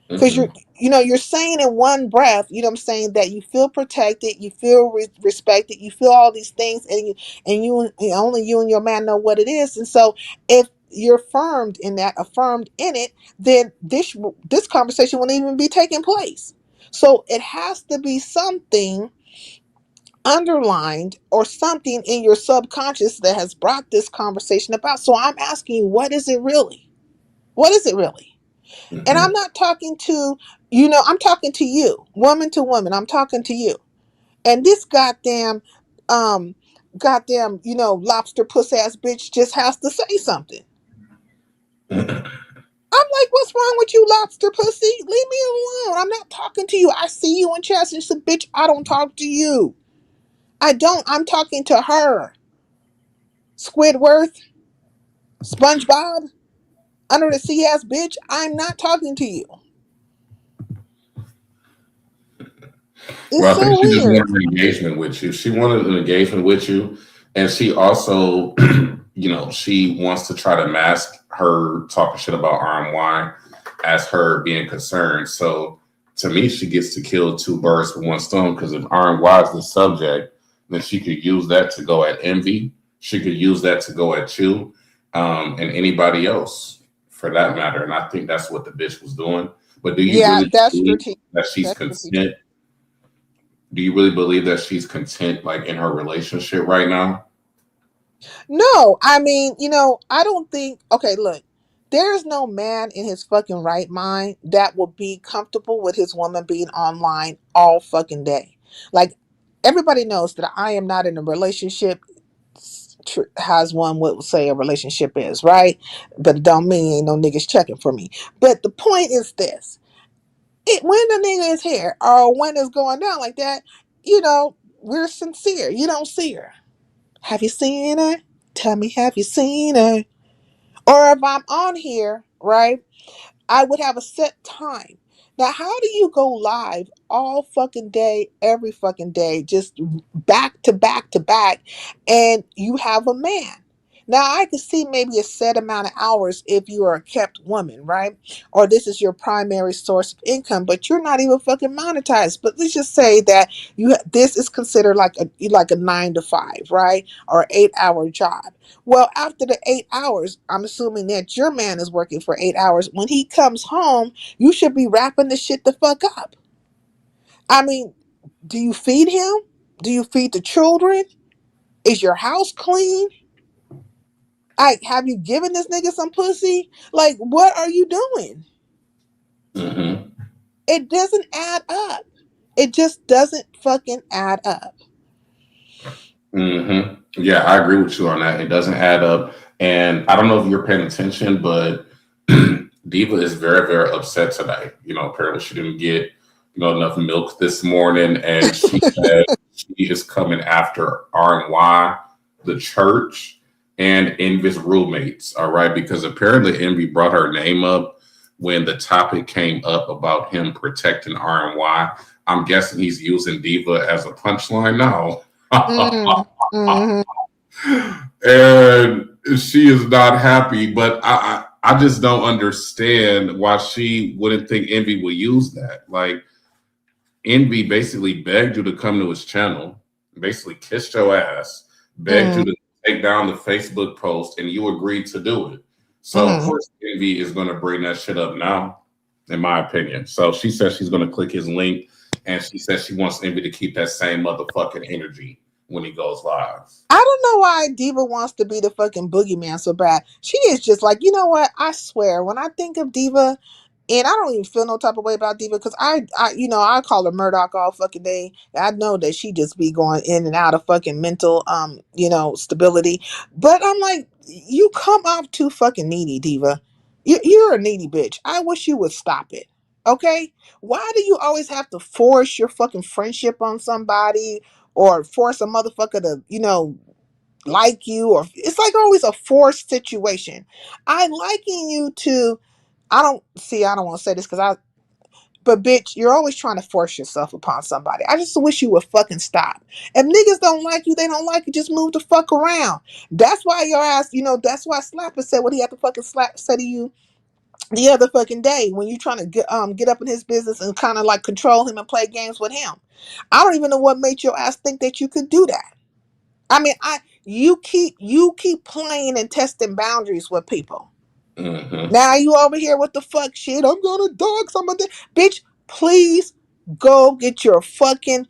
Because Mm-hmm. you're saying in one breath, I'm saying, that you feel protected, you feel respected, you feel all these things, and only you and your man know what it is. And so if you're affirmed in it, then this conversation won't even be taking place. So it has to be something underlined or something in your subconscious that has brought this conversation about. So I'm asking you, what is it really? What is it really? And I'm Mm-hmm. not talking to, I'm talking to you, woman to woman. I'm talking to you. And this um, lobster puss ass bitch just has to say something. I'm like, what's wrong with you, lobster pussy? Leave me alone. I'm not talking to you. I see you in chest. And said, bitch, I don't talk to you. I don't. I'm talking to her. Squidward, SpongeBob, under the sea ass bitch. I'm not talking to you. It's Well, I think so she just weird. wanted an engagement with you. She wanted an engagement with you, and she also, she wants to try to mask her talking shit about RMY as her being concerned. So to me, she gets to kill two birds with one stone, because if RMY is the subject, then she could use that to go at Envy. She could use that to go at you, and anybody else for that matter. And I think that's what the bitch was doing. But do you Yeah, really that's believe strategic. that she's That's strategic. content? Do you really believe that she's content, like in her relationship right now? No, I mean, I don't think. Okay, look, there's no man in his fucking right mind that will be comfortable with his woman being online all fucking day. Like, everybody knows that I am not in a relationship. Has one would say a relationship is, right? But it don't mean ain't no niggas checking for me. But the point is this: when the nigga is here or when it's going down like that, we're sincere. You don't see her. Have you seen her? Tell me, have you seen her? Or if I'm on here, right, I would have a set time. Now, how do you go live all fucking day, every fucking day, just back to back to back, and you have a man? Now, I could see maybe a set amount of hours if you are a kept woman, right? Or this is your primary source of income, but you're not even fucking monetized. But let's just say that this is considered like a 9 to 5, right? Or 8 hour job. Well, after the 8 hours, I'm assuming that your man is working for 8 hours. When he comes home, you should be wrapping the shit the fuck up. I mean, do you feed him? Do you feed the children? Is your house clean? Have you given this nigga some pussy? Like, what are you doing? Mm-hmm. It doesn't add up. It just doesn't fucking add up. Mm-hmm. Yeah, I agree with you on that. It doesn't add up. And I don't know if you're paying attention, but Diva is very, very upset today. Apparently she didn't get, enough milk this morning, and she said she is coming after RNY, the church, and Envy's roommates. All right, because apparently Envy brought her name up when the topic came up about him protecting RNY. I'm guessing he's using Diva as a punchline now. Mm, hmm. And she is not happy, but I just don't understand why she wouldn't think Envy will use that. Like, Envy basically begged you to come to his channel, basically kissed your ass, begged you Mm, to take down the Facebook post, and you agreed to do it. So of hmm. course Envy is going to bring that shit up now, in my opinion. So she says she's going to click his link, and she says she wants Envy to keep that same motherfucking energy when he goes live. I don't know why Diva wants to be the fucking boogeyman so bad. She is just like, you know what? I swear, when I think of Diva, and I don't even feel no type of way about Diva, because I call her Murdoch all fucking day. I know that she just be going in and out of fucking mental, stability. But I'm like, you come off too fucking needy, Diva. You're a needy bitch. I wish you would stop it. Okay? Why do you always have to force your fucking friendship on somebody? or force a motherfucker to, like you, or it's like always a forced situation. I liken you to, I don't want to say this because but bitch, you're always trying to force yourself upon somebody. I just wish you would fucking stop. If niggas don't like you, they don't like you. Just move the fuck around. That's why your ass, that's why Slapper said what he had to fucking say to you the other fucking day when you trying to get up in his business and kind of like control him and play games with him. I don't even know what made your ass think that you could do that. I mean, you keep playing and testing boundaries with people. Mm-hmm. Now you over here with the fuck shit. I'm gonna dog somebody. Bitch, please go get your fucking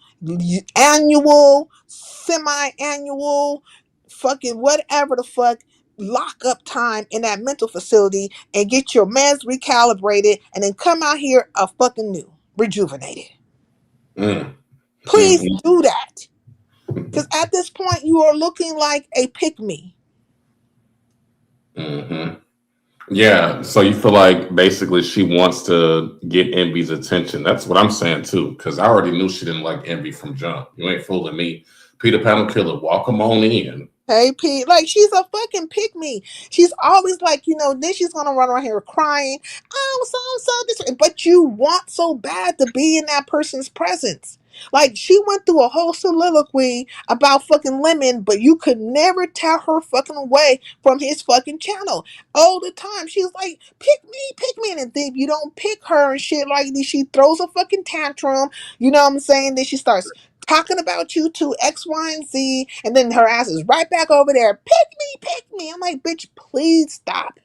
annual, semi-annual, fucking whatever the fuck lockup time in that mental facility and get your meds recalibrated and then come out here a fucking new, rejuvenated. Please Mm-hmm. do that. Because at this point you are looking like a pick-me. Mm-hmm. Yeah, so you feel like basically she wants to get Envy's attention. That's what I'm saying too, because I already knew she didn't like Envy from jump. You ain't fooling me. Peter Panel Killer, welcome on in. Hey Pete, like she's a fucking pick me. She's always like, then she's gonna run around here crying. So this, but you want so bad to be in that person's presence. Like she went through a whole soliloquy about fucking Lemon, but you could never tear her fucking away from his fucking channel. All the time, she's like, pick me, and then you don't pick her and shit like this. She throws a fucking tantrum. You know what I'm saying? Then she starts talking about you to X, Y, and Z, and then her ass is right back over there. Pick me. I'm like, bitch, please stop.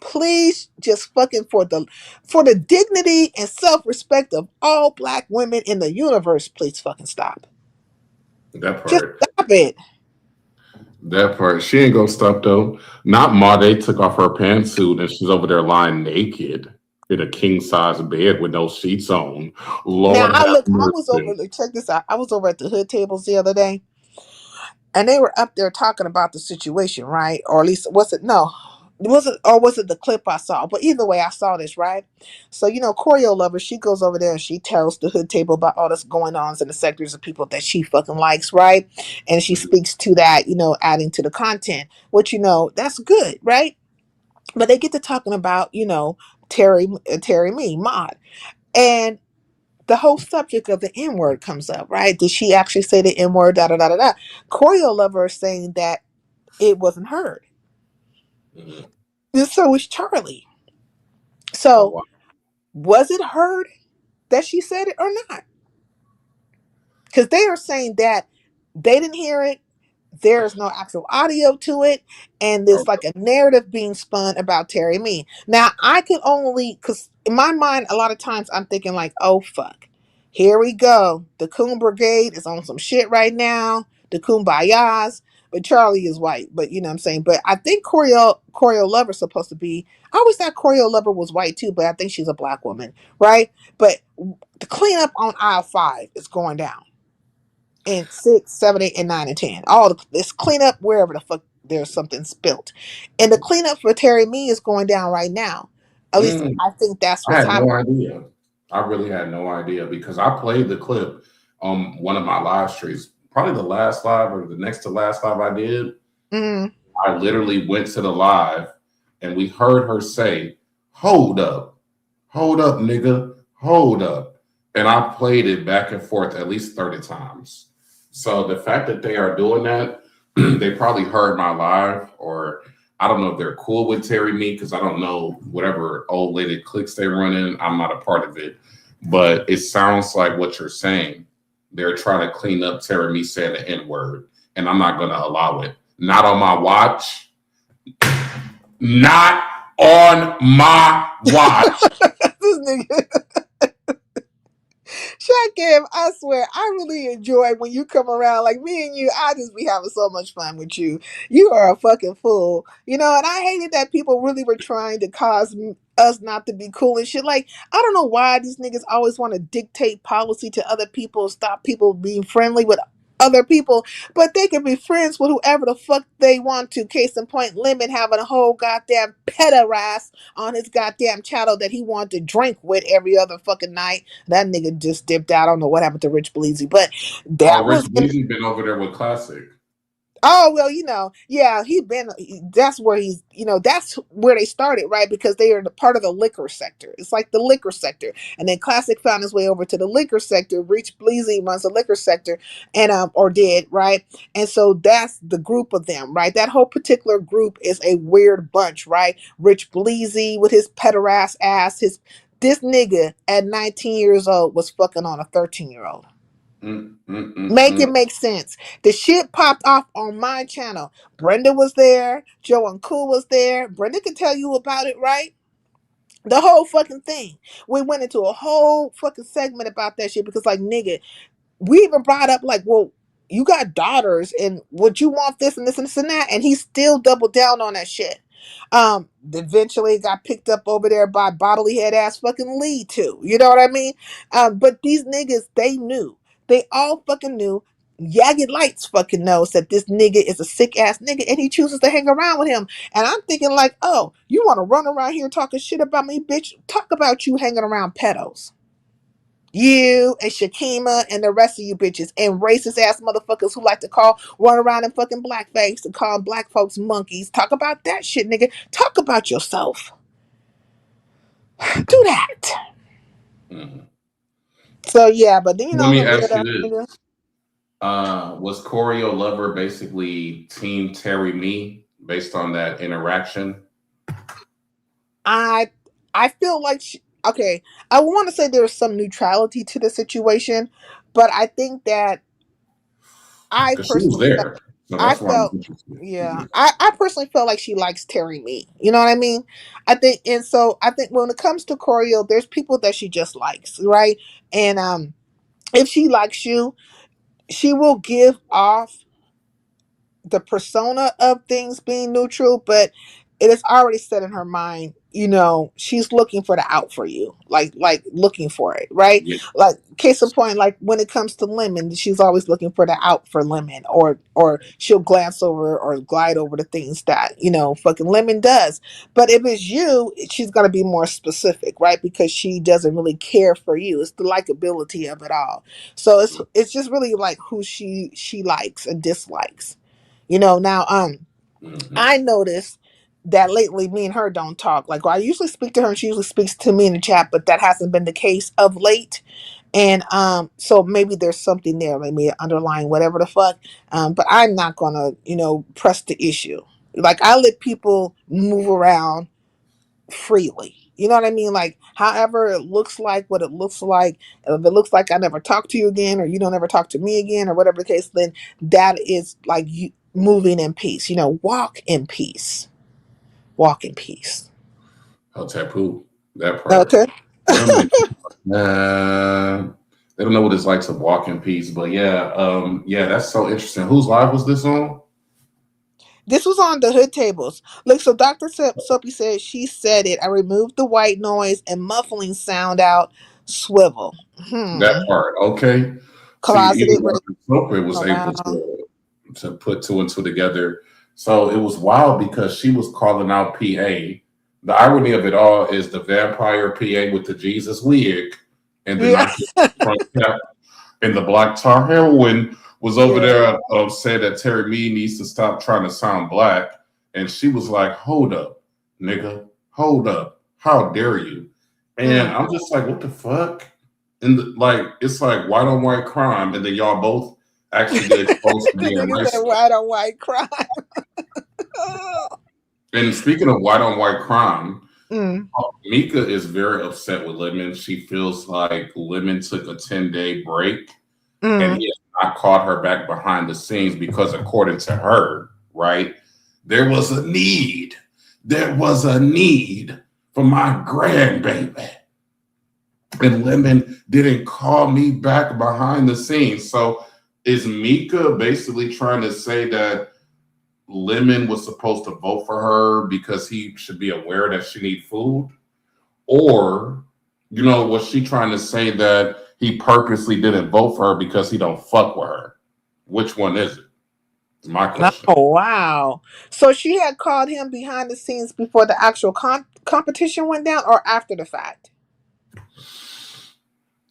Please just fucking for the dignity and self-respect of all black women in the universe, please fucking stop. That Just part. stop it. That part. She ain't gonna stop though. Not Made took off her pantsuit and she's over there lying naked in a king size bed with no sheets on. Now Lord I have look, I was over, mercy. check this out. I was over at the hood tables the other day, and they were up there talking about the situation, right? Or at least was it no, was it the clip I saw? But either way, I saw this, right? So Choreo Lover, she goes over there and she tells the hood table about all this going on in the sectors of people that she fucking likes, right? And she speaks to that, adding to the content, which that's good, right? But they get to talking about Terry me Mod, and the whole subject of the N word comes up, right? Did she actually say the N word? Da da da da da. Choreo Lover is saying that it wasn't heard. Mhm. And so is Charlie. Oh, So wow. was it heard that she said it or not? Because they are saying that they didn't hear it. There's no actual audio to it, and there's like a narrative being spun about Terry Me. Now I could only, because in my mind a lot of times I'm thinking like, oh fuck, here we go, the Coon Brigade is on some shit right now, the Kumbayas, but Charlie is white, but you know what I'm saying. But I think Choreo Lover's supposed to be, I always thought Choreo Lover was white too, but I think she's a black woman, right? But the cleanup on aisle 5 is going down in 6, 7, 8, and 9 and 10. All this cleanup wherever the fuck there's something spilt, and the cleanup for Terry Me is going down right now. At least Mm, I think that's I what's had no happening. idea. I really had no idea because I played the clip on one of my live streams, probably the last live or the next to last live I did. Mm. I literally went to the live and we heard her say, hold up, nigga, hold up. And I played it back and forth at least 30 times. So the fact that they are doing that, they probably heard my live, or I don't know if they're cool with Terry Me because I don't know whatever old lady clicks they run in. I'm not a part of it. But it sounds like what you're saying. They're trying to clean up Terry Me saying the N word, and I'm not going to allow it. Not on my watch. Not on my watch. This nigga. Shakim, I swear, I really enjoy when you come around. Like me and you, I just be having so much fun with you. You are a fucking fool, and I hated that people really were trying to cause us not to be cool and shit. Like, I don't know why these niggas always want to dictate policy to other people, stop people being friendly with. other people, but they can be friends with whoever the fuck they want to. Case in point, Lemon having a whole goddamn pederast on his goddamn channel that he wanted to drink with every other fucking night. That nigga just dipped out. I don't know what happened to Rich Bleezy, but Oh, that Rich was Bleezy been over there with Classic. Oh well, yeah, that's where that's where they started, right? Because they are the part of the liquor sector. It's like the liquor sector, and then Classic found his way over to the liquor sector. Rich Bleezy runs the liquor sector, and or did, right? And so that's the group of them, right? That whole particular group is a weird bunch, right? Rich Bleezy with his pederast ass, this nigga at 19 years old was fucking on a 13-year-old. Make it make sense. The shit popped off on my channel. Brenda was there. Joe and Cool was there. Brenda can tell you about it, right? The whole fucking thing. We went into a whole fucking segment about that shit because, like, nigga, we even brought up, like, well, you got daughters and would you want this and this and this and that? And he still doubled down on that shit. Eventually got picked up over there by bodily head ass fucking Lee too. You know what I mean? But these niggas, they knew. They all fucking knew. Yagi Lights fucking knows that this nigga is a sick ass nigga and he chooses to hang around with him. And I'm thinking like, oh, you want to run around here talking shit about me, bitch? Talk about you hanging around pedos. You and Shakima and the rest of you bitches and racist ass motherfuckers who like to run around in fucking blackface and call black folks monkeys. Talk about that shit, nigga. Talk about yourself. Do that. Mm-hmm. So yeah, but then Let me the ask weird you ass this. nigga. Was Choreo Lover basically Team Terry Me based on that interaction? I feel like okay. I want to say there's some neutrality to the situation, but I think that I Because she was personally there. So I that's why I'm felt, interested. yeah, I personally felt like she likes Terry Me. You know what I mean? I think when it comes to Choreo, there's people that she just likes, right? And if she likes you, she will give off the persona of things being neutral, but it is already set in her mind. She's looking for the out for you, like looking for it, right? Yeah. Like case in point, like when it comes to Lemon, she's always looking for the out for Lemon, or she'll glance over or glide over the things that fucking Lemon does. But if it's you, she's gonna be more specific, right? Because she doesn't really care for you. It's the likability of it all. So it's just really like who she likes and dislikes. Now Mm-hmm. I noticed that lately me and her don't talk. Like I usually speak to her and she usually speaks to me in the chat, but that hasn't been the case of late. And so maybe there's something there, maybe underlying whatever the fuck. But I'm not gonna, press the issue. Like I let people move around freely. You know what I mean? Like, however it looks like, what it looks like. If it looks like I never talk to you again, or you don't ever talk to me again, or whatever the case, then that is like you moving in peace. Walk in peace. Walk in peace. Oh, taboo. That part. Okay. Some niggas, they don't know what it's like to walk in peace. But yeah, that's so interesting. Whose live was this on? This was on the hood tables. Look, so Dr. Soapy said she said it. I removed the white noise and muffling sound out. Swivel. That part. Okay. See, Closeted even with Dr. Soper was able around. to put two and two together. So it was wild because she was calling out PA. The irony of it all is the vampire PA with the Jesus wig and the Yeah. nice front cap and the black tar heroine was over Yeah. there said that Terry Me needs to stop trying to sound black. And she was like, hold up, nigga, hold up. How dare you? And I'm just like, what the fuck? And it's like white on white crime. And then y'all both actually get exposed to being Nigga said racist. white on white crime. And speaking of white on white crime, Mm. Mika is very upset with Lemon. She feels like Lemon took a 10-day break and he has not caught her back behind the scenes because, according to her, right, there was a need. There was a need for my grandbaby. And Lemon didn't call me back behind the scenes. So is Mika basically trying to say that Lemon was supposed to vote for her because he should be aware that she needs food? Or, was she trying to say that he purposely didn't vote for her because he don't fuck with her? Which one is it? Is my question. Oh wow! So she had called him behind the scenes before the actual competition went down, or after the fact?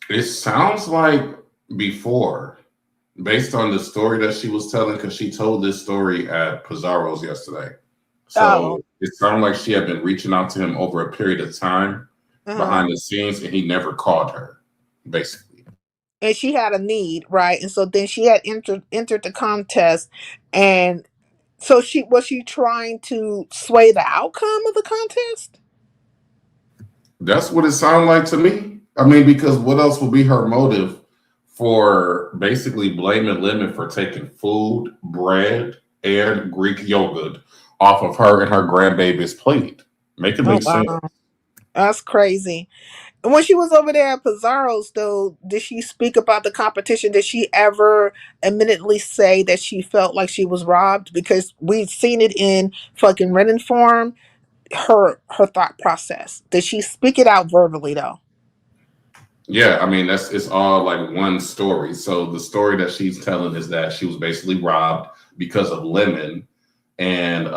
It sounds like before, based on the story that she was telling, because she told this story at Pizarro's yesterday. Oh, So it sounded like she had been reaching out to him over a period of time uh-huh. behind the scenes, and he never called her, basically. And she had a need, right? And so then she had entered the contest, and so she trying to sway the outcome of the contest? That's what it sounded like to me. I mean, because what else would be her motive for basically blaming Lemon for taking food, bread, and Greek yogurt off of her and her grandbaby's plate? Make it Oh make sense. wow, that's crazy. And when she was over there at Pizarro's, though, did she speak about the competition? Did she ever admittedly say that she felt like she was robbed? Because we've seen it in fucking written form. Her thought process. Did she speak it out verbally though? Yeah, I mean that's it's all like one story. So the story that she's telling is that she was basically robbed because of Lemon, and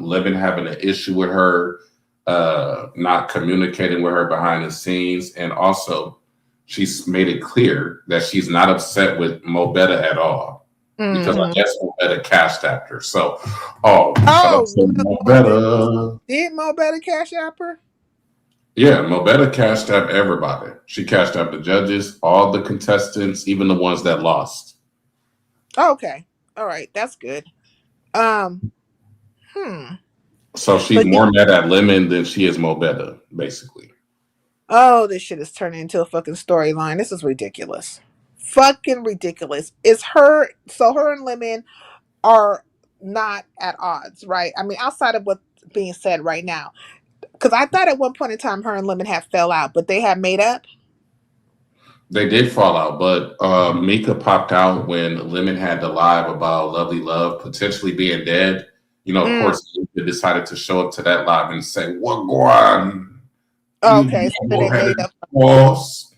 Lemon having an issue with her, not communicating with her behind the scenes, and also she's made it clear that she's not upset with Mo Betta at all because I Hmm. guess Mo Betta cashed after. So, oh, shout out Oh, to Mo Betta. did Mo better cash app her? Yeah, Mobetta cashed out everybody. She cashed out the judges, all the contestants, even the ones that lost. Oh, okay, all right, that's good. Um, hmm. So she's But more mad at Lemon than she is Mobetta, basically. oh, this shit is turning into a fucking storyline. This is ridiculous. Fucking ridiculous. Is her so her and Lemon are not at odds, right? I mean, outside of what's being said right now, because I thought at one point in time her and Lemon had fell out, but they had made up. They did fall out, but Mika popped out when Lemon had the live about Lovely Love potentially being dead. You know, of Mm. course, Mika decided to show up to that live and say, "What going? You Okay, so they headed made up. boss."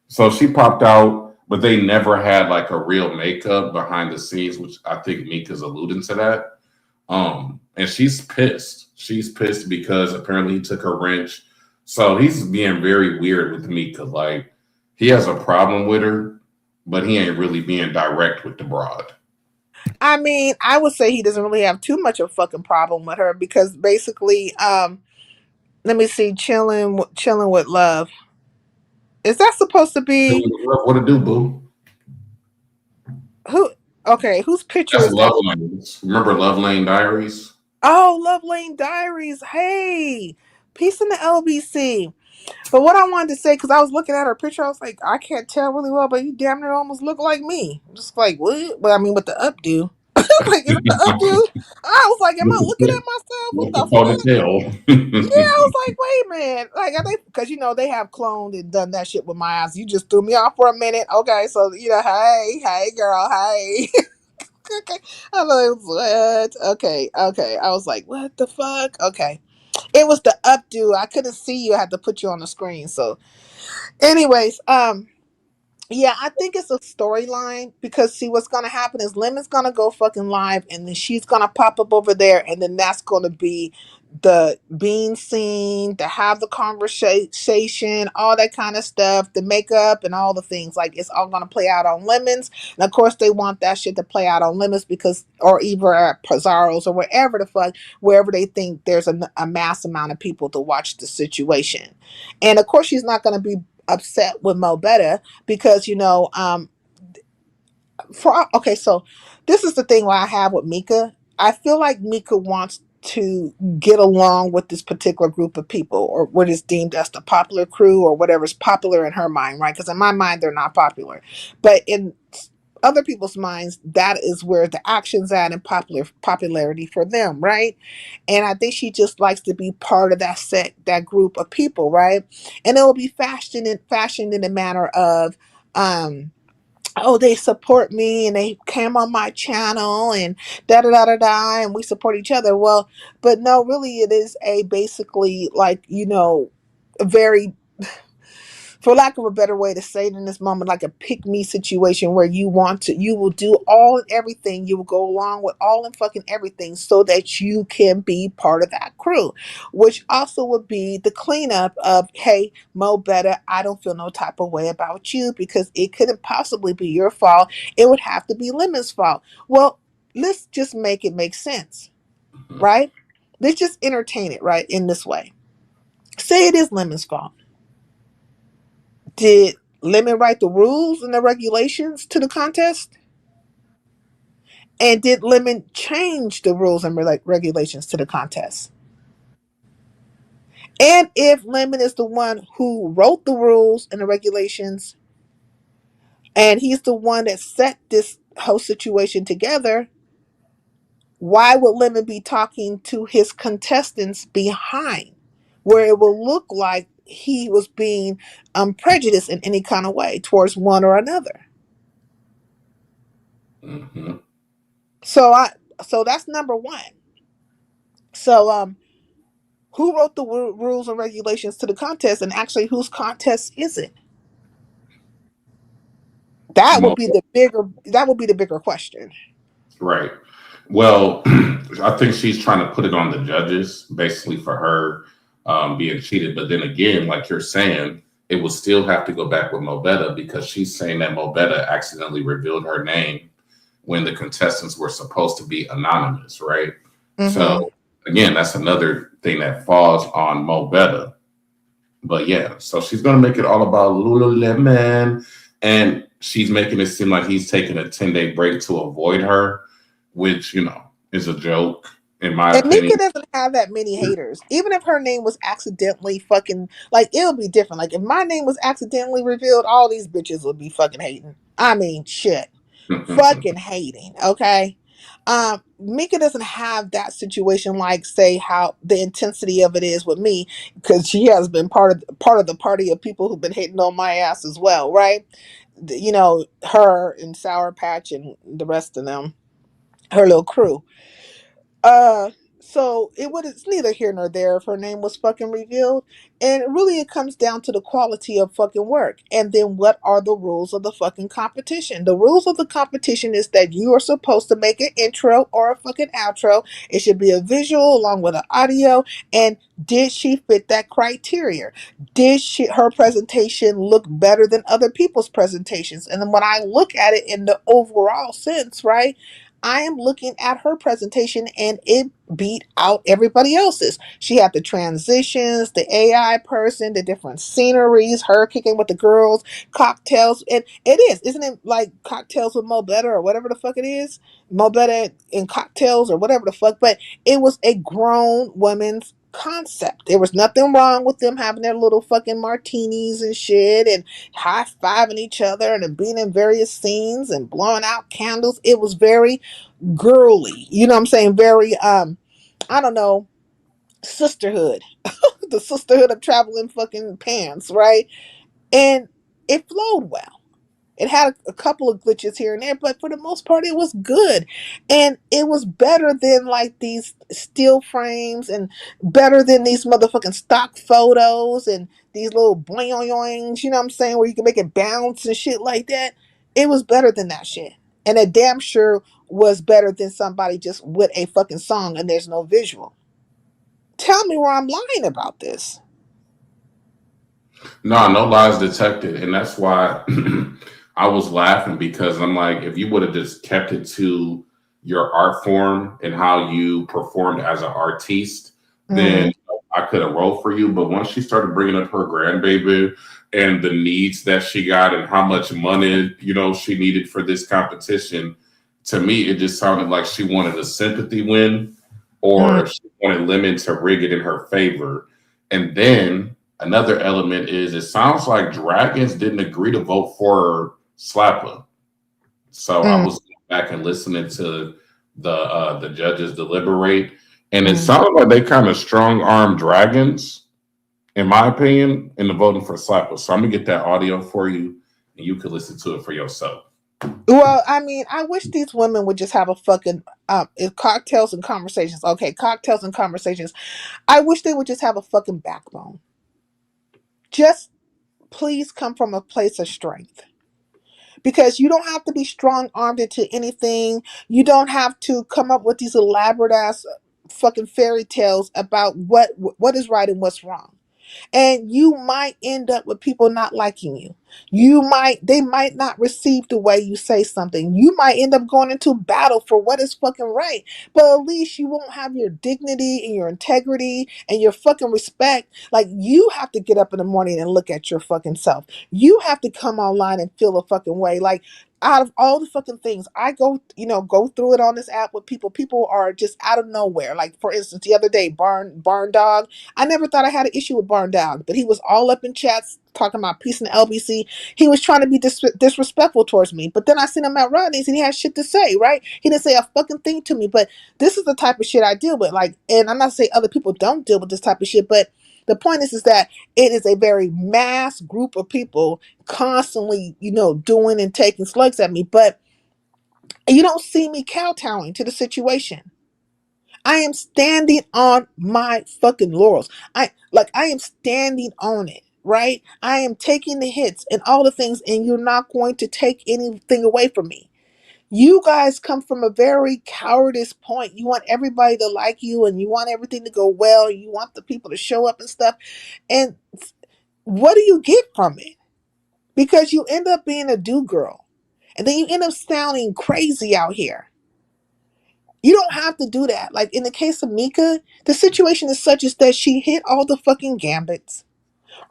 So she popped out, but they never had like a real makeup behind the scenes, which I think Mika's alluding to that. And she's pissed. She's pissed because apparently he took her wrench. So he's being very weird with Mika. Like he has a problem with her, but he ain't really being direct with the broad. I mean, I would say he doesn't really have too much of a fucking problem with her because basically, let me see, chilling with love. Is that supposed to be What to do, boo? who? Okay, whose picture That's is that? Love Lanes. Remember Love Lane Diaries? Oh, Love Lane Diaries. Hey, peace in the LBC. But what I wanted to say, because I was looking at her picture, I was like, I can't tell really well, but you damn near almost look like me. I'm just like, what? But I mean, with the updo. Like, is it the updo? I was like, am I looking at myself? What With the the fuck? Yeah, I ponytail. was like, wait a minute. Like, are they, because, they have cloned and done that shit with my eyes. You just threw me off for a minute. Okay, so, hey, girl, hey. Okay. I was like, what? Okay. I was like, what the fuck? Okay. It was the updo. I couldn't see you. I had to put you on the screen. So, anyways, yeah, I think it's a storyline because see what's gonna happen is Lemon's gonna go fucking live and then she's gonna pop up over there and then that's gonna be the bean scene, to have the conversation, all that kind of stuff, the makeup and all the things. Like it's all gonna play out on Lemons. And of course they want that shit to play out on Lemons because or either at Pizarro's or wherever the fuck, wherever they think there's a mass amount of people to watch the situation. And of course she's not gonna be upset with Mo Better because okay, so this is the thing why I have with Mika. I feel like Mika wants to get along with this particular group of people or what is deemed as the popular crew or whatever's popular in her mind, right? Because in my mind they're not popular, but in other people's minds that is where the action's at and popularity for them, right? And I think she just likes to be part of that group of people, right? And it will be fashioned in a manner of oh, they support me and they came on my channel and da da da da da, and we support each other. Well, but no, really, it is a basically like a very for lack of a better way to say it in this moment, like a pick me situation where you will do all and everything, you will go along with all and fucking everything so that you can be part of that crew, which also would be the cleanup of, hey, Mo Better, I don't feel no type of way about you because it couldn't possibly be your fault. It would have to be Lemon's fault. Well, let's just make it make sense, right? Let's just entertain it, right, in this way. Say it is Lemon's fault. Did Lemon write the rules and the regulations to the contest? And did Lemon change the rules and regulations to the contest? And if Lemon is the one who wrote the rules and the regulations, and he's the one that set this whole situation together, why would Lemon be talking to his contestants behind, where it will look like he was being prejudiced in any kind of way towards one or another? Mm-hmm. So that's number one. So who wrote the rules and regulations to the contest, and actually whose contest is it? That would be the bigger question. Right. Well, I think she's trying to put it on the judges, basically for her being cheated. But then again, like you're saying, it will still have to go back with Mobetta because she's saying that Mobetta accidentally revealed her name when the contestants were supposed to be anonymous, right? Mm-hmm. So again, that's another thing that falls on Mobetta. But yeah, so she's gonna make it all about Lululemon, and she's making it seem like he's taking a 10-day break to avoid her, which is a joke in my And opinion. Mika doesn't have that many haters. Even if her name was accidentally fucking, like, it'll be different. Like, if my name was accidentally revealed, all these bitches would be fucking hating. I mean, shit. Fucking hating, okay? Mika doesn't have that situation like, say, how the intensity of it is with me, because she has been part of the party of people who've been hating on my ass as well, right? Her and Sour Patch and the rest of them, her little crew. Uh, so it's neither here nor there if her name was fucking revealed. And really it comes down to the quality of fucking work. And then what are the rules of the fucking competition? The rules of the competition is that you are supposed to make an intro or a fucking outro. It should be a visual along with an audio. And did she fit that criteria? Did her presentation look better than other people's presentations? And then when I look at it in the overall sense, right? I am looking at her presentation and it beat out everybody else's. She had the transitions, the AI person, the different sceneries, her kicking with the girls, cocktails. And it is, isn't it like cocktails with Mo Better or whatever the fuck it is? Mo Better in cocktails or whatever the fuck. But it was a grown woman's concept. There was nothing wrong with them having their little fucking martinis and shit and high-fiving each other and being in various scenes and blowing out candles. It was very girly, you know what I'm saying? Very I don't know, sisterhood. The sisterhood of traveling fucking pants, right? And it flowed well. It had a couple of glitches here and there, but for the most part, it was good. And it was better than like these still frames and better than these motherfucking stock photos and these little boing-oings, you know what I'm saying, where you can make it bounce and shit like that. It was better than that shit. And it damn sure was better than somebody just with a fucking song and there's no visual. Tell me where I'm lying about this. No lies detected. And that's why I was laughing because I'm like, if you would have just kept it to your art form and how you performed as an artiste, then I could have rolled for you. But once she started bringing up her grandbaby and the needs that she got and how much money, she needed for this competition, to me, it just sounded like she wanted a sympathy win or she wanted Lemon to rig it in her favor. And then another element is it sounds like Dragons didn't agree to vote for Slapper. So I was back and listening to the judges deliberate, and it sounded like they kind of strong armed Dragons, in my opinion, in the voting for Slapper. So I'm gonna get that audio for you, and you can listen to it for yourself. Well, I mean, I wish these women would just have a fucking cocktails and conversations. Okay, cocktails and conversations. I wish they would just have a fucking backbone. Just please come from a place of strength. Because you don't have to be strong armed into anything. You don't have to come up with these elaborate ass fucking fairy tales about what is right and what's wrong. And you might end up with people not liking you. They might not receive the way you say something. You might end up going into battle for what is fucking right. But at least you won't have your dignity and your integrity and your fucking respect. Like, you have to get up in the morning and look at your fucking self. You have to come online and feel a fucking way. Like, out of all the fucking things I go through it on this app with people are just out of nowhere. Like, for instance, the other day, Barn Dog. I never thought I had an issue with Barn Dog, but he was all up in chats talking about peace in the LBC. He was trying to be disrespectful towards me. But then I seen him at Rodney's and he had shit to say, right? He didn't say a fucking thing to me. But this is the type of shit I deal with. Like, and I'm not saying other people don't deal with this type of shit, but the point is that it is a very mass group of people constantly, doing and taking slugs at me. But you don't see me kowtowing to the situation. I am standing on my fucking laurels. I am standing on it, right? I am taking the hits and all the things, and you're not going to take anything away from me. You guys come from a very cowardice point. You want everybody to like you and you want everything to go well. You want the people to show up and stuff. And what do you get from it? Because you end up being a do girl. And then you end up sounding crazy out here. You don't have to do that. Like, in the case of Mika, the situation is such as that she hit all the fucking gambits.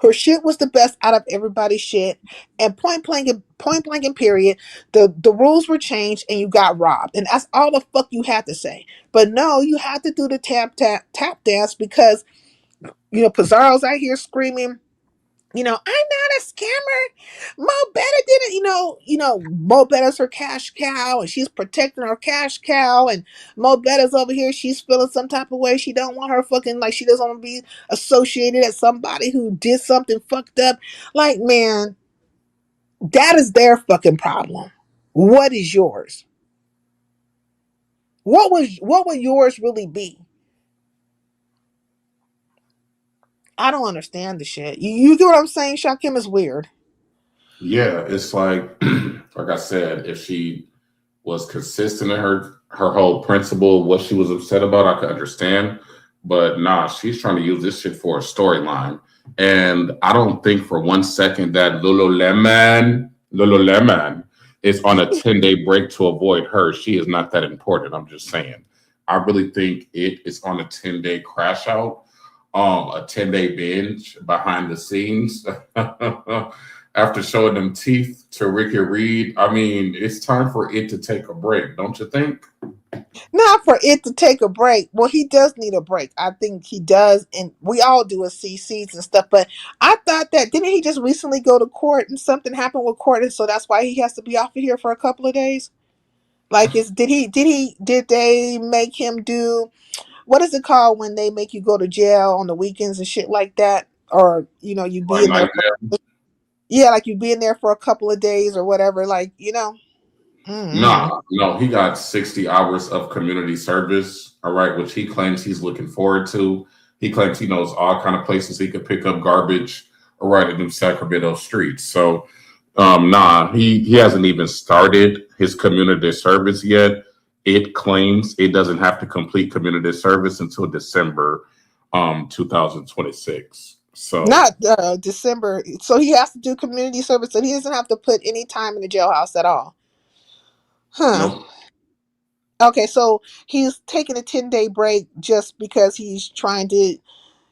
Her shit was the best out of everybody's shit. And point blank and period, the rules were changed and you got robbed. And that's all the fuck you had to say. But no, you had to do the tap dance because, Pizarro's out here screaming, I'm not a scammer. Mo Betta didn't, Mo Betta's her cash cow and she's protecting her cash cow. And Mo Betta's over here. She's feeling some type of way. She don't want her fucking, like, she doesn't want to be associated as somebody who did something fucked up. Like, man, that is their fucking problem. What is yours? What would yours really be? I don't understand the shit. You get what I'm saying? Shakim is weird. Yeah, it's like I said, if she was consistent in her whole principle, what she was upset about, I could understand. But nah, she's trying to use this shit for a storyline. And I don't think for 1 second that Lululemon is on a 10-day break to avoid her. She is not that important. I'm just saying. I really think it is on a 10-day crash out, a 10-day binge behind the scenes. After showing them teeth to Ricky Reed, I mean, it's time for it to take a break, don't you think? Not for it to take a break. Well, he does need a break. I think he does, and we all do as CCs and stuff. But I thought that didn't he just recently go to court and something happened with court, and so that's why he has to be off of here for a couple of days. Like, did they make him do what is it called when they make you go to jail on the weekends and shit like that, or you be One in there night. for, yeah, like you be in there for a couple of days or whatever, like. Mm-mm. No, he got 60 hours of community service, all right, which he claims he's looking forward to. He claims he knows all kind of places he could pick up garbage, all right, in them Sacramento streets. So, he hasn't even started his community service yet. It claims it doesn't have to complete community service until December 2026. So, Not December. So he has to do community service, and he doesn't have to put any time in the jailhouse at all. Huh. nope. Okay, so he's taking a 10-day break just because he's trying to.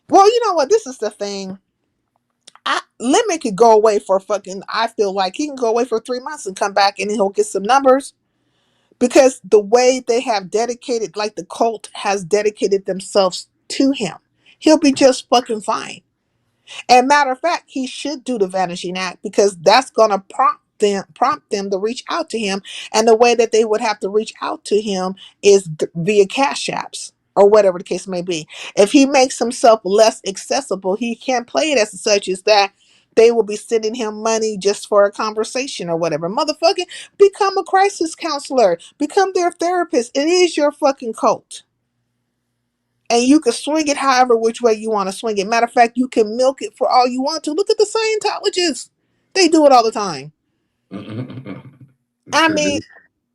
Well, you know what? This is the thing. Limit could go away for fucking. I feel like he can go away for 3 months and come back and he'll get some numbers because the way they have dedicated, like the cult has dedicated themselves to him, he'll be just fucking fine. And matter of fact, he should do the vanishing act because that's gonna prompt them to reach out to him. And the way that they would have to reach out to him is via cash apps or whatever the case may be. If he makes himself less accessible, he can't play it as such as that they will be sending him money just for a conversation or whatever. Motherfucking become a crisis counselor, become their therapist. It is your fucking cult. And you can swing it however which way you want to swing it. Matter of fact, you can milk it for all you want to. Look at the Scientologists. They do it all the time. I Sure mean, do.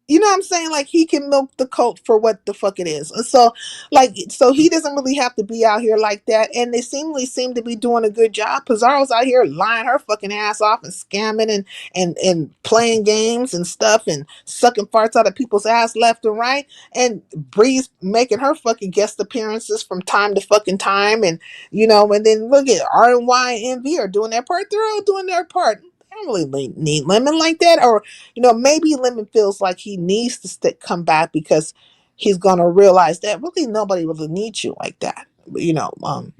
you know what I'm saying? Like he can milk the cult for what the fuck it is. And so like so he doesn't really have to be out here like that. And they seem to be doing a good job. Pizarro's out here lying her fucking ass off and scamming and playing games and stuff and sucking farts out of people's ass left and right. And Bree's making her fucking guest appearances from time to fucking time. And you know, and then look at R and Y and MV are doing their part. They're all doing their part. I don't really need Lemon like that, or you know, maybe Lemon feels like he needs to come back because he's gonna realize that really nobody really needs you like that. You know,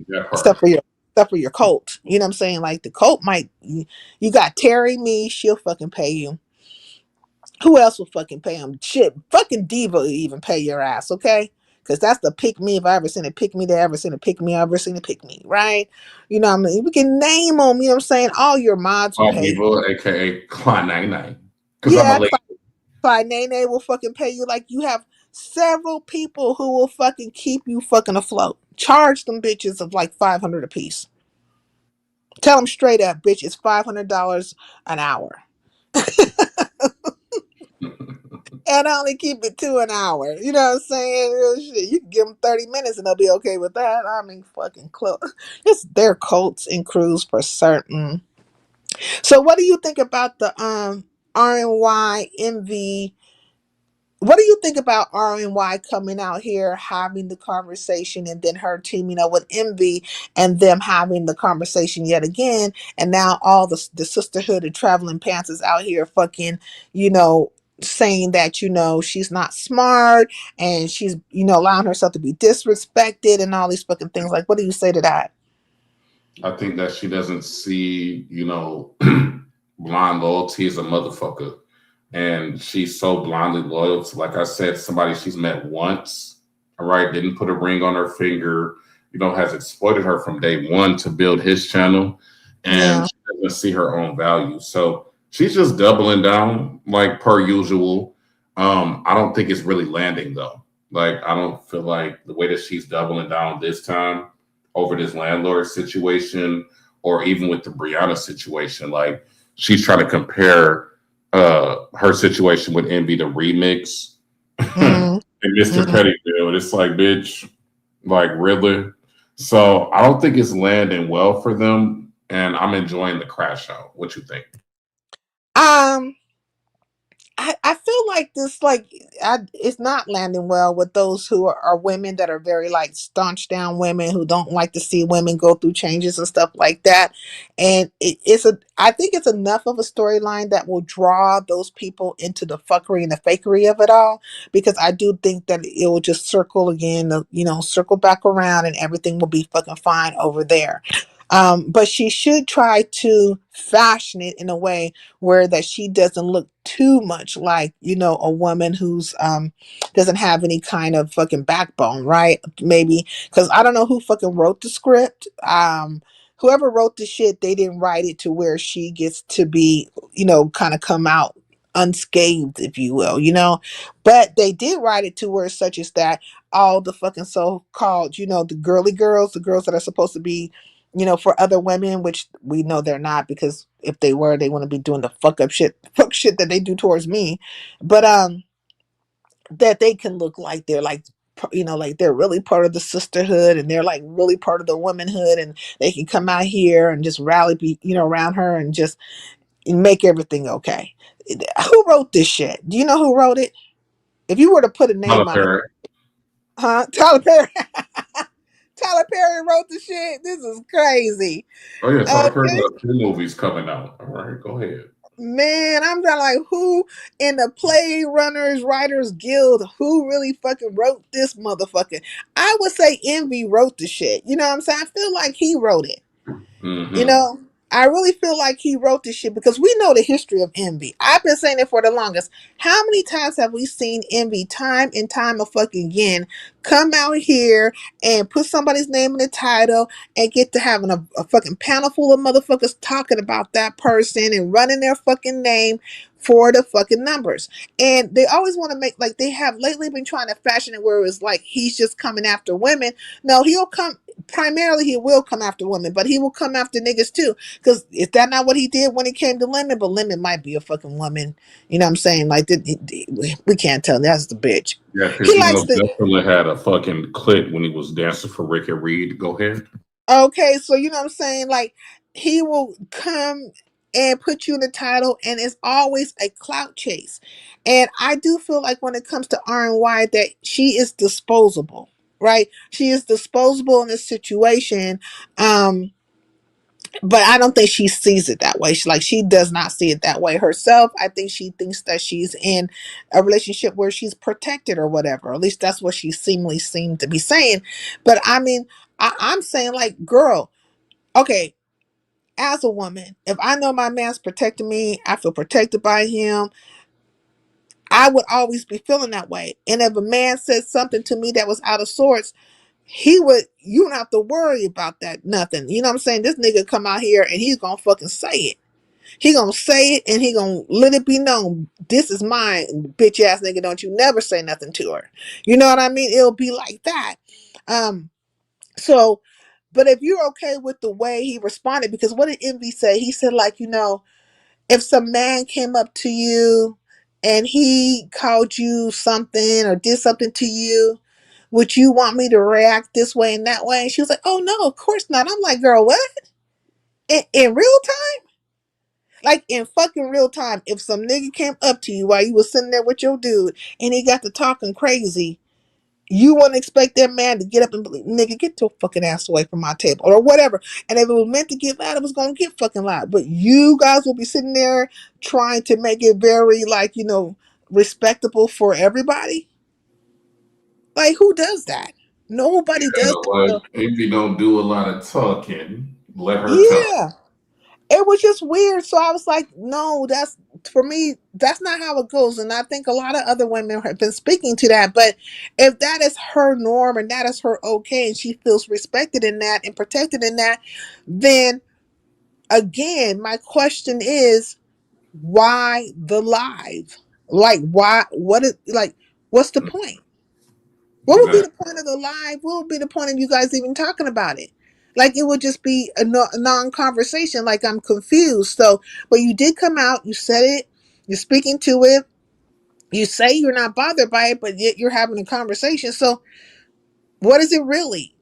That except part. for your cult. You know what I'm saying? Like the cult might you got Terry Me, she'll fucking pay you. Who else will fucking pay him? Shit, fucking Diva will even pay your ass, okay? Because that's the pick me if I ever seen a pick me, they ever seen a pick me, I ever seen a pick me, right? You know what I mean? We can name them, you know what I'm saying? All your mods will Bob pay. Evil, aka Klein 99. Because I'm a Yeah, lady. Nene will fucking pay you. Like you have several people who will fucking keep you fucking afloat. Charge them bitches of like 500 a piece. Tell them straight up, bitch, it's $500 an hour. And only keep it to an hour. You know what I'm saying? Shit, you can give them 30 minutes and they'll be okay with that. I mean, fucking close. It's their cults and crews for certain. So what do you think about the RNY MV? What do you think about RNY coming out here having the conversation and then her teaming up with Envy and them having the conversation yet again, and now all the sisterhood of traveling pants is out here fucking, you know, saying that, you know, she's not smart and she's, you know, allowing herself to be disrespected and all these fucking things. Like, what do you say to that? I think that she doesn't see, blind loyalty as a motherfucker. And she's so blindly loyal to, like I said, somebody she's met once, all right, didn't put a ring on her finger, has exploited her from day one to build his channel. And Yeah. she doesn't see her own value. So she's just doubling down like per usual. I don't think it's really landing though. Like, I don't feel like the way that she's doubling down this time over this landlord situation, or even with the Brianna situation, like she's trying to compare her situation with Envy the remix and Mm, Mr. mm. Pettyfield. It's like, bitch, like really. So I don't think it's landing well for them, and I'm enjoying the crash out. What you think? Um, I feel like this it's not landing well with those who are women that are very like staunch down women who don't like to see women go through changes and stuff like that. And I think it's enough of a storyline that will draw those people into the fuckery and the fakery of it all, because I do think that it will just circle again, you know, circle back around and everything will be fucking fine over there. But she should try to fashion it in a way where that she doesn't look too much like, you know, a woman who's doesn't have any kind of fucking backbone, right? Maybe because I don't know who fucking wrote the script. Whoever wrote the shit, they didn't write it to where she gets to be, you know, kind of come out unscathed, if you will, you know. But they did write it to where such as that all the fucking so-called, you know, the girly girls, the girls that are supposed to be, you know, for other women, which we know they're not, because if they were, they wouldn't be doing the fuck shit that they do towards me. But that they can look like they're like, you know, like they're really part of the sisterhood and they're like really part of the womanhood, and they can come out here and just rally, you know, around her and just make everything okay. Who wrote this shit? Do you know who wrote it? If you were to put a Tyler name on it, Perry. huh? Tyler Perry. Tyler Perry wrote the shit. This is crazy. Oh yeah, Tyler Perry Okay. got a few movies coming out. All right, go ahead. Man, I'm kind of like, who in the Play Runners Writers Guild, who really fucking wrote this motherfucker? I would say Envy wrote the shit. You know what I'm saying? I feel like he wrote it. You Mm-hmm. know, I really feel like he wrote this shit because we know the history of Envy. I've been saying it for the longest. How many times have we seen Envy time and time of fucking again come out here and put somebody's name in the title and get to having a fucking panel full of motherfuckers talking about that person and running their fucking name for the fucking numbers. And they always want to make, like, they have lately been trying to fashion it where it's like he's just coming after women. No, he'll come, primarily he will come after women, but he will come after niggas too. Because is that not what he did when it came to Lemon? But Lemon might be a fucking woman. You know what I'm saying? Like, we can't tell. That's the bitch. Yeah, because He you likes know, to. Zeppelin had a fucking clip when he was dancing for Ricky Reed. Go ahead. Okay, so you know what I'm saying? Like, he will come and put you in the title, and it's always a clout chase. And I do feel like when it comes to RNY that she is disposable, right? She is disposable in this situation. Um, but I don't think she sees it that way. She does not see it that way herself. I think she thinks that she's in a relationship where she's protected or whatever. At least that's what she seemed to be saying. But I mean, I'm saying, like, girl, okay, as a woman, if I know my man's protecting me, I feel protected by him. I would always be feeling that way. And if a man said something to me that was out of sorts, you don't have to worry about that, nothing. You know what I'm saying? This nigga come out here and he's gonna fucking say it. He gonna say it and he gonna let it be known. This is mine, bitch ass nigga. Don't you never say nothing to her. You know what I mean? It'll be like that. So, but if you're okay with the way he responded, because what did Envy say? He said, like, if some man came up to you and he called you something or did something to you, would you want me to react this way and that way? And she was like, oh no, of course not. I'm like, girl, what? In real time? Like, in fucking real time, if some nigga came up to you while you was sitting there with your dude and he got to talking crazy, you wouldn't expect that man to get up and be, nigga, get your fucking ass away from my table or whatever. And if it was meant to get loud, it was going to get fucking loud. But you guys will be sitting there trying to make it very, like, respectable for everybody. Like, who does that? Nobody Yeah, does like that. Envy don't do a lot of talking. Let her talk. Yeah. It was just weird. So I was like, no, that's, for me, that's not how it goes. And I think a lot of other women have been speaking to that. But if that is her norm and that is her okay, and she feels respected in that and protected in that, then again, my question is, why the live? Like, why, what's the point? What would be the Exactly. point of the live? What would be the point of you guys even talking about it? Like, it would just be a non-conversation. Like, I'm confused. So, but you did come out, you said it, you're speaking to it, you say you're not bothered by it, but yet you're having a conversation. So, what is it really?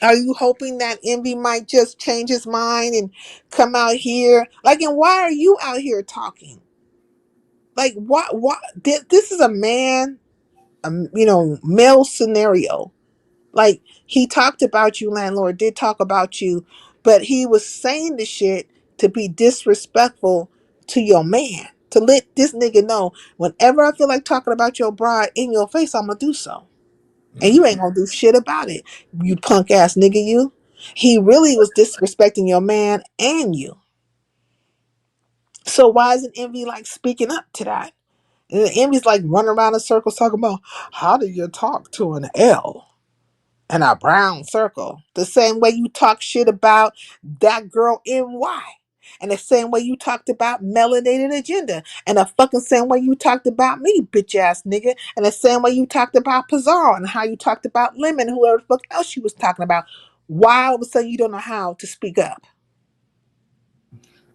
Are you hoping that Envy might just change his mind and come out here? Like, and why are you out here talking? Like, what, this is a man, male scenario. Like, he talked about you, landlord did talk about you, but he was saying the shit to be disrespectful to your man. To let this nigga know, whenever I feel like talking about your bride in your face, I'm gonna do so. And you ain't gonna do shit about it, you punk ass nigga, you. He really was disrespecting your man and you. So why isn't Envy like speaking up to that? And Envy's like running around in circles talking about, how do you talk to an L in a brown circle? The same way you talk shit about that girl NY. And the same way you talked about melanated agenda. And the fucking same way you talked about me, bitch ass nigga. And the same way you talked about Pizarro and how you talked about Lemon, whoever the fuck else you was talking about. Why all of a sudden you don't know how to speak up?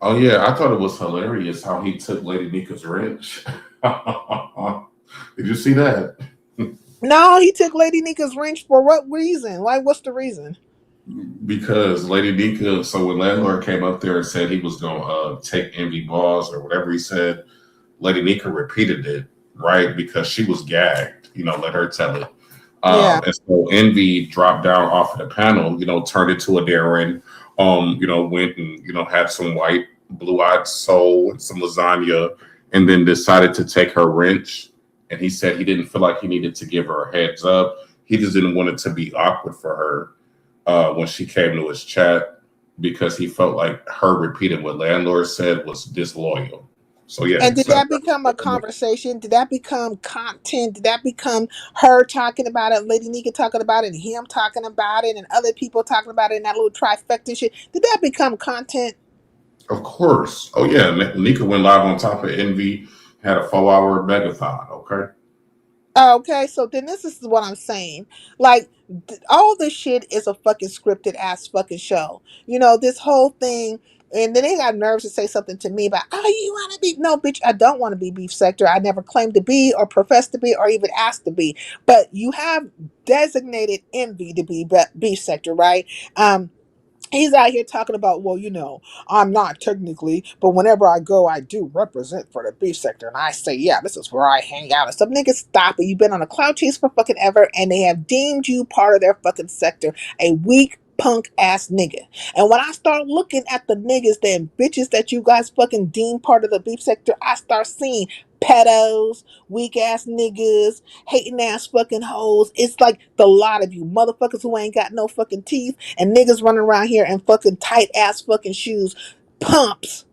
Oh yeah, I thought it was hilarious how he took Lady Nika's wrench. Did you see that? No, he took Lady Nika's wrench for what reason? Like, what's the reason? Because Lady Nika, so when Landlord came up there and said he was gonna take Envy balls or whatever he said, Lady Nika repeated it, right? Because she was gagged, let her tell it. Yeah. And so Envy dropped down off of the panel, turned into a Darren, went and, had some white blue-eyed soul and some lasagna, and then decided to take her wrench. And he said he didn't feel like he needed to give her a heads up. He just didn't want it to be awkward for her when she came to his chat because he felt like her repeating what Landlord said was disloyal. So yeah, And he did said, that become a conversation? Did that become content? Did that become her talking about it, Lady Nika talking about it, and him talking about it, and other people talking about it, and that little trifecta shit? Did that become content? Of course. Oh yeah, Nika went live on top of Envy, had a 4 hour megathon. Okay. Okay, so then this is what I'm saying. Like, all this shit is a fucking scripted ass fucking show. You know, this whole thing, and then they got nerves to say something to me about, oh, you want to be? No, bitch, I don't want to be beef sector. I never claimed to be, or professed to be, or even asked to be. But you have designated Envy to be beef sector, right? He's out here talking about, well, you know, I'm not technically, but whenever I go, I do represent for the beef sector. And I say, yeah, this is where I hang out. And some niggas stop it. You've been on a cloud chase for fucking ever, and they have deemed you part of their fucking sector. A weak punk ass nigga. And when I start looking at the niggas, them bitches that you guys fucking deem part of the beef sector, I start seeing pedos, weak ass niggas, hating ass fucking hoes. It's like the lot of you motherfuckers who ain't got no fucking teeth, and niggas running around here in fucking tight ass fucking shoes, pumps,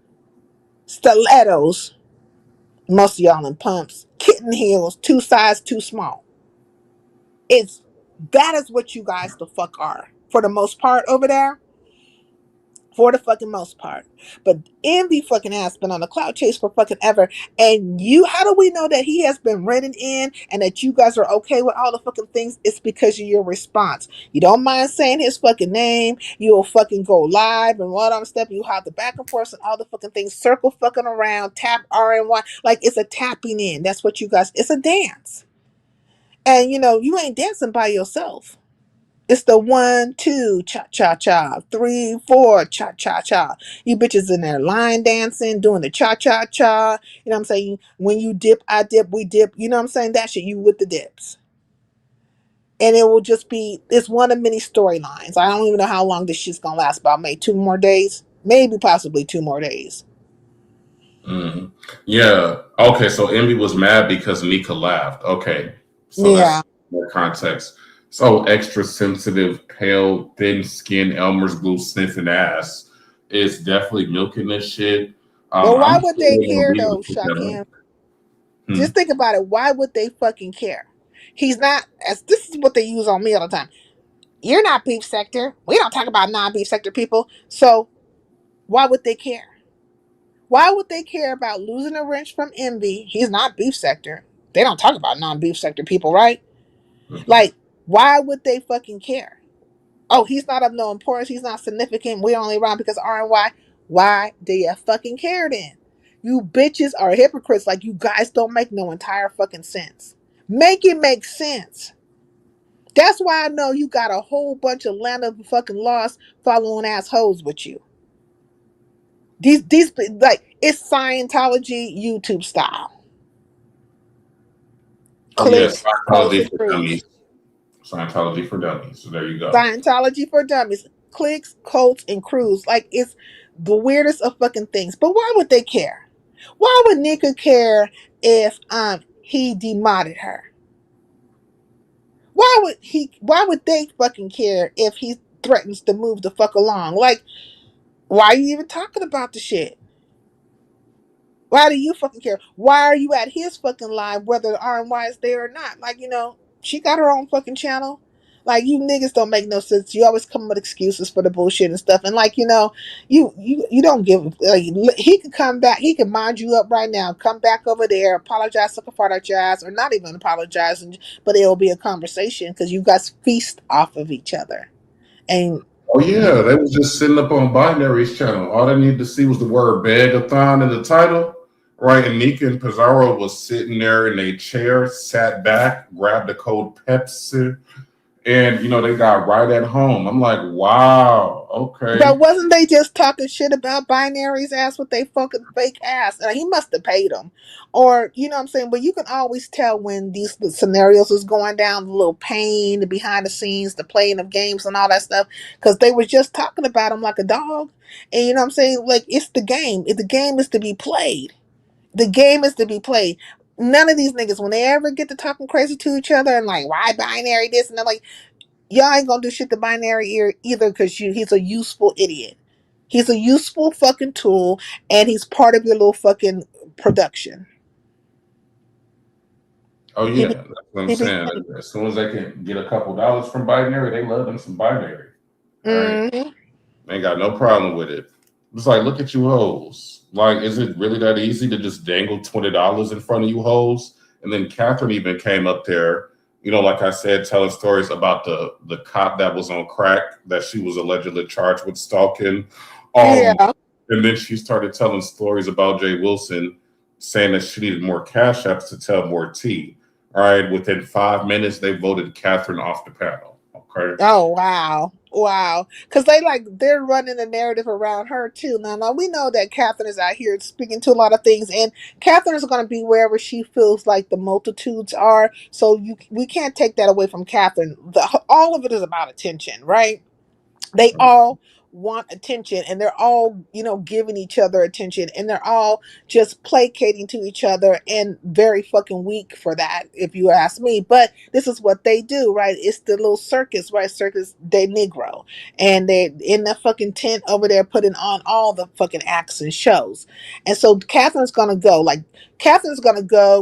stilettos, most of y'all in pumps, kitten heels, 2 size too small. It's that is what you guys the fuck are for the most part over there. For the fucking most part. But Envy fucking has been on a cloud chase for fucking ever. And you, how do we know that he has been rented in and that you guys are okay with all the fucking things? It's because of your response. You don't mind saying his fucking name. You'll fucking go live and what on step. You have the back and forth and all the fucking things. Circle fucking around. Tap R and Y. Like it's a tapping in. That's what you guys, it's a dance. And you know, you ain't dancing by yourself. It's the 1, 2, cha cha cha, 3, 4, cha cha cha. You bitches in there line dancing, doing the cha cha cha. You know what I'm saying? When you dip, I dip, we dip. You know what I'm saying? That shit, you with the dips. And it will just be, it's one of many storylines. I don't even know how long this shit's gonna last, about maybe 2 more days. Maybe possibly 2 more days. Mm. Yeah. Okay. So Envy was mad because Nika laughed. Okay. So Yeah. that's more context. So extra sensitive, pale, thin skin, Elmer's glue sniffing ass is definitely milking this shit. But why I'm would still they gonna care be able though, to pick that up. Shakim? Hmm. Just think about it. Why would they fucking care? He's not, as this is what they use on me all the time. You're not beef sector. We don't talk about non-beef sector people. So why would they care? Why would they care about losing a wrench from Envy? He's not beef sector. They don't talk about non-beef sector people, right? Mhm. Like, why would they fucking care? Oh, he's not of no importance. He's not significant. We're only around because R and Y. Why do you fucking care then? You bitches are hypocrites. Like, you guys don't make no entire fucking sense. Make it make sense. That's why I know you got a whole bunch of land of fucking lost following assholes with you. These like it's Scientology YouTube style. Oh yeah, Clicks, cults, Scientology and for crews. dummies. Scientology for dummies. So there you go. Scientology for dummies. Clicks, cults, and crews. Like it's the weirdest of fucking things. But why would they care? Why would Nika care if he demodded her? Why would they fucking care if he threatens to move the fuck along? Like, why are you even talking about the shit? Why do you fucking care? Why are you at his fucking live, whether RMY is there or not? Like, you know, she got her own fucking channel. Like, you niggas don't make no sense. You always come up with excuses for the bullshit and stuff. And like, you know, you don't give. Like, he can come back. He can mind you up right now. Come back over there, apologize, suck a fart out your ass, or not even apologize, but it'll be a conversation because you guys feast off of each other. And Oh yeah, they was just sitting up on Binary's channel. All they needed to see was the word "begathon" in the title, right? And Nika and Pizarro was sitting there in a chair, sat back, grabbed a cold Pepsi, and they got right at home. I'm like, wow, But okay. wasn't they just talking shit about Binary's ass with they fucking fake ass? And he must have paid them. Or, you know what I'm saying? But you can always tell when these scenarios is going down, the little pain, the behind the scenes, the playing of games and all that stuff. Because they were just talking about him like a dog. And you know what I'm saying? Like, it's the game. The game is to be played. The game is to be played. None of these niggas, when they ever get to talking crazy to each other and like, why binary this? And they're like, y'all ain't gonna do shit to binary either because he's a useful idiot. He's a useful fucking tool and he's part of your little fucking production. Oh He yeah, be, that's what I'm he be saying. As soon as they can get a couple dollars from Binary, they love them some Binary. All right, mm-hmm. they ain't got no problem with it. It's like, look at you hoes. Like, is it really that easy to just dangle $20 in front of you hoes? And then Catherine even came up there, like I said, telling stories about the cop that was on crack that she was allegedly charged with stalking. Um, Yeah. and then she started telling stories about Jay Wilson, saying that she needed more cash apps to tell more tea. All right, within 5 minutes, they voted Catherine off the panel. Okay. Oh wow, wow. Because they're running the narrative around her too. Now we know that Catherine is out here speaking to a lot of things, and Catherine is going to be wherever she feels like the multitudes are. So we can't take that away from Catherine. All of it is about attention, right? They all want attention, and they're all giving each other attention, and they're all just placating to each other, and very fucking weak for that, if you ask me. But this is what they do, right? It's the little circus, right? Circus de Negro, and they in that fucking tent over there putting on all the fucking acts and shows. And so Catherine's gonna go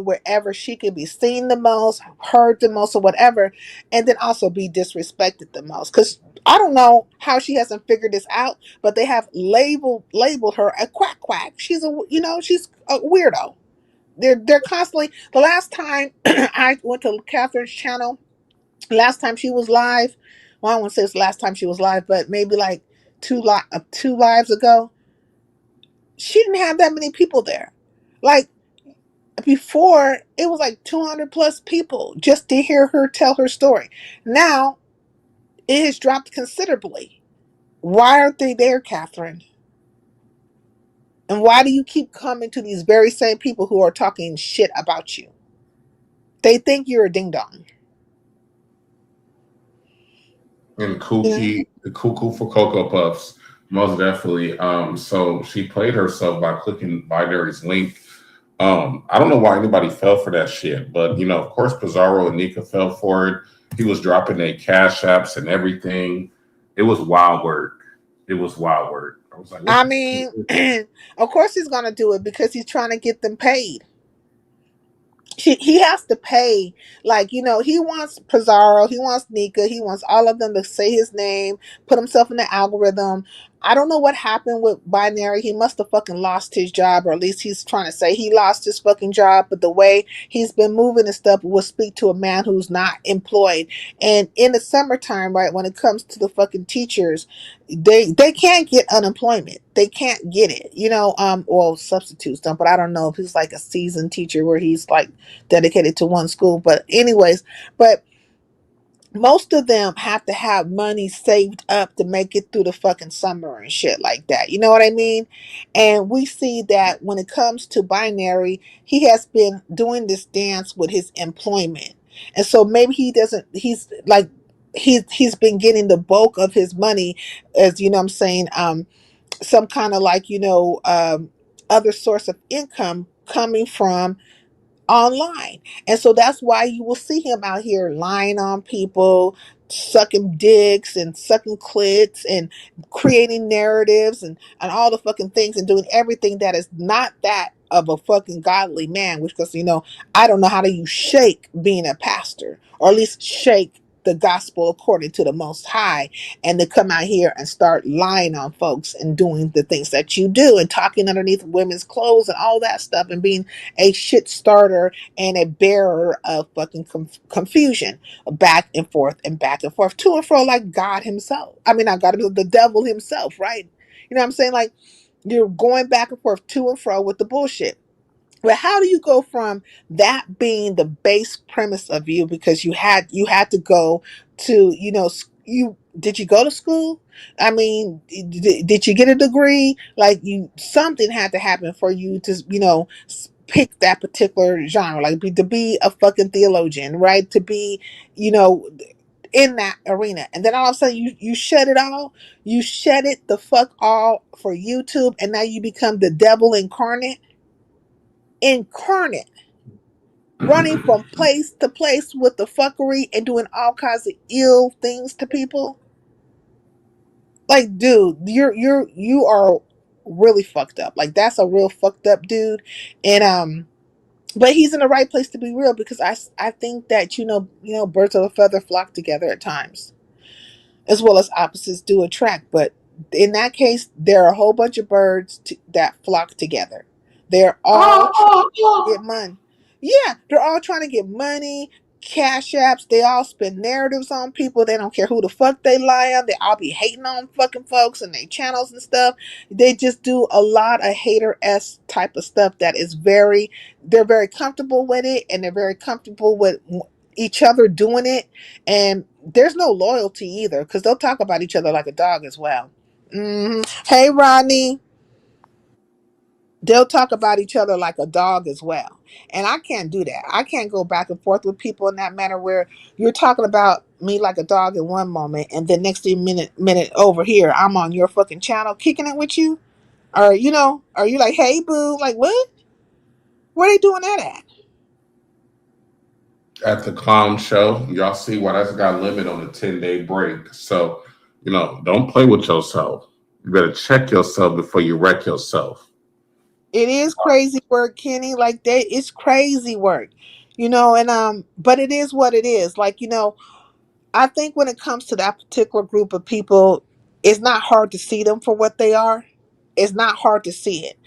wherever she can be seen the most, heard the most, or whatever, and then also be disrespected the most. Because I don't know how she hasn't figured this out, but they have labeled her a quack quack. She's a weirdo. They're constantly. The last time I went to Catherine's channel, last time she was live, well, I won't say it's the last time she was live, but maybe like two lives ago, she didn't have that many people there. Like before, it was like 200 plus people just to hear her tell her story. Now it has dropped considerably. Why aren't they there, Catherine? And why do you keep coming to these very same people who are talking shit about you? They think you're a ding dong. And Yeah. Kooky, the cuckoo for Cocoa Puffs, most definitely. So she played herself by clicking Binary's link. I don't know why anybody fell for that shit, but of course Pizarro and Nika fell for it. He was dropping their cash apps and everything. It was wild work. It was wild work. I was like, what I the mean, fuck? of course he's gonna do it because he's trying to get them paid. He has to pay. He wants Pizarro, he wants Nika, he wants all of them to say his name, put himself in the algorithm. I don't know what happened with Binary. He must have fucking lost his job, or at least he's trying to say he lost his fucking job. But the way he's been moving and stuff will speak to a man who's not employed. And in the summertime, right, when it comes to the fucking teachers, they can't get unemployment. They can't get it. Well, substitutes don't, but I don't know if he's like a seasoned teacher where he's like dedicated to one school. But anyways, but most of them have to have money saved up to make it through the fucking summer and shit like that. You know what I mean? And we see that when it comes to Binary, he has been doing this dance with his employment. And so maybe he doesn't he's like he's been getting the bulk of his money, as you know what I'm saying, some kind of other source of income coming from online. And so that's why you will see him out here lying on people, sucking dicks and sucking clits and creating narratives and all the fucking things and doing everything that is not that of a fucking godly man, which, because I don't know how do you shake being a pastor, or at least shake the gospel according to the most high, and to come out here and start lying on folks and doing the things that you do and talking underneath women's clothes and all that stuff and being a shit starter and a bearer of fucking confusion, back and forth, to and fro, like God himself. I mean, not God, the devil himself, right? You know what I'm saying? Like, you're going back and forth to and fro with the bullshit. But how do you go from that being the base premise of you, because you had to go to, you did you go to school? I mean, did you get a degree? Like, something had to happen for you to, pick that particular genre, like to be a fucking theologian, right? To be, you know, in that arena. And then all of a sudden you shut it all. You shut it the fuck all for YouTube, and now you become the devil incarnate, running from place to place with the fuckery and doing all kinds of ill things to people. Like, dude, you are really fucked up. Like, that's a real fucked up dude. And but he's in the right place to be real, because I think that birds of a feather flock together at times, as well as opposites do attract. But in that case, there are a whole bunch of birds that flock together. They're all trying to get money. Yeah, they're all trying to get money, cash apps. They all spin narratives on people. They don't care who the fuck they lie on. They all be hating on fucking folks and their channels and stuff. They just do a lot of hater-esque type of stuff that is they're very comfortable with it, and they're very comfortable with each other doing it. And there's no loyalty either, because they'll talk about each other like a dog as well. Hey, Rodney. They'll talk about each other like a dog as well. And I can't do that. I can't go back and forth with people in that manner where you're talking about me like a dog in one moment, and the next minute over here, I'm on your fucking channel kicking it with you. Or, are you like, hey, boo? Like, what? Where they doing that at? At the clown show. Y'all see why that's got a limit on a 10-day break. So, don't play with yourself. You better check yourself before you wreck yourself. It is crazy work, Kenny. Like that, it's crazy work, and but it is what it is. Like, I think when it comes to that particular group of people, it's not hard to see them for what they are. It's not hard to see it.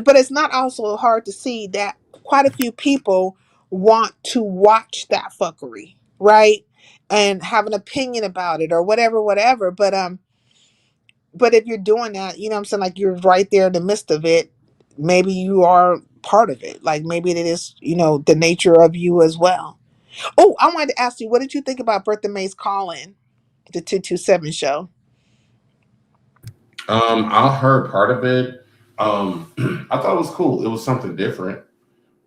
But it's not also hard to see that quite a few people want to watch that fuckery, right? And have an opinion about it or whatever. But if you're doing that, you know what I'm saying, like you're right there in the midst of it, maybe you are part of it. Like maybe it is, the nature of you as well. Oh, I wanted to ask you, what did you think about Bertha May's call-in, the 227 show? I heard part of it. I thought it was cool. It was something different.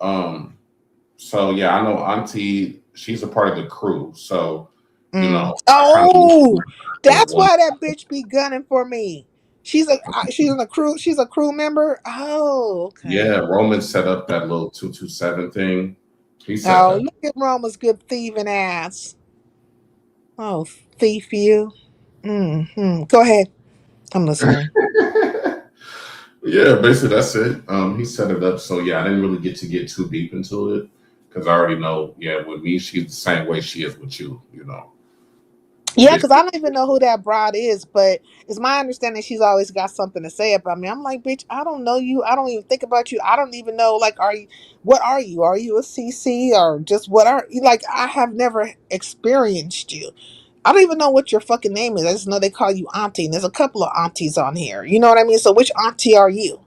So yeah, I know Auntie, she's a part of the crew. So, Oh, that's why that bitch be gunning for me. She's in a crew. She's a crew member. Oh, Yeah, okay. Roman set up that little 227 thing. He set Oh, that. look at Roma's good thieving ass. Oh, thief you. Go ahead. I'm listening. Yeah, basically that's it. He set it up. So yeah, I didn't really get too deep into it because I already know. Yeah, with me, she's the same way she is with you. Yeah, Bitch. because I don't even know who that broad is, but it's my understanding she's always got something to say about me. I'm like, bitch, I don't know you. I don't even think about you. I don't even know, like, what are you? Are you a CC or just what are you? Like, I have never experienced you. I don't even know what your fucking name is. I just know they call you auntie, and there's a couple of aunties on here. You know what I mean? So which auntie are you?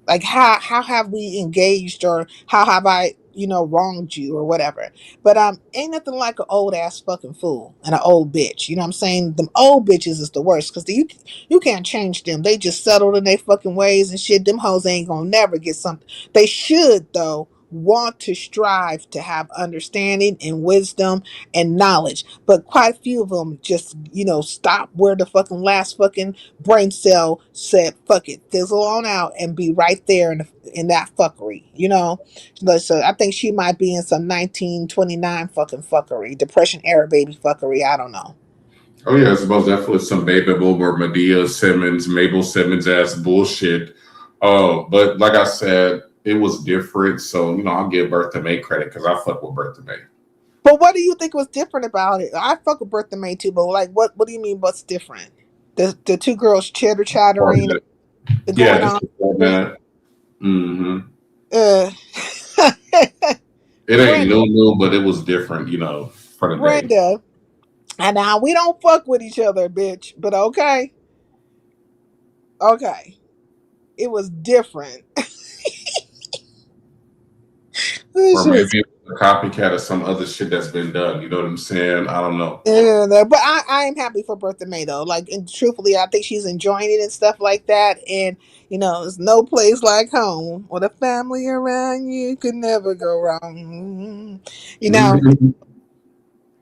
Like how have we engaged, or how have I wronged you or whatever? But ain't nothing like an old ass fucking fool and an old bitch. You know what I'm saying? Them old bitches is the worst, because you can't change them. They just settled in their fucking ways and shit. Them hoes ain't gonna never get something. They should though want to strive to have understanding and wisdom and knowledge, but quite a few of them just stop where the fucking last fucking brain cell said, fuck it, fizzle on out and be right there in that fuckery, So I think she might be in some 1929 fucking fuckery, Depression era baby fuckery. I don't know. Oh yeah, I suppose definitely some baby boomer Medea Simmons, Mabel Simmons ass bullshit. But like I said, it was different. So I'll give Bertha May credit because I fuck with Bertha May. But what do you think was different about it? I fuck with Bertha May too, but like, what do you mean? What's different? The two girls chattering, Yeah, going just on. the format. Mm-hmm. Uh, It ain't Brenda, new, but it was different, for the day. Brenda, and now we don't fuck with each other, bitch. But okay, it was different. This Or shit is maybe a copycat of some other shit that's been done. You know what I'm saying? I don't know. yeah, but I am happy for Bertha May though. Like, and truthfully, I think she's enjoying it and stuff like that. And there's no place like home with a family around you could never go wrong. You know,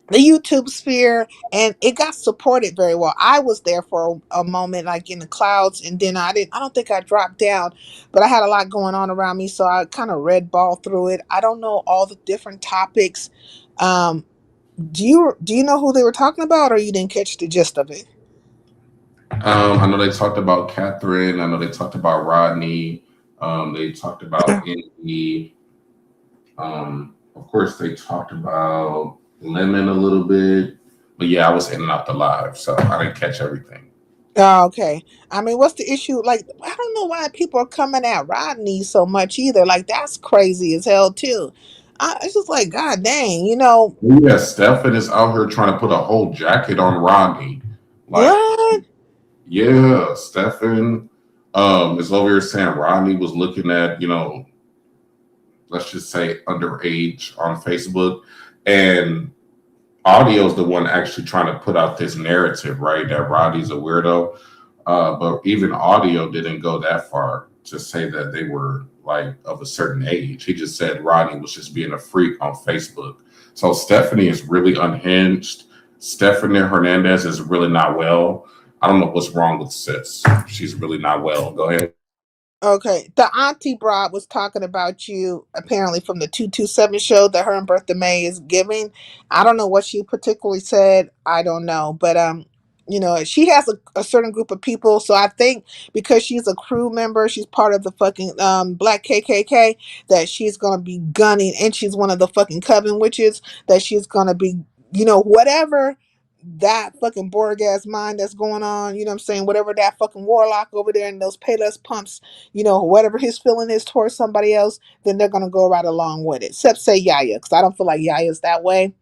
the YouTube sphere, and it got supported very well. I was there for a moment, like in the clouds, and then I don't think I dropped down, but I had a lot going on around me, so I kind of red ball through it. I don't know all the different topics. Um, do you know who they were talking about, or you didn't catch the gist of it? I know they talked about Catherine. I know they talked about Rodney. They talked about Indy. Of course, they talked about Lemon a little bit. But yeah, I was in and out the live, so I didn't catch everything. Oh, okay. I mean, what's the issue? Like, I don't know why people are coming at Rodney so much either. Like, that's crazy as hell too. It's just like, God dang, Yeah, Stefan is out here trying to put a whole jacket on Rodney. Like, what? yeah, Stefan is over here saying Rodney was looking at, let's just say underage on Facebook. And Audio's the one actually trying to put out this narrative, right? That Rodney's a weirdo. But even Audio didn't go that far to say that they were like of a certain age. He just said Rodney was just being a freak on Facebook. So Stephanie is really unhinged. Stephanie Hernandez is really not well. I don't know what's wrong with Sis. She's really not well. Go ahead. Okay, the Auntie Broad was talking about you apparently from the 227 show that her and Bertha May is giving. I don't know what she particularly said. I don't know, but she has a certain group of people. So I think because she's a crew member, she's part of the fucking Black KKK. That she's gonna be gunning, and she's one of the fucking coven witches. That she's gonna be, whatever that fucking Borg ass mind that's going on, you know what I'm saying? Whatever that fucking warlock over there in those Payless pumps, whatever his feeling is towards somebody else, then they're gonna go right along with it. Except say Yaya, because I don't feel like Yaya's that way.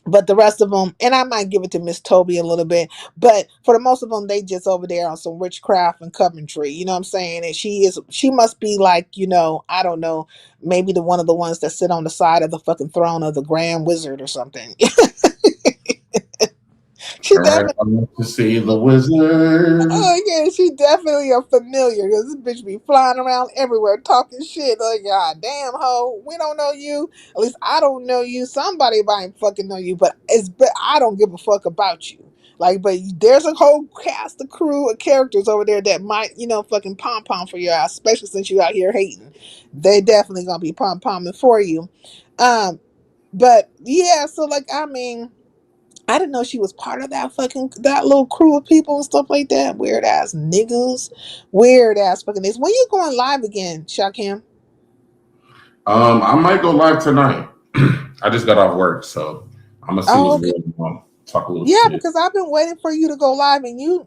But the rest of them, and I might give it to Miss Toby a little bit, but for the most of them, they just over there on some witchcraft and Coventry, you know what I'm saying? And she must be like, I don't know, maybe one of the ones that sit on the side of the fucking throne of the Grand Wizard or something. She All right, definitely. I want to see the wizard. Oh yeah, she definitely a familiar because this bitch be flying around everywhere talking shit. Like, God damn hoe, we don't know you. At least I don't know you. Somebody might fucking know you, but I don't give a fuck about you. Like, but there's a whole cast, of crew of characters over there that might, fucking pom pom for your ass, especially since you out here hating. They definitely gonna be pom pomming for you. Um, but yeah, so like, I mean. I didn't know she was part of that little crew of people and stuff like that. Weird ass niggas, weird ass fucking niggas. When you going live again, Shakim? I might go live tonight. I just got off work, so I'm gonna see Oh, what's okay. going on. Talk a little Yeah, shit. because I've been waiting for you to go live, and you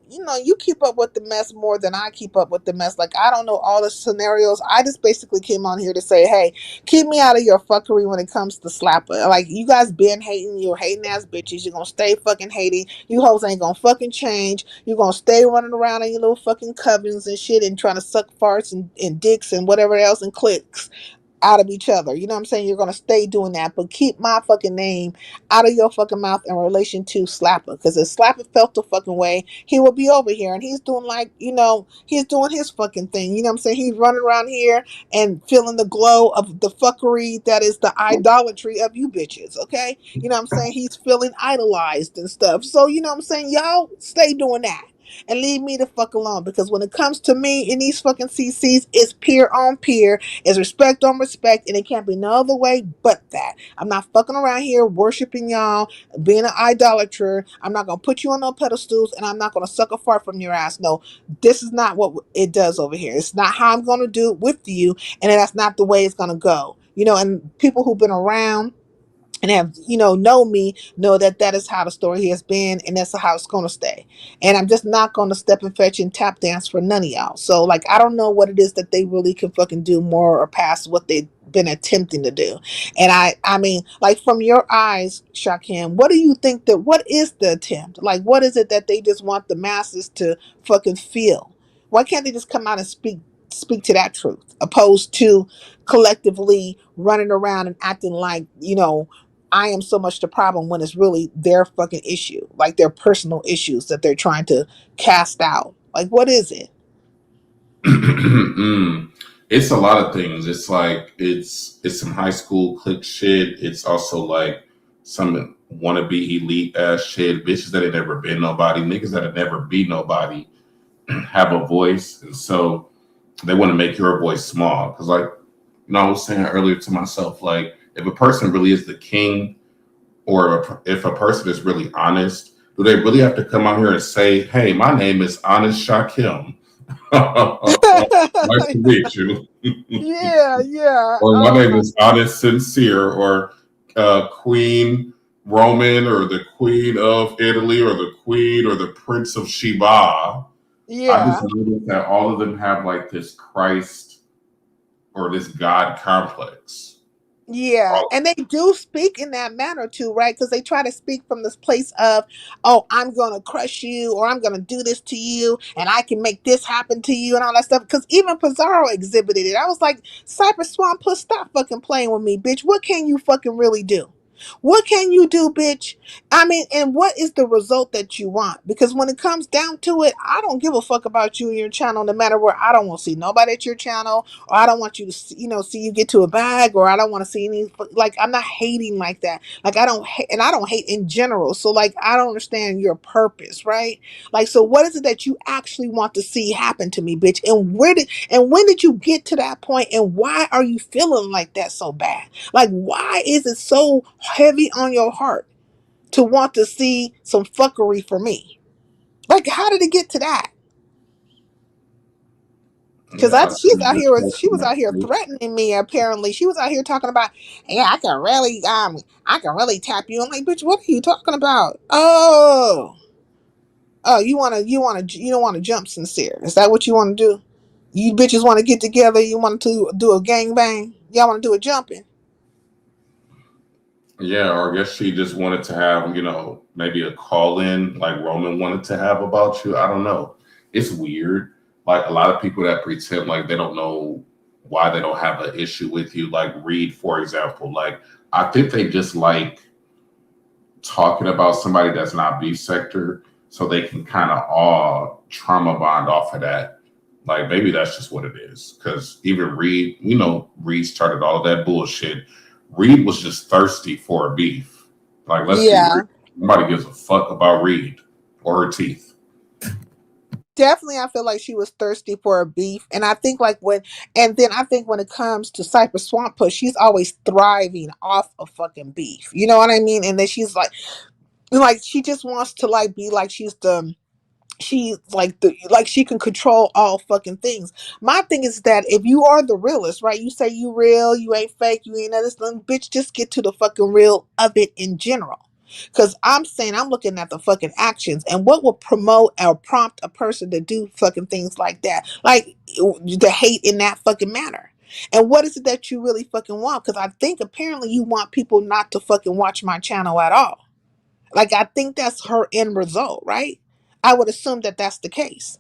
keep up with the mess more than I keep up with the mess. Like I don't know all the scenarios. I just basically came on here to say, hey, keep me out of your fuckery when it comes to slapper. Like you guys been hating, you're hating ass bitches. You're gonna stay fucking hating. You hoes ain't gonna fucking change. You're gonna stay running around in your little fucking covens and shit and trying to suck farts and dicks and whatever else and clicks out of each other. You know what I'm saying? You're gonna stay doing that, but keep my fucking name out of your fucking mouth in relation to Slapper. Because if Slapper felt the fucking way, he would be over here and he's doing like, he's doing his fucking thing. You know what I'm saying? He's running around here and feeling the glow of the fuckery that is the idolatry of you bitches. Okay? You know what I'm saying? He's feeling idolized and stuff. So you know what I'm saying? Y'all stay doing that. And leave me the fuck alone because when it comes to me in these fucking CCs, it's peer on peer, it's respect on respect, and it can't be no other way but that. I'm not fucking around here worshiping y'all, being an idolater. I'm not gonna put you on no pedestals, and I'm not gonna suck a fart from your ass. No, this is not what it does over here. It's not how I'm gonna do it with you, and that's not the way it's gonna go. And people who've been around and have know me know that that is how the story has been and that's how it's going to stay, and I'm just not going to step and fetch and tap dance for none of y'all. So like I don't know what it is that they really can fucking do more or past what they've been attempting to do. And I mean, like, from your eyes, Shakim, what do you think that what is the attempt? Like, what is it that they just want the masses to fucking feel? Why can't they just come out and speak to that truth opposed to collectively running around and acting like I am so much the problem when it's really their fucking issue, like their personal issues that they're trying to cast out. Like, what is it? It's a lot of things. It's like it's some high school clique shit. It's also like some wannabe elite ass shit. Bitches that ain't never been nobody. Niggas that have never be nobody have a voice, and so they want to make your voice small. Because like I was saying earlier to myself, like if a person really is the king, or if a person is really honest, do they really have to come out here and say, "Hey, my name is Honest Shakim. Nice to meet you." Yeah, yeah. Or my Oh name my. is Honest Sincere, or Queen. Roman or the Queen of Italy or the Queen or the Prince of Sheba. I just Yeah. noticed that all of them have like this Christ or this God complex. Yeah, All- and they do speak in that manner too, right? Because they try to speak from this place of, oh, I'm gonna crush you, or I'm gonna do this to you, and I can make this happen to you, and all that stuff. Because even Pizarro exhibited it. I was like, Cypress Swamp, Puss, stop fucking playing with me, bitch. What can you fucking really do? What can you do, bitch? I mean, and what is the result that you want? Because when it comes down to it, I don't give a fuck about you and your channel, no matter where. I don't want to see nobody at your channel, or I don't want you to see, see you get to a bag, or I don't want to see any, like, I'm not hating like that. Like, I don't hate, and I don't hate in general. So like, I don't understand your purpose, right? Like, so what is it that you actually want to see happen to me, bitch? And when did you get to that point, and why are you feeling like that so bad? Like, why is it so heavy on your heart to want to see some fuckery for me? Like, how did it get to that? Because yeah, I she's think out this here, she was question out here is threatening me. Apparently, she was out here talking about, yeah, I can really tap you. I'm like, bitch, what are you talking about? Oh, you don't want to jump sincere. Is that what you want to do? You bitches want to get together. You want to do a gangbang. Y'all want to do a jumping. Yeah, or I guess she just wanted to have, maybe a call in like Roman wanted to have about you. I don't know. It's weird. Like a lot of people that pretend like they don't know why they don't have an issue with you, like Reed, for example. Like I think they just like talking about somebody that's not beef sector so they can kind of all trauma bond off of that. Like maybe that's just what it is. Because even Reed, Reed started all of that bullshit. Reed was just thirsty for a beef. Like let's be real. Yeah. Nobody gives a fuck about Reed or her teeth. Definitely, I feel like she was thirsty for a beef, and I think like and then I think when it comes to Cypress Swamp Push, she's always thriving off of fucking beef. You know what I mean? And then she's like she just wants to like be like she's like she can control all fucking things. My thing is that if you are the realist, right? You say you real, you ain't fake, you ain't this thing, bitch. Just get to the fucking real of it in general. Cause I'm saying I'm looking at the fucking actions and what will promote or prompt a person to do fucking things like that, like the hate in that fucking manner. And what is it that you really fucking want? Because I think apparently you want people not to fucking watch my channel at all. Like, I think that's her end result, right? I would assume that that's the case.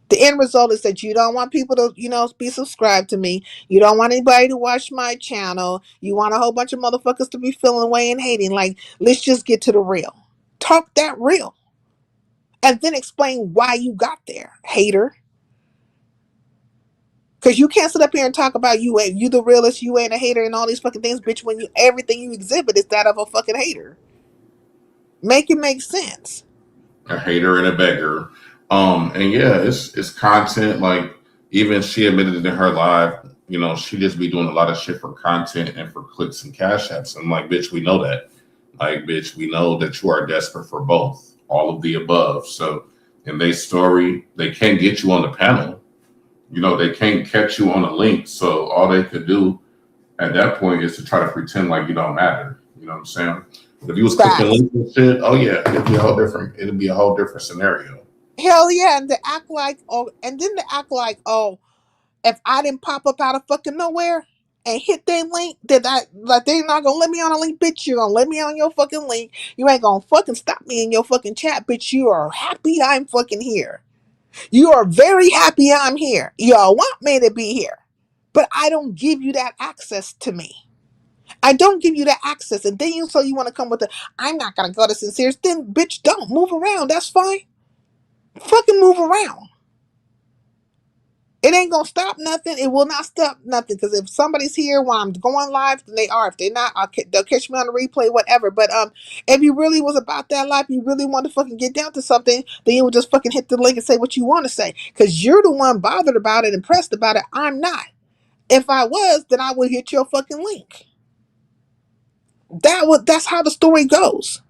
The end result is that you don't want people to, be subscribed to me. You don't want anybody to watch my channel. You want a whole bunch of motherfuckers to be feeling away and hating. Like, let's just get to the real. Talk that real. And then explain why you got there, hater. Because you can't sit up here and talk about you the realist, you ain't a hater, and all these fucking things, bitch, when everything you exhibit is that of a fucking hater. Make it make sense. A hater and a beggar. And yeah, it's content. Like even she admitted it in her live, she just be doing a lot of shit for content and for clicks and cash apps. I'm like, bitch, we know that. Like, bitch, we know that you are desperate for both, all of the above. So in their story, they can't get you on the panel. They can't catch you on a link. So all they could do at that point is to try to pretend like you don't matter. You know what I'm saying? But if you was clicking Facts. links and shit, oh yeah, it'd be a whole different scenario. Hell yeah, and to act like and then to act like if I didn't pop up out of fucking nowhere and hit that link, that I like they not gonna let me on a link, bitch. You gonna let me on your fucking link. You ain't gonna fucking stop me in your fucking chat, bitch. You are happy I'm fucking here. You are very happy I'm here. Y'all want me to be here, but I don't give you that access to me. I don't give you that access, and then you want to come with the I'm not gonna go to sincere. Then bitch, don't move around. That's fine. Fucking move around. It ain't gonna stop nothing. It will not stop nothing. Because if somebody's here while I'm going live, then they are. If they're not, they'll catch me on the replay, whatever. But if you really was about that life, you really want to fucking get down to something, then you would just fucking hit the link and say what you want to say. Because you're the one bothered about it, impressed about it. I'm not. If I was, then I would hit your fucking link. That's how the story goes.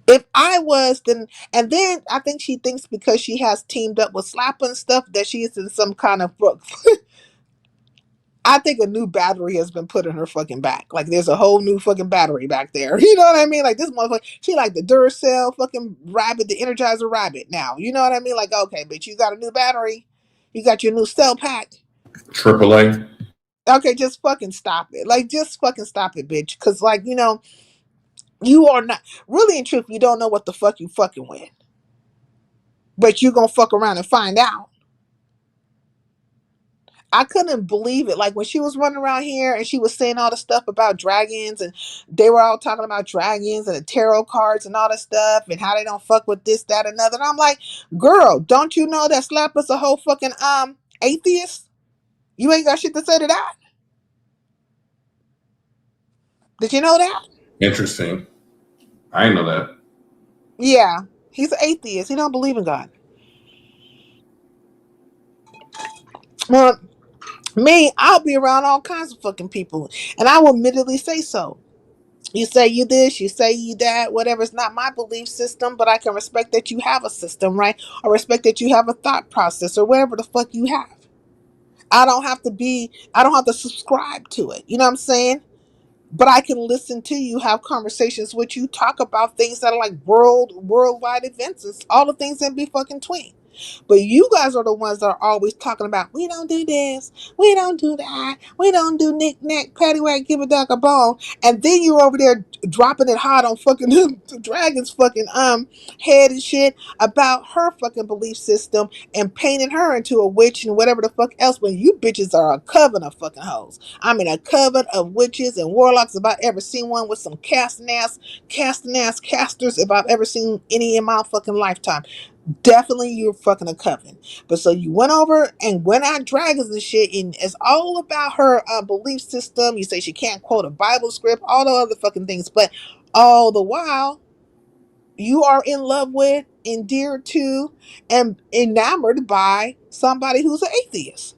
If I was, then and then I think she thinks because she has teamed up with Slapper and stuff that she is in some kind of book. I think a new battery has been put in her fucking back. Like there's a whole new fucking battery back there. You know what I mean? Like this motherfucker, she like the Duracell fucking rabbit, the Energizer rabbit now. You know what I mean? Like, okay, bitch, you got a new battery. You got your new cell pack. AAA. Okay, just fucking stop it. Like, just fucking stop it, bitch. Cause like, you know, you are not really in truth, you don't know what the fuck you fucking with. But you gonna fuck around and find out. I couldn't believe it. Like when she was running around here and she was saying all the stuff about dragons and they were all talking about dragons and the tarot cards and all that stuff and how they don't fuck with this, that, and other. And I'm like, girl, don't you know that Slap is a whole fucking atheist? You ain't got shit to say to that. Did you know that? Interesting. I didn't know that. Yeah. He's an atheist. He don't believe in God. Well, me, I'll be around all kinds of fucking people. And I will admittedly say so. You say you this, you say you that, whatever. It's not my belief system, but I can respect that you have a system, right? Or respect that you have a thought process or whatever the fuck you have. I don't have to subscribe to it. You know what I'm saying? But I can listen to you, have conversations with you, talk about things that are like worldwide events. It's all the things that be fucking tween. But you guys are the ones that are always talking about, we don't do this, we don't do that, we don't do knick-knack, paddywhack, give a duck a bone. And then you're over there dropping it hard on fucking the dragon's fucking head and shit about her fucking belief system and painting her into a witch and whatever the fuck else, when you bitches are a coven of fucking hoes. I mean a coven of witches and warlocks if I've ever seen one, with some casting ass casters if I've ever seen any in my fucking lifetime. Definitely you're fucking a coven. But so you went over and went at dragons and shit, and it's all about her belief system. You say she can't quote a Bible script, all the other fucking things, but all the while you are in love with, endeared to, and enamored by somebody who's an atheist.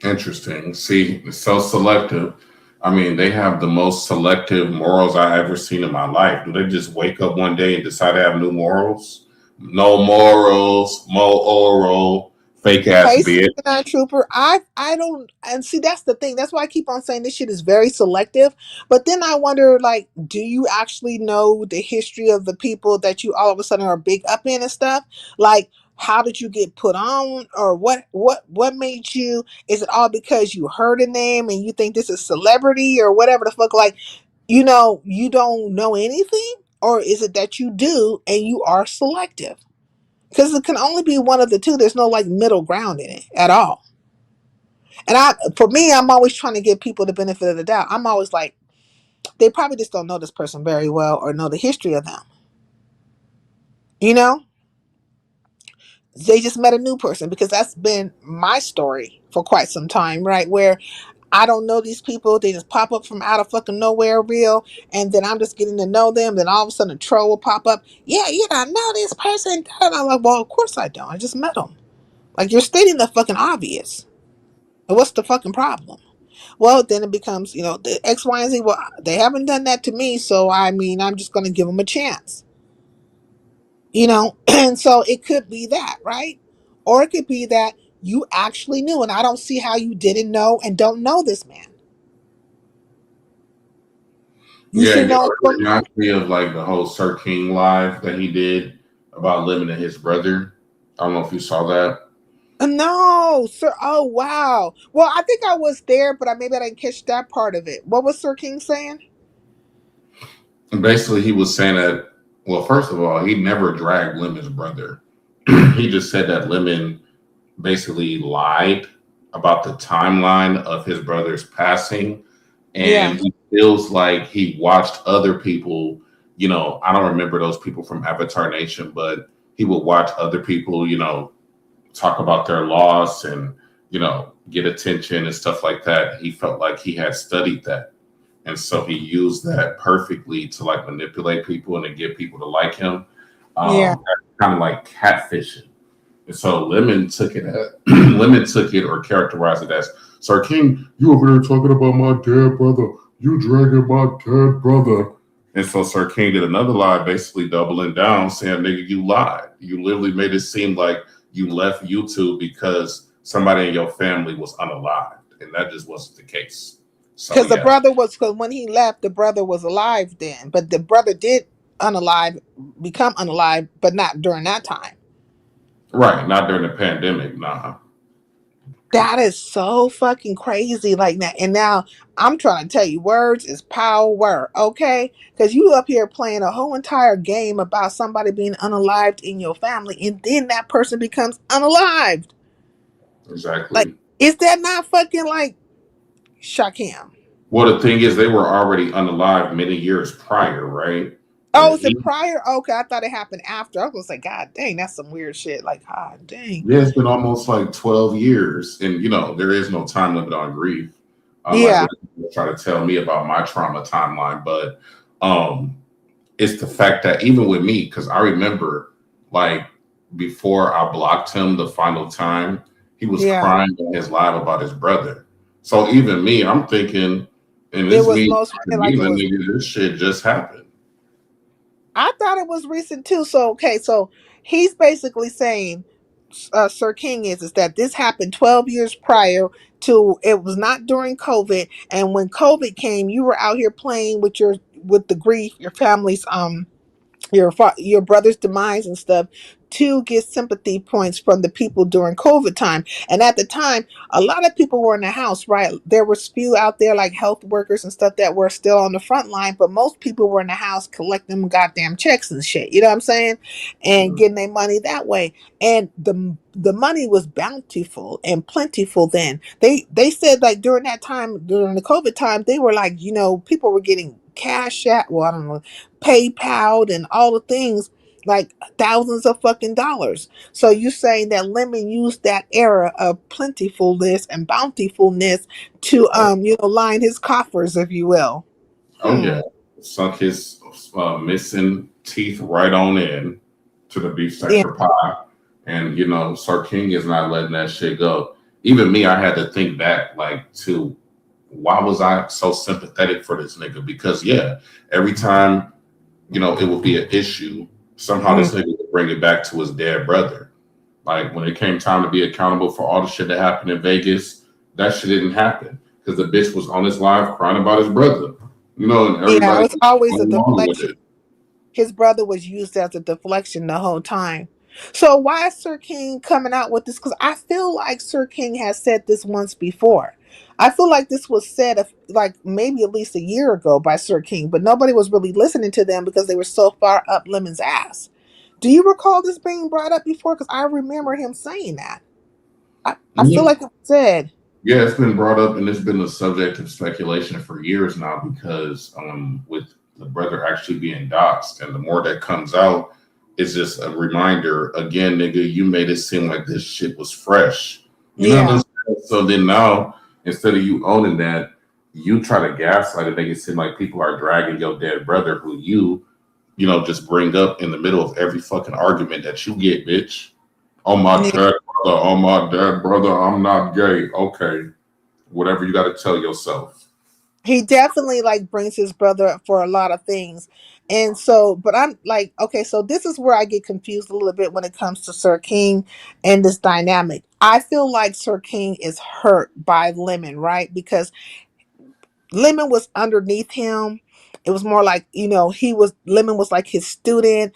Interesting. See, it's so selective. I mean, they have the most selective morals I ever seen in my life. Do they just wake up one day and decide to have new morals? No morals, mo oral, fake ass Hey, bitch. 69 Trooper, I don't, and see that's the thing. That's why I keep on saying this shit is very selective. But then I wonder, like, do you actually know the history of the people that you all of a sudden are big up in and stuff? Like, how did you get put on, or what made you? Is it all because you heard a name and you think this is celebrity or whatever the fuck? Like, you know, you don't know anything, or is it that you do and you are selective? Because it can only be one of the two. There's no like middle ground in it at all. And for me, I'm always trying to give people the benefit of the doubt. I'm always like, they probably just don't know this person very well or know the history of them. You know, they just met a new person, because that's been my story for quite some time, right? Where I don't know these people. They just pop up from out of fucking nowhere real. And then I'm just getting to know them. Then all of a sudden a troll will pop up. Yeah, you don't know this person. And I'm like, well, of course I don't. I just met them. Like, you're stating the fucking obvious. What's the fucking problem? Well, then it becomes, you know, the X, Y, and Z. Well, they haven't done that to me, so I mean, I'm just going to give them a chance. You know, and so it could be that, right? Or it could be that you actually knew, and I don't see how you didn't know and don't know this man. You Yeah, should know. it reminds me of like the whole Sir King live that he did about limiting his brother. I don't know if you saw that. No, sir. Oh, wow. Well, I think I was there, but maybe I didn't catch that part of it. What was Sir King saying? And basically, he was saying that, well, first of all, he never dragged Lemon's brother. He just said that Lemon basically lied about the timeline of his brother's passing. And Yeah. he feels like he watched other people, you know, I don't remember those people from Avatar Nation, but he would watch other people, you know, talk about their loss and, you know, get attention and stuff like that. He felt like he had studied that. And so he used that perfectly to like manipulate people and to get people to like him. Yeah. Kind of like catfishing. And so Lemon took it Lemon took it or characterized it as, Sir King, you over there talking about my dead brother. You dragging my dead brother. And so Sir King did another lie, basically doubling down, saying, nigga, you lied. You literally made it seem like you left YouTube because somebody in your family was unalived, and that just wasn't the case. So Because the yeah, brother was, because when he left, the brother was alive then, but the brother did unalive, become unalive, but not during that time. right. Not during the pandemic, nah. That is so fucking crazy. Like that. And now I'm trying to tell you, words is power, okay? Because you up here playing a whole entire game about somebody being unalived in your family, and then that person becomes unalived. Like, Exactly. is that not fucking like Shakim? Well, the thing is, they were already unalived many years prior, right? Oh, When is it he, prior? Okay, I thought it happened after. I was gonna say, God dang, that's some weird shit. Like, God dang. yeah, it's been almost like 12 years, and there is no time limit on grief. Like Yeah, when people try to tell me about my trauma timeline, but um, it's the fact that even with me, because I remember like before I blocked him the final time, he was yeah. crying in his live about his brother. So even me, I'm thinking, and It this was me most to like me, it the was. nigga, this shit just happened. I thought it was recent too. So okay, so he's basically saying, Sir King is that this happened 12 years prior to. It was not during COVID, and when COVID came, you were out here playing with the grief, your family's your brother's demise and stuff, to get sympathy points from the people during COVID time. And at the time, a lot of people were in the house, right? There were few out there like health workers and stuff that were still on the front line, but most people were in the house collecting goddamn checks and shit. You know what I'm saying? And getting their money that way. And the money was bountiful and plentiful then. They said like during that time, during the COVID time, they were like, people were getting cash at, well, I don't know, PayPal and all the things, like thousands of fucking dollars. So you saying that Lemon used that era of plentifulness and bountifulness to Oh, line his coffers, if you will. oh Hmm. yeah, sunk his missing teeth right on in to the beef Yeah. texture pie, and Sir King is not letting that shit go. Even me, I had to think back, like, to why was I so sympathetic for this nigga? Because yeah, every time it would be an issue, somehow Mm. this nigga would bring it back to his dead brother. Like when it came time to be accountable for all the shit that happened in Vegas, that shit didn't happen because the bitch was on his live crying about his brother. And Yeah, it everybody was was always a going along with deflection. it. His brother was used as a deflection the whole time. So why is Sir King coming out with this? Because I feel like Sir King has said this once before. I feel like this was said like maybe at least a year ago by Sir King, but nobody was really listening to them because they were so far up Lemon's ass. Do you recall this being brought up before? Because I remember him saying that. I feel Yeah. like it was said. Yeah, it's been brought up and it's been the subject of speculation for years now because with the brother actually being doxxed, and the more that comes out, it's just a reminder again, nigga, you made it seem like this shit was fresh. You know what I'm Yeah. saying? So then now, instead of you owning that, you try to gaslight it, make it seem like people are dragging your dead brother who just bring up in the middle of every fucking argument that you get, bitch. Oh my Yeah. dead brother, oh my dead brother, I'm not gay. Okay. Whatever you gotta tell yourself. He definitely like brings his brother up for a lot of things. And so, but I'm like, okay, so this is where I get confused a little bit when it comes to Sir King and this dynamic. I feel like Sir King is hurt by Lemon, right? Because Lemon was underneath him. It was more like, Lemon was like his student.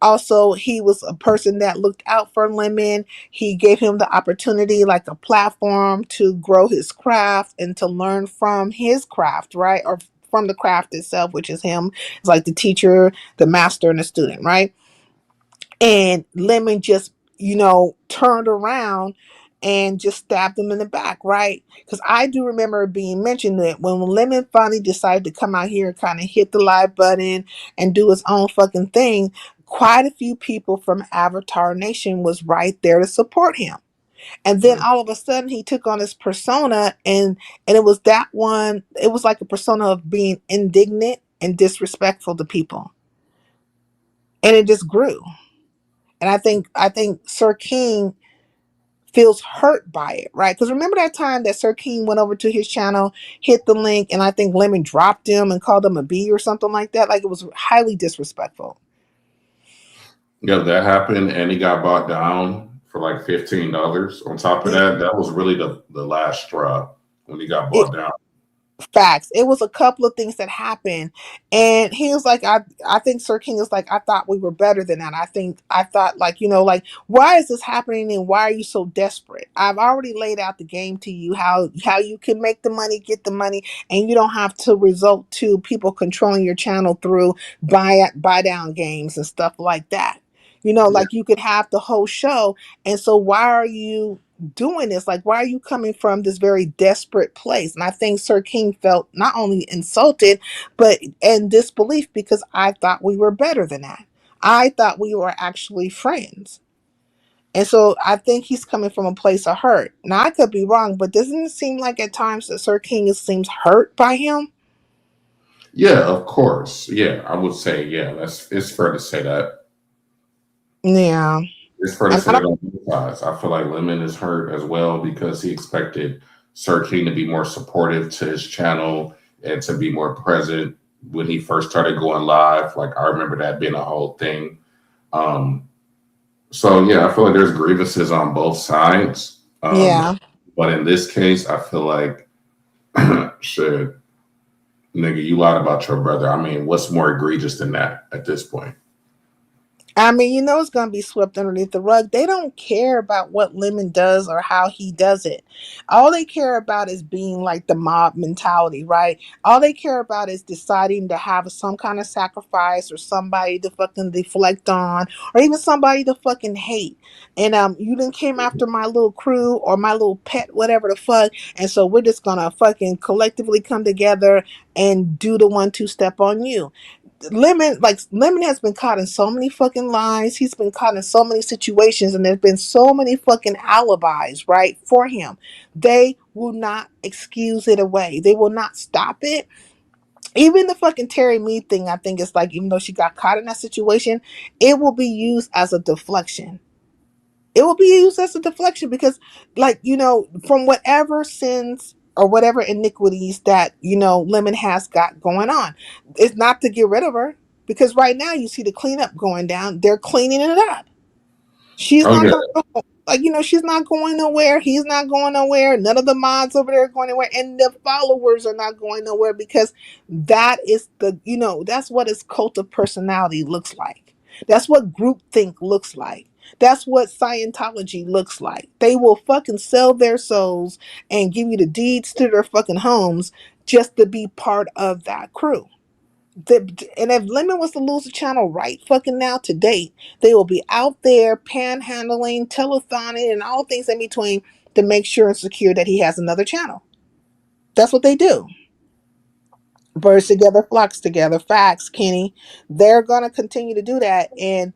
Also, he was a person that looked out for Lemon. He gave him the opportunity, like a platform to grow his craft and to learn from his craft, right? Or from the craft itself, which is him. It's like the teacher, the master, and the student, right? And Lemon just, turned around and just stabbed him in the back, right? Because I do remember it being mentioned that when Lemon finally decided to come out here and kind of hit the live button and do his own fucking thing, quite a few people from Avatar Nation was right there to support him. And then all of a sudden he took on this persona, and it was that one, it was like a persona of being indignant and disrespectful to people. And it just grew. And I think Sir King feels hurt by it, right? Because remember that time that Sir King went over to his channel, hit the link, and I think Lemon dropped him and called him a B or something like that. Like it was highly disrespectful. Yeah, that happened and he got bought down for like $15. On top of It, that, that was really the last straw when he got it bought down. Facts. It was a couple of things that happened, and he was like, I think Sir King is like, I thought we were better than that. I thought like, like, why is this happening, and why are you so desperate? I've already laid out the game to you, how you can make the money, get the money, and you don't have to result to people controlling your channel through buy down games and stuff like that. Yeah. Like you could have the whole show, and so why are you doing this? Like, why are you coming from this very desperate place? And I think Sir King felt not only insulted, but in disbelief, because I thought we were better than that. I thought we were actually friends. And so I think he's coming from a place of hurt. Now I could be wrong, but doesn't it seem like at times that Sir King seems hurt by him? Yeah, of course. Yeah, I would say, yeah, it's fair to say that. Yeah. It's fair to And say I that don't, on both sides. I feel like Lemon is hurt as well because he expected Sir King to be more supportive to his channel and to be more present when he first started going live. Like I remember that being a whole thing. Um, so yeah, I feel like there's grievances on both sides. yeah. But in this case, I feel like shit, nigga, you lied about your brother. I mean, what's more egregious than that at this point? I mean, it's going to be swept underneath the rug. They don't care about what Lemon does or how he does it. All they care about is being like the mob mentality, right? All they care about is deciding to have some kind of sacrifice or somebody to fucking deflect on or even somebody to fucking hate. And you done came after my little crew or my little pet, whatever the fuck. And so we're just going to fucking collectively come together and do the 1-2 step on you. Lemon has been caught in so many fucking lies. He's been caught in so many situations, and there's been so many fucking alibis, right, for him. They will not excuse it away. They will not stop it. Even the fucking Terry Mead thing, I think it's like, even though she got caught in that situation, it will be used as a deflection. It will be used as a deflection because, like, from whatever sins or whatever iniquities that, Lemon has got going on, it's not to get rid of her, because right now you see the cleanup going down. They're cleaning it up. She's Oh not yeah, going to, like, she's not going nowhere. He's not going nowhere. None of the mods over there are going nowhere. And the followers are not going nowhere, because that is that's what his cult of personality looks like. That's what groupthink looks like. That's what Scientology looks like. They will fucking sell their souls and give you the deeds to their fucking homes just to be part of that crew. And if Lemon was to lose the channel right fucking now to date, they will be out there panhandling, telephoning, and all things in between to make sure and secure that he has another channel. That's what they do. Birds together, flocks together. Facts, Kenny. They're gonna continue to do that. And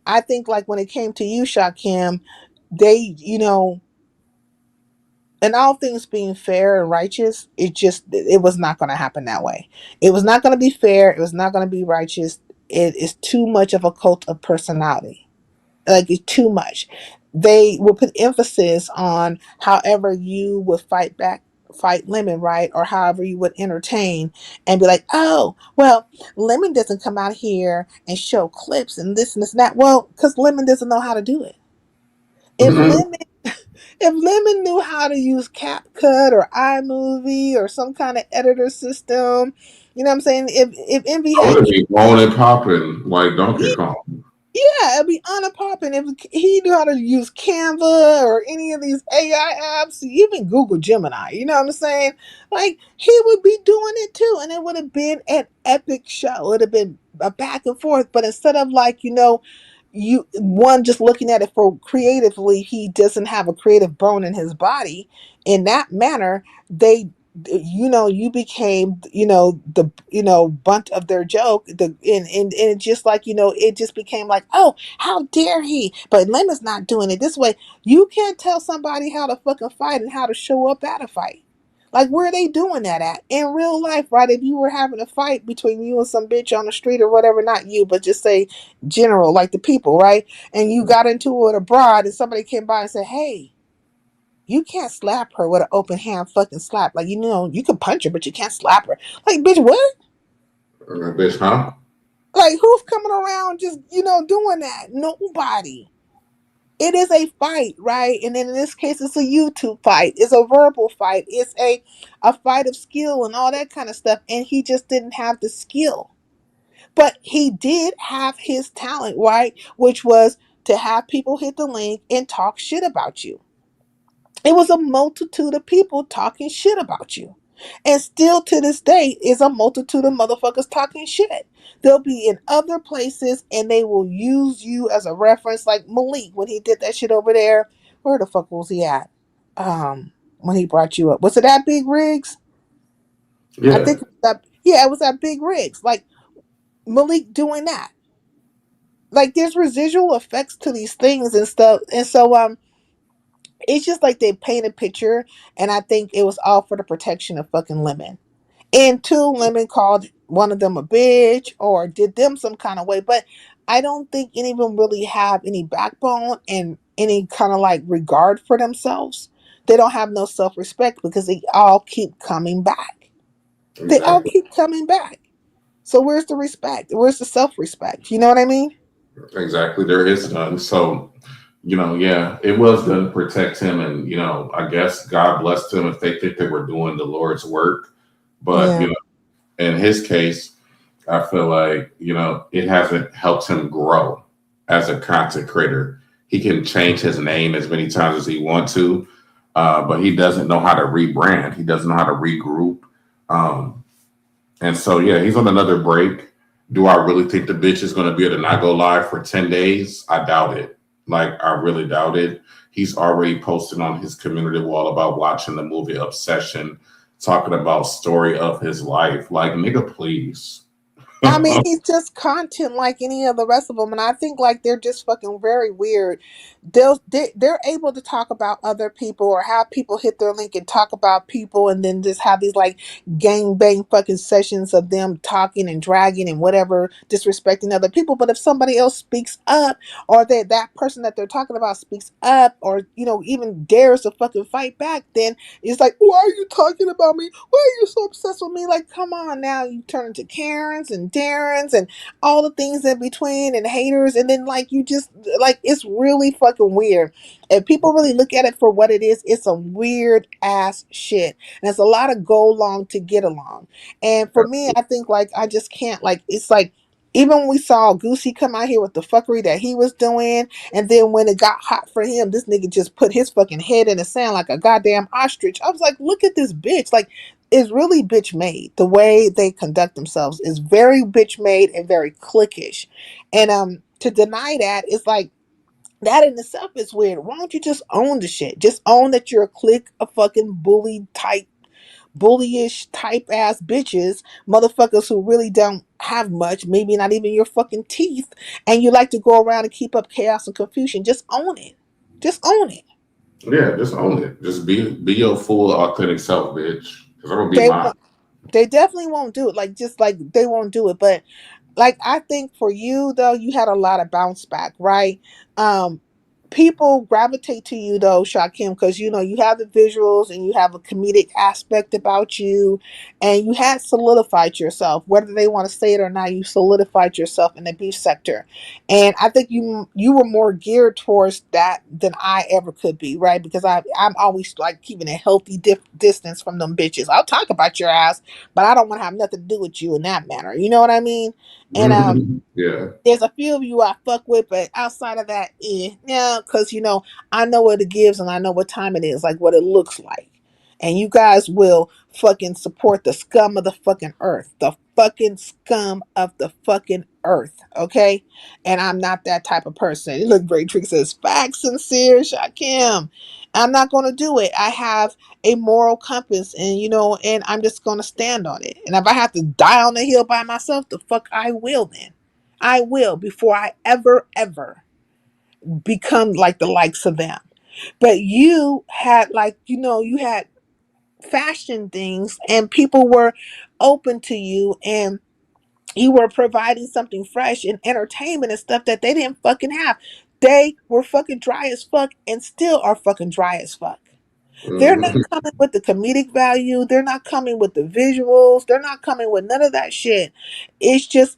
I think, like, when it came to you, Shakim, they, and all things being fair and righteous, it was not going to happen that way. It was not going to be fair. It was not going to be righteous. It is too much of a cult of personality. Like, it's too much. They will put emphasis on however you would fight Lemon, right? Or however you would entertain, and be like, oh, well, Lemon doesn't come out here and show clips and this and this and that. Well, because Lemon doesn't know how to do it. If Lemon if Lemon knew how to use CapCut or iMovie or some kind of editor system, you know what I'm saying? If Envy I had, would be on and popping like Donkey Kong. yeah, it'd be unpopping. If he knew how to use Canva or any of these AI apps, even Google Gemini, you know what I'm saying? Like, he would be doing it too, and it would have been an epic show. It would have been a back and forth, but instead of, like, you one just looking at it for creatively, he doesn't have a creative bone in his body. In that manner, you became, the, bunt of their joke. And it just, like, it just became like, oh, how dare he, but Lemon's not doing it this way. You can't tell somebody how to fucking fight and how to show up at a fight. Like, where are they doing that at in real life, right? If you were having a fight between you and some bitch on the street or whatever, not you, but just say general, like the people, right? And you got into it abroad, and somebody came by and said, hey, you can't slap her with an open hand fucking slap. Like, you can punch her, but you can't slap her. Like, bitch, what? Bitch, huh? Like, who's coming around just, doing that? Nobody. It is a fight, right? And then in this case, it's a YouTube fight. It's a verbal fight. It's a fight of skill and all that kind of stuff. And he just didn't have the skill. But he did have his talent, right? Which was to have people hit the link and talk shit about you. It was a multitude of people talking shit about you. And still to this day is a multitude of motherfuckers talking shit. They'll be in other places and they will use you as a reference, like Malik when he did that shit over there. Where the fuck was he at? When he brought you up. Was it at Big Rigs? I Yeah, think it was that, yeah, it was at Big Rigs. Like Malik doing that. Like there's residual effects to these things and stuff. And so it's just like they paint a picture, and I think it was all for the protection of fucking Lemon. And two, Lemon called one of them a bitch or did them some kind of way, but I don't think any of them really have any backbone and any kind of like regard for themselves. They don't have no self respect because they all keep coming back. They all exactly. keep coming back. So where's the respect? Where's the self respect? You know what I mean? Exactly. There is none. So, yeah, it was done to protect him. And, I guess God blessed him if they think they were doing the Lord's work. But, Yeah. in his case, I feel like, it hasn't helped him grow as a content creator. He can change his name as many times as he wants to, but he doesn't know how to rebrand. He doesn't know how to regroup. Um, and so, yeah, he's on another break. Do I really think the bitch is going to be able to not go live for 10 days? I doubt it. Like, I really doubt it. He's already posted on his community wall about watching the movie Obsession, talking about story of his life. Like, nigga, please. I mean, he's just content like any of the rest of them, and I think like they're just fucking very weird. They're able to talk about other people or have people hit their link and talk about people, and then just have these like gang bang fucking sessions of them talking and dragging and whatever, disrespecting other people. But if somebody else speaks up, or that person that they're talking about speaks up, or even dares to fucking fight back, then it's like, why are you talking about me? Why are you so obsessed with me? Like, come on now. You turn into Karens and Darrens and all the things in between and haters. And then, like, you just, like, it's really fucking weird. If people really look at it for what it is, it's some weird ass shit. And it's a lot of go along to get along. And for me, I think, like, I just can't, like, it's like, even when we saw Goosey come out here with the fuckery that he was doing, and then when it got hot for him, this nigga just put his fucking head in the sand like a goddamn ostrich. I was like, look at this bitch. Like, it's really bitch made. The way they conduct themselves is very bitch made and very cliquish. And to deny that is like, that in itself is weird. Why don't you just own the shit? Just own that you're a clique of fucking bullyish type ass bitches, motherfuckers who really don't have much, maybe not even your fucking teeth, and you like to go around and keep up chaos and confusion. Just own it. Just own it. Yeah, just own it. Just be your full authentic self, bitch. Because I'm gonna be They mine. won't. They definitely won't do it. Like just like they won't do it. But like I think for you though, you had a lot of bounce back, right? Um, People gravitate to you though, Shakim, because you have the visuals and you have a comedic aspect about you, and you had solidified yourself. Whether they want to say it or not, you solidified yourself in the beef sector, and I think you were more geared towards that than I ever could be, right? Because I'm always like keeping a healthy distance from them bitches. I'll talk about your ass, but I don't want to have nothing to do with you in that manner. You know what I mean? And Yeah. there's a few of you I fuck with, but outside of that, yeah, because I know what it gives and I know what time it is, like what it looks like. And you guys will fucking support the scum of the fucking earth. The fucking scum of the fucking earth. Okay? And I'm not that type of person. Look, Great Trick says, facts sincere, Shakim. I'm not gonna do it. I have a moral compass and and I'm just gonna stand on it. And if I have to die on the hill by myself, the fuck I will then. I will before I ever become like the likes of them. But you had like, you had fashion things and people were open to you and you were providing something fresh and entertainment and stuff that they didn't fucking have. They were fucking dry as fuck and still are fucking dry as fuck. They're not Mhm. coming with the comedic value. They're not coming with the visuals. They're not coming with none of that shit. It's just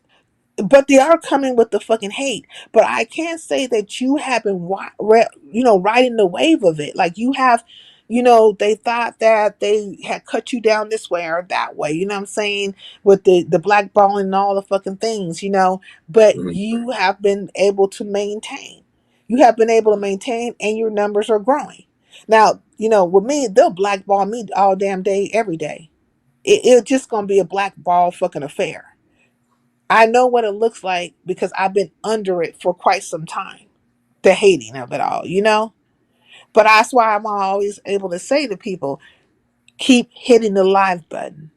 but they are coming with the fucking hate. But I can't say that you have been, riding the wave of it. Like you have, they thought that they had cut you down this way or that way. You know what I'm saying? With the blackballing and all the fucking things. But Mhm. you have been able to maintain. You have been able to maintain, and your numbers are growing. Now, with me, they'll blackball me all damn day, every day. It's just gonna be a blackball fucking affair. I know what it looks like because I've been under it for quite some time. The hating of it all. But that's why I'm always able to say to people, keep hitting the live button.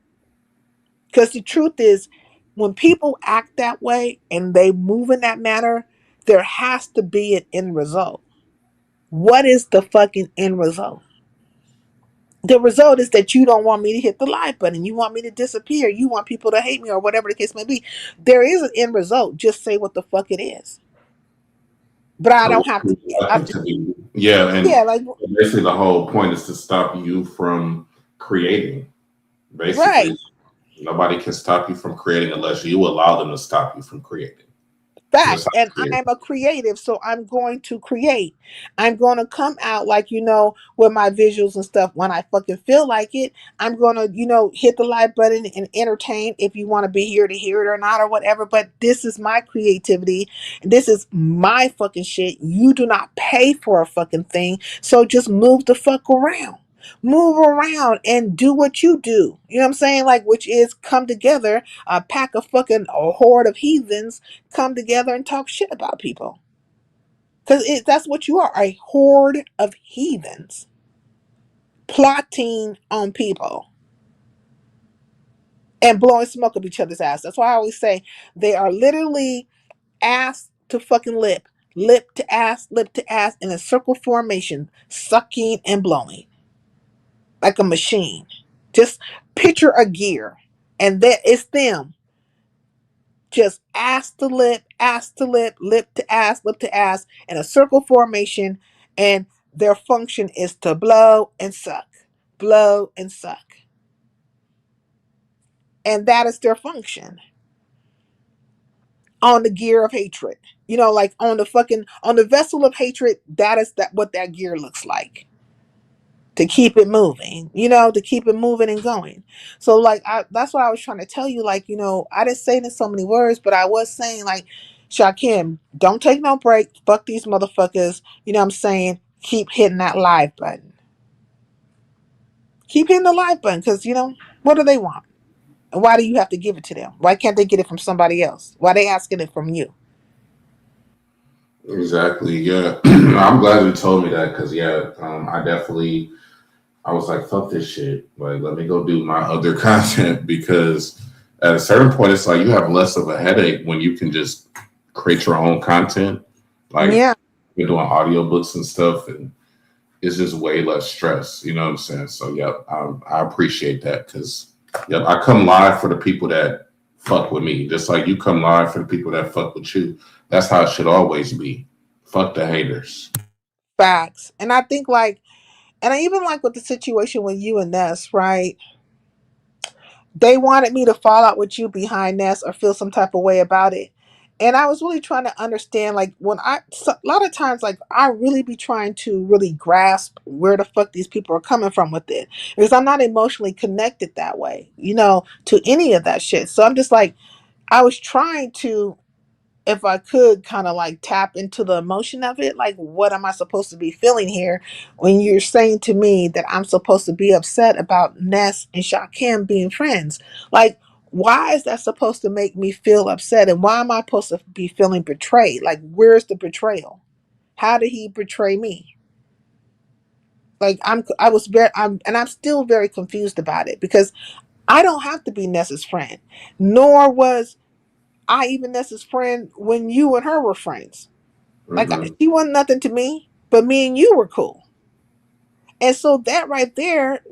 Because the truth is, when people act that way and they move in that manner, there has to be an end result. What is the fucking end result? The result is that you don't want me to hit the live button. You want me to disappear. You want people to hate me or whatever the case may be. There is an end result. Just say what the fuck it is. But I So don't have to. I think to be, yeah, and Yeah, like, basically the whole point is to stop you from creating. right. Basically, nobody can stop you from creating unless you allow them to stop you from creating. That's Facts. how And creative. I'm a creative, so I'm going to create. I'm going to come out like, with my visuals and stuff when I fucking feel like it. I'm going to, hit the like button and entertain if you want to be here to hear it or not or whatever. But this is my creativity. This is my fucking shit. You do not pay for a fucking thing. So just move the fuck around. Move around and do what you do. You know what I'm saying? Like, which is come together, a pack of fucking a horde of heathens come together and talk shit about people. Because that's what you are, a horde of heathens plotting on people and blowing smoke up each other's ass. That's why I always say they are literally ass to fucking lip to ass in a circle formation, sucking and blowing like a machine. Just picture a gear, and that it's them just ass to lip to ass in a circle formation, and their function is to blow and suck. And that is their function on the gear of hatred. Like on the vessel of hatred, that is that what that gear looks like. To keep it moving, to keep it moving and going. So like that's what I was trying to tell you. Like, I didn't say it in so many words, but I was saying like, Shakim, don't take no break. Fuck these motherfuckers. You know what I'm saying? Keep hitting that live button. Keep hitting the live button because what do they want? And why do you have to give it to them? Why can't they get it from somebody else? Why are they asking it from you? Exactly. Yeah, I'm glad you told me that because yeah, I was like, fuck this shit. Like, let me go do my other content because at a certain point, it's like you have less of a headache when you can just create your own content. Like, Yeah, you're doing audiobooks and stuff, and it's just way less stress. You know what I'm saying? So, yeah, I appreciate that because, yeah, I come live for the people that fuck with me, just like you come live for the people that fuck with you. That's how it should always be. Fuck the haters. facts. And I think like, and I even like with the situation with you and Ness, right? They wanted me to fall out with you behind Ness or feel some type of way about it. And I was really trying to understand, like, a lot of times, like, I really be trying to really grasp where the fuck these people are coming from with it. Because I'm not emotionally connected that way, to any of that shit. So I'm just like, I was trying to, if I could kind of like tap into the emotion of it, like what am I supposed to be feeling here when you're saying to me that I'm supposed to be upset about Ness and Shakim being friends? Like, why is that supposed to make me feel upset? And why am I supposed to be feeling betrayed? Like, where's the betrayal? How did he betray me? Like, I'm still very confused about it because I don't have to be Ness's friend, nor was I even Ness's friend when you and her were friends. Like Hmm. she wasn't nothing to me, but me and you were cool. And so that right there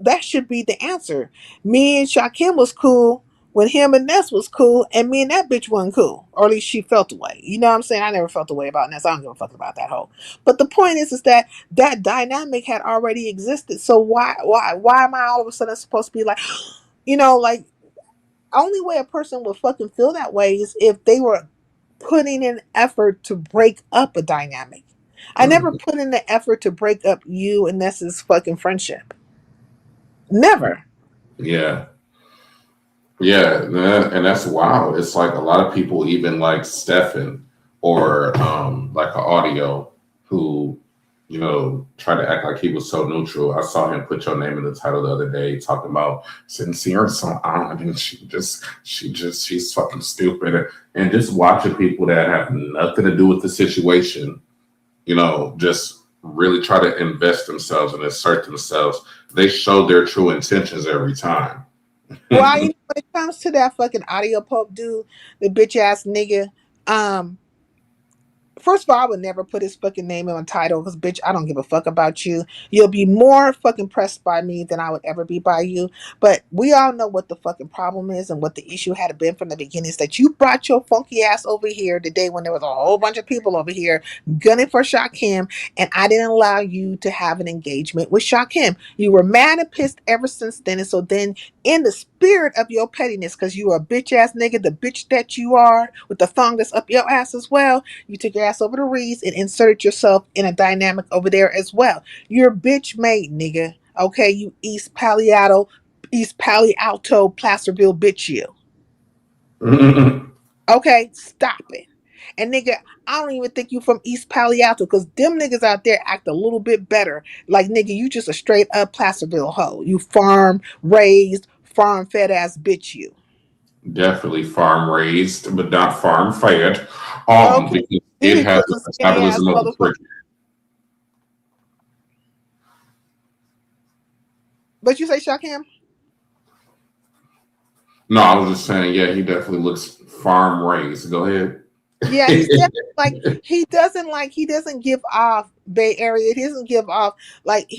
that should be the answer. Me and Shakim was cool when him and Ness was cool, and me and that bitch wasn't cool. Or at least she felt the way. You know what I'm saying? I never felt the way about Ness. I don't give a fuck about that hoe. But the point is that that dynamic had already existed. So why am I all of a sudden supposed to be like, like only way a person would fucking feel that way is if they were putting in effort to break up a dynamic. I never put in the effort to break up you and Nessa's fucking friendship. Never. Yeah. Yeah, and that's wild. It's like a lot of people, even like Stefan or like an audio, who try to act like he was so neutral. I saw him put your name in the title the other day, talking about sincere so odd, and she's fucking stupid, and just watching people that have nothing to do with the situation, just really try to invest themselves and assert themselves. They show their true intentions every time. Well, when it comes to that fucking audio pope dude, the bitch ass nigga, um, first of all, I would never put his fucking name in my title because, bitch, I don't give a fuck about you. You'll be more fucking pressed by me than I would ever be by you. But we all know what the fucking problem is and what the issue had been from the beginning is that you brought your funky ass over here the day when there was a whole bunch of people over here gunning for Shakim, and I didn't allow you to have an engagement with Shakim. You were mad and pissed ever since then, and so then in the spirit of your pettiness, because you are a bitch ass nigga, the bitch that you are, with the thong that's up your ass as well, you took your ass over to Reed's and inserted yourself in a dynamic over there as well. You're bitch made, nigga. Okay, you East Palo Alto, Placerville bitch you. Okay, stop it. And nigga, I don't even think you from East Palo Alto because them niggas out there act a little bit better. Like, nigga, you just a straight up Placerville hoe. You farm raised, farm fed ass bitch you. Definitely farm raised, but not farm fed. Okay, Because you it be has pushing the skinny ass metabolism of a motherfucker. cricket. But you say Shakim? No, I was just saying, yeah, he definitely looks farm raised. Go ahead. Yeah, he's definitely like he doesn't give off Bay Area. He doesn't give off like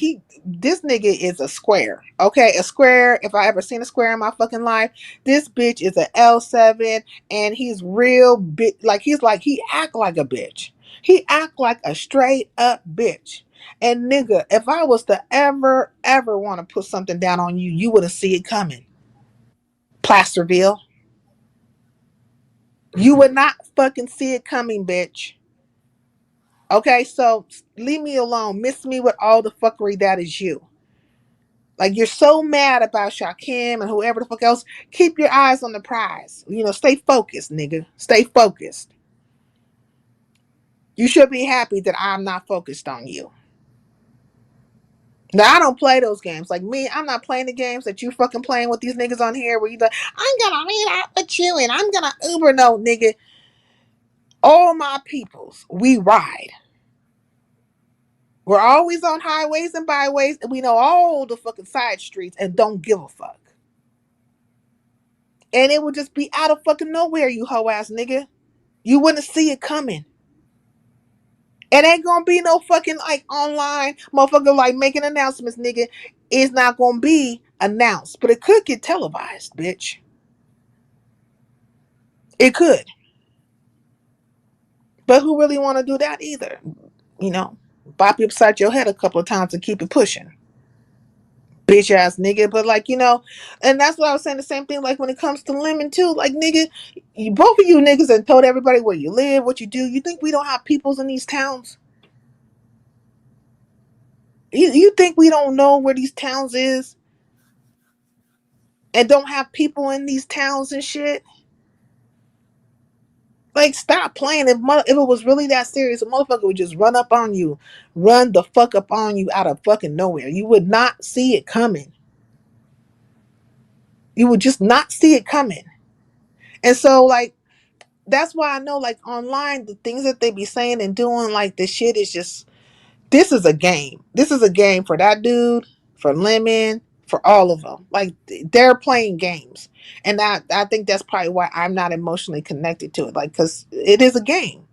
this nigga is a square. Okay, a square. If I ever seen a square in my fucking life, this bitch is a L7 and he's real bit like he act like a bitch. He act like a straight up bitch. And nigga, if I was to ever want to put something down on you, you wouldn't see it coming. Placerville. You would not fucking see it coming, bitch. Okay, so leave me alone. Miss me with all the fuckery that is you. Like you're so mad about Shakim and whoever the fuck else. Keep your eyes on the prize. Stay focused, nigga. Stay focused. You should be happy that I'm not focused on you. Now I don't play those games. Like me, I'm not playing the games that you fucking playing with these niggas on here where you like, I'm gonna meet up with you and I'm gonna Uber. No, nigga. All my peoples, we ride. We're always on highways and byways, and we know all the fucking side streets and don't give a fuck. And it would just be out of fucking nowhere, you hoe ass nigga. You wouldn't see it coming. It ain't gonna be no fucking like online motherfucker like making announcements, nigga. It's not gonna be announced, but it could get televised, bitch. It could. But who really want to do that either? Bop you upside your head a couple of times and keep it pushing. Bitch ass nigga, but like and that's what I was saying. The same thing, like when it comes to Lemon too. Like nigga, both of you niggas have told everybody where you live, what you do. You think we don't have peoples in these towns? You think we don't know where these towns is and don't have people in these towns and shit? Like stop playing. If it was really that serious, a motherfucker would just run the fuck up on you out of fucking nowhere. You would not see it coming. You would just not see it coming. And so like that's why I know like online the things that they be saying and doing like the shit is just this is a game. This is a game for that dude, for Lemon, for all of them. Like they're playing games. And I think that's probably why I'm not emotionally connected to it. Like cuz it is a game.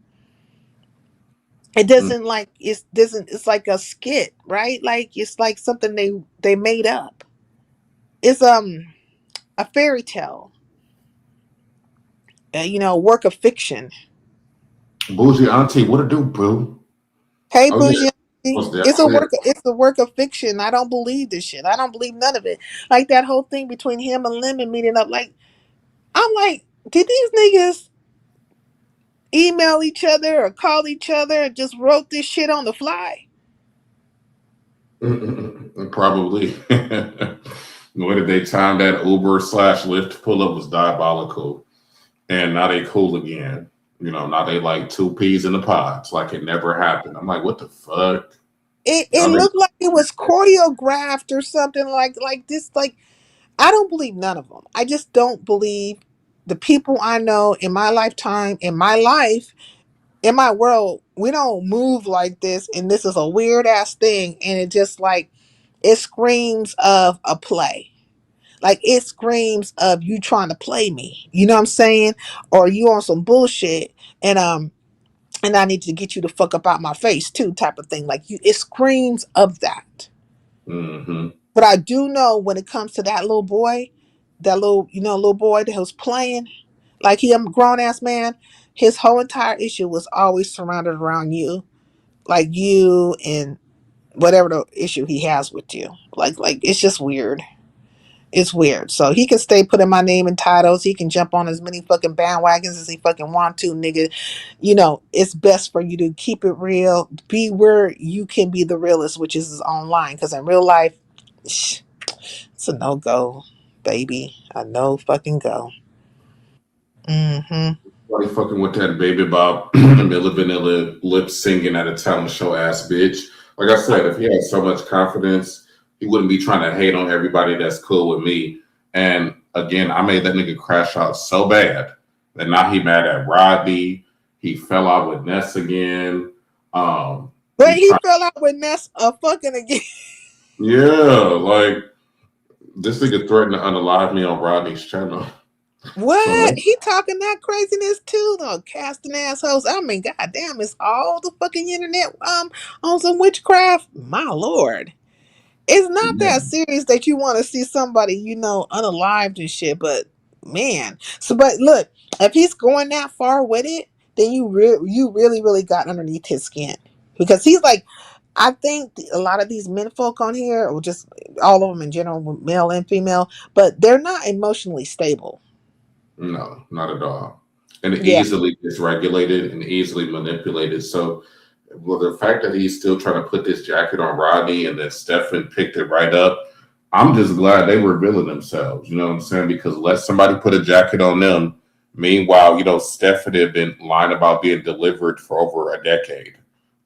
It doesn't like it's like a skit, right? Like it's like something they made up. It's a fairy tale. Work of fiction. Bougie auntie, what to do, boo? Hey, Oh yeah, Bougie. most It's a definitely. work. It's a work of fiction. I don't believe this shit. I don't believe none of it. Like that whole thing between him and Lemon meeting up. Like I'm like, did these niggas email each other or call each other and just wrote this shit on the fly? Probably. The way that they timed that Uber slash Lyft pull up was diabolical. And now they cool again. Now they like two peas in the pods, like it never happened. I'm like, what the fuck? It Y'all looked like it was choreographed or something like this. Like, I don't believe none of them. I just don't believe the people I know in my lifetime, in my life, in my world. We don't move like this, and this is a weird ass thing. And it just like it screams of a play. Like it screams of you trying to play me. You know what I'm saying? Or you on some bullshit, and and I need to get you the fuck up out my face too, type of thing. Like you, it screams of that. Mm-hmm. But I do know when it comes to that little boy, that little boy that was playing, like he a grown ass man, his whole entire issue was always surrounded around you, like you and whatever the issue he has with you. Like it's just weird. It's weird. So he can stay putting my name in titles. He can jump on as many fucking bandwagons as he fucking want to, nigga. It's best for you to keep it real. Be where you can be the realest, which is online. Because in real life, it's a no go, baby. A no fucking go. Mm-hmm. Why they fucking with that baby Bob Miller Vanilla lip singing at a talent show ass bitch? Like I said, if he had so much confidence, he wouldn't be trying to hate on everybody that's cool with me. And again, I made that nigga crash out so bad that now he mad at Rodney. He fell out with Ness again. But He's he trying. fell out with Ness fucking again. Yeah, like this nigga threatened to unalive me on Rodney's channel. So What? He talking that craziness too, though. Casting assholes. I mean, goddamn, it's all the fucking internet on some witchcraft. My lord. It's not that serious that you want to see somebody, unalived and shit, but man. So but look, if he's going that far with it, then you really, really got underneath his skin. Because he's like, I think a lot of these men folk on here, or just all of them in general, male and female, but they're not emotionally stable. no, not at all. And Yeah. easily dysregulated and easily manipulated. So, well, the fact that he's still trying to put this jacket on Rodney and that Stefan picked it right up, I'm just glad they were revealing themselves. You know what I'm saying? Because let somebody put a jacket on them. Meanwhile, Stefan had been lying about being delivered for over a decade.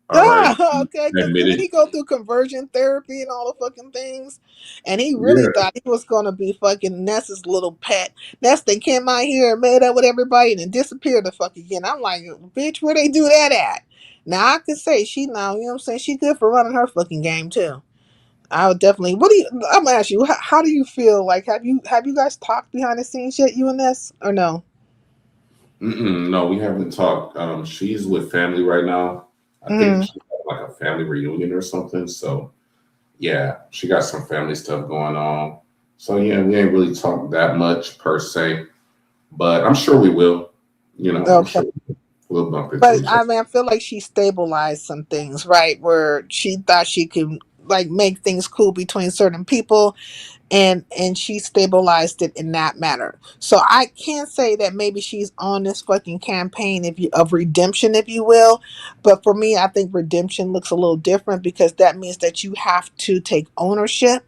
All right. Ah, okay, because didn't Admitted. he go through conversion therapy and all the fucking things? And he really Yeah. thought he was gonna be fucking Ness's little pet. Ness then came out here and made up with everybody and then disappeared the fuck again. I'm like, bitch, where they do that at? Now I could say she now, you know what I'm saying? She good for running her fucking game too. I would definitely. What do you? I'm gonna ask you. How do you feel? Like, have you guys talked behind the scenes yet, you and Ness, or no? No, we haven't talked. She's with family right now. I think Mm, she's like a family reunion or something. So yeah, she got some family stuff going on. So yeah, we ain't really talked that much per se, but I'm sure we will. I'm okay. sure we'll bump into But each other. I mean, I feel like she stabilized some things, right? Where she thought she could like make things cool between certain people, and she stabilized it in that manner. So I can't say that maybe she's on this fucking campaign of redemption, if you will. But for me, I think redemption looks a little different because that means that you have to take ownership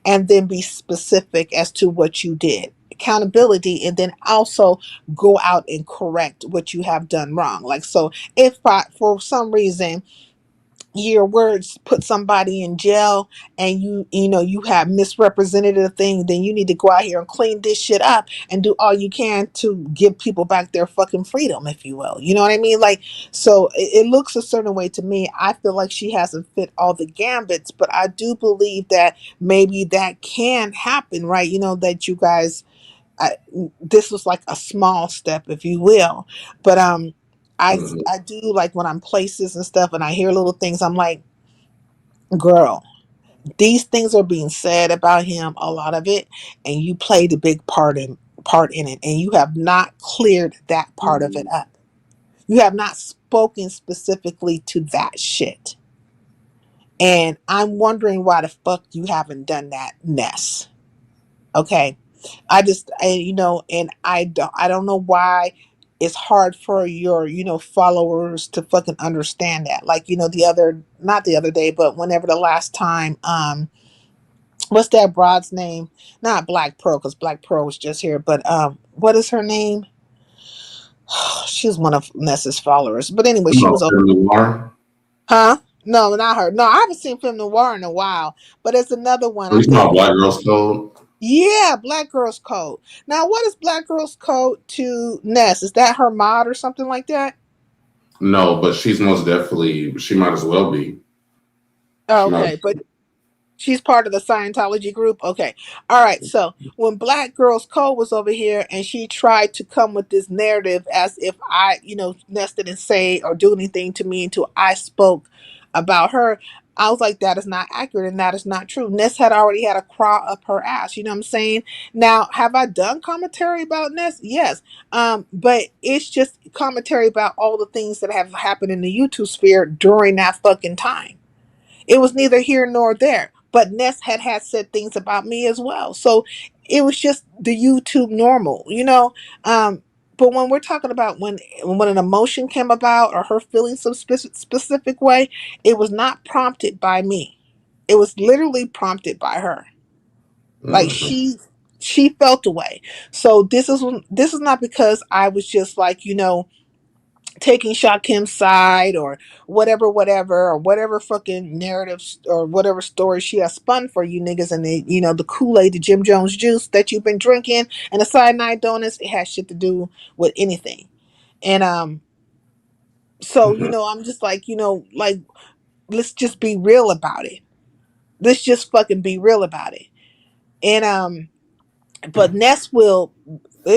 and then be specific as to what you did. Accountability, and then also go out and correct what you have done wrong. Like, so if for some reason your words put somebody in jail and you have misrepresented a thing, then you need to go out here and clean this shit up and do all you can to give people back their fucking freedom, if you will. You know what I mean? Like, so it looks a certain way to me. I feel like she hasn't fit all the gambits, but I do believe that maybe that can happen, right? That you guys, I, this was like a small step, if you will. But Mhm. I do like when I'm places and stuff and I hear little things, I'm like, girl, these things are being said about him, a lot of it, and you played a big part in it, and you have not cleared that part of it up. You have not spoken specifically to that shit. And I'm wondering why the fuck you haven't done that, Ness. Okay. And I don't know why it's hard for your, followers to fucking understand that. Like, not the other day, but whenever the last time, what's that broad's name? Not Black Pearl, because Black Pearl was just here, but what is her name? She's one of Ness's followers. But anyway, she No, was over. Film Noir. Huh? No, not her. No, I haven't seen Film Noir in a while. But it's another one. Are I you talking think. about Black Girls Code? Yeah, Black Girls Code. Now, what is Black Girls Code to Ness? Is that her mod or something like that? No, but she's most definitely. She might as well be. Oh, She might. okay, but she's part of the Scientology group. Okay. All right. So when Black Girls Code was over here and she tried to come with this narrative as if I, Ness didn't say or do anything to me until I spoke about her, I was like, that is not accurate and that is not true. Ness had already had a crawl up her ass. You know what I'm saying? Now, have I done commentary about Ness? Yes. But it's just commentary about all the things that have happened in the YouTube sphere during that fucking time. It was neither here nor there. But Ness had said things about me as well. So it was just the YouTube normal. But when we're talking about when an emotion came about or her feeling some specific way, it was not prompted by me. It was literally prompted by her. Like Mm-hmm. she felt the way. So this is not because I was just like, taking Shakim's side or whatever, or whatever fucking narratives or whatever story she has spun for you niggas, and the Kool-Aid, the Jim Jones juice that you've been drinking, and the cyanide donuts, it has shit to do with anything. And so Mm-hmm. I'm just like, like, let's just be real about it. Let's just fucking be real about it. And but Ness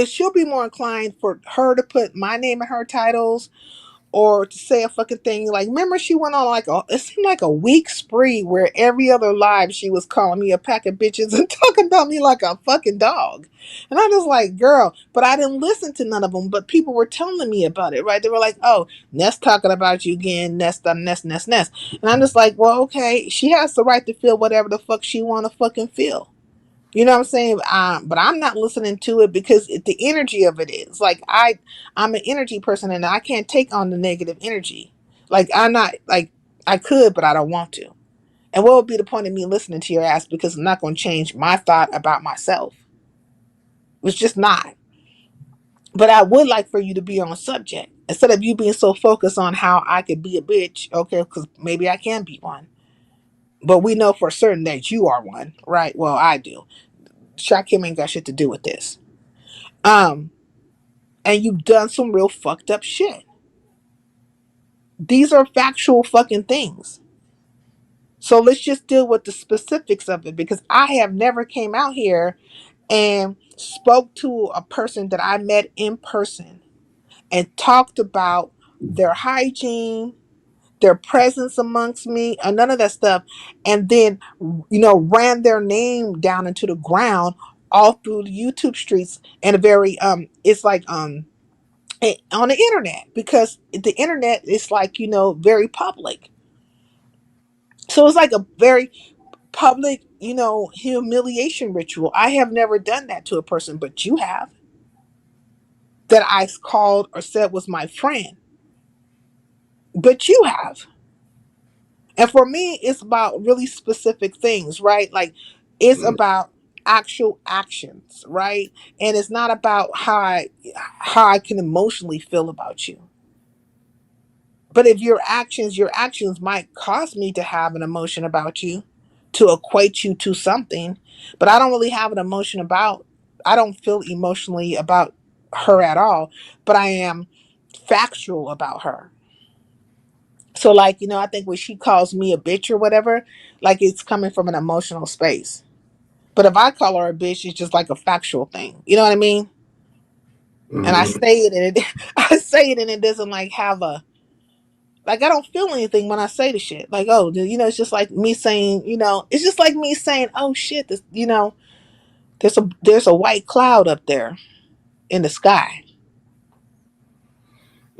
she'll be more inclined for her to put my name in her titles or to say a fucking thing. Like, remember she went on it seemed like a week spree where every other live she was calling me a pack of bitches and talking about me like a fucking dog. And I'm just like, girl, but I didn't listen to none of them, but people were telling me about it, right? They were like, oh, Ness talking about you again, Ness done Ness. And I'm just like, well, okay, she has the right to feel whatever the fuck she want to fucking feel. You know what I'm saying? But I'm not listening to it because the energy of it is like I'm an energy person and I can't take on the negative energy. Like I'm not like I could, but I don't want to. And what would be the point of me listening to your ass because I'm not going to change my thought about myself? It's just not. But I would like for you to be on a subject instead of you being so focused on how I could be a bitch. Okay, because maybe I can be one. But we know for certain that you are one, right? Well, I do. Shakim ain't got shit to do with this. Um, and you've done some real fucked up shit. These are factual fucking things. So let's just deal with the specifics of it because I have never came out here and spoke to a person that I met in person and talked about their hygiene, their presence amongst me, and none of that stuff. And then, ran their name down into the ground all through the YouTube streets and a very it's like on the internet because the internet is like very public, so it's like a very public humiliation ritual. I have never done that to a person, but you have, that I called or said was my friend, but you have. And for me it's about really specific things, right? Like it's about actual actions, right? And it's not about how I can emotionally feel about you. But if your actions might cause me to have an emotion about you, to equate you to something, but I don't really have an emotion about, I don't feel emotionally about her at all, but I am factual about her. So like, I think when she calls me a bitch or whatever, like it's coming from an emotional space. But if I call her a bitch, it's just like a factual thing. You know what I mean? And I Mm-hmm. say it and I say it and it doesn't like have a, like I don't feel anything when I say the shit. Like, oh, it's just like me saying, it's just like me saying, oh shit, this, there's a white cloud up there in the sky.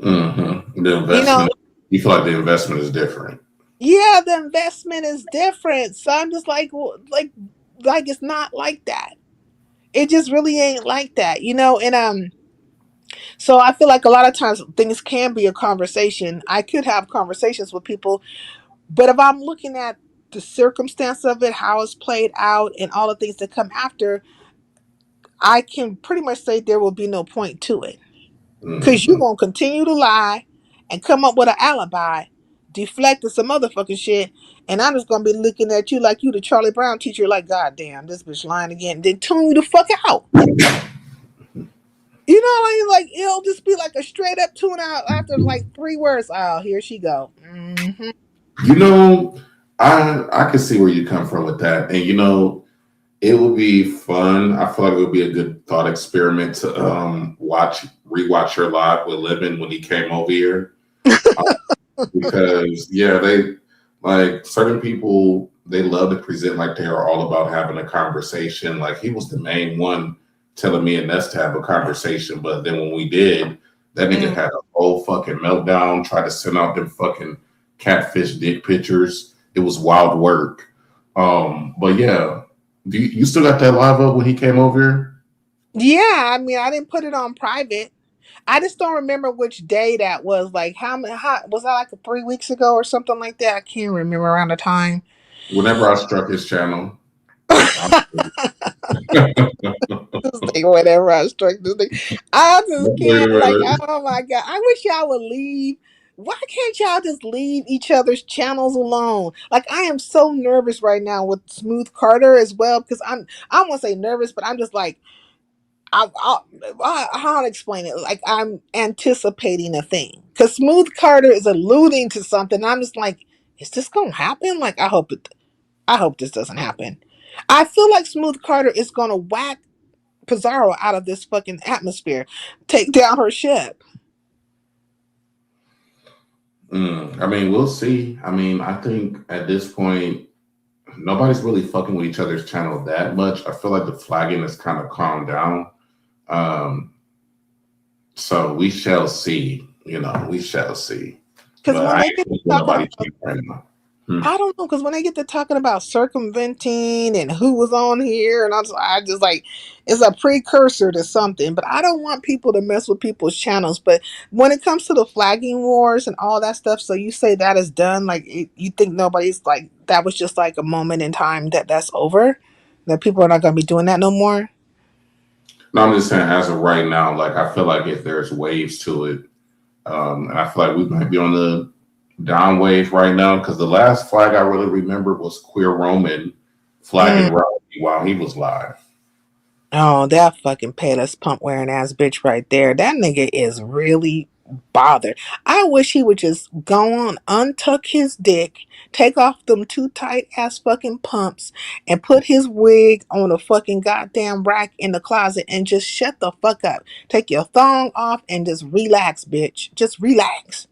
Mm-hmm. The You know, investment. You feel like the investment is different. yeah, the investment is different. So I'm just like, like it's not like that. It just really ain't like that, you know. And so I feel like a lot of times things can be a conversation. I could have conversations with people, but if I'm looking at the circumstance of it, how it's played out, and all the things that come after, I can pretty much say there will be no point to it. Because you're Mhm. going to continue to lie and come up with an alibi, deflect to some motherfucking shit. And I'm just going to be looking at you like you the Charlie Brown teacher, like, God damn, this bitch lying again. Then tune you the fuck out. You know what I mean? Like, it'll just be like a straight up tune out after like 3 words. Oh, here she go. Mm-hmm. You know, I can see where you come from with that, and you know, it would be fun. I feel like it would be a good thought experiment to rewatch your live with Livin when he came over here. Because yeah, they like certain people they love to present like they are all about having a conversation. Like he was the main one telling me and Ness to have a conversation, but then when we did, that nigga Mm. had a whole fucking meltdown, tried to send out them fucking catfish dick pictures. It was wild work. But yeah, you still got that live up when he came over here? Yeah, I mean, I didn't put it on private. I just don't remember which day that was. Like, how was that like 3 weeks ago or something like that? I can't remember around the time. Whenever I struck his channel. This thing, whatever I struck this thing. I just Wait a can't, like, minute. oh my God. I wish y'all would leave. Why can't y'all just leave each other's channels alone? Like, I am so nervous right now with Smooth Carter as well, because I won't say nervous, but I'm just like, how to explain it? Like, I'm anticipating a thing. Because Smooth Carter is alluding to something. I'm just like, is this going to happen? Like, I hope this doesn't happen. I feel like Smooth Carter is going to whack Pizarro out of this fucking atmosphere, take down her ship. I mean, we'll see. I mean, I think at this point, nobody's really fucking with each other's channel that much. I feel like the flagging has kind of calmed down. Um, so we shall see. You know, we shall see. Because But when I they ain't get to fucking with talking nobody about, right now. Hmm. I don't know, because when they get to talking about circumventing and who was on here, and I just like, it's a precursor to something. But I don't want people to mess with people's channels. But when it comes to the flagging wars and all that stuff, so you say that is done, like you think nobody's like, that was just like a moment in time that's over, that people are not going to be doing that no more. No, I'm just saying, as of right now, like I feel like if there's waves to it, and I feel like we might be on the down wave right now because the last flag I really remember was Queer Roman Mm. flagging Robbie while he was live. Oh, that fucking Payless pump wearing ass bitch right there. That nigga is really bothered. I wish he would just go on, untuck his dick, take off them too tight ass fucking pumps, and put his wig on a fucking goddamn rack in the closet and just shut the fuck up. Take your thong off and just relax, bitch. Just relax.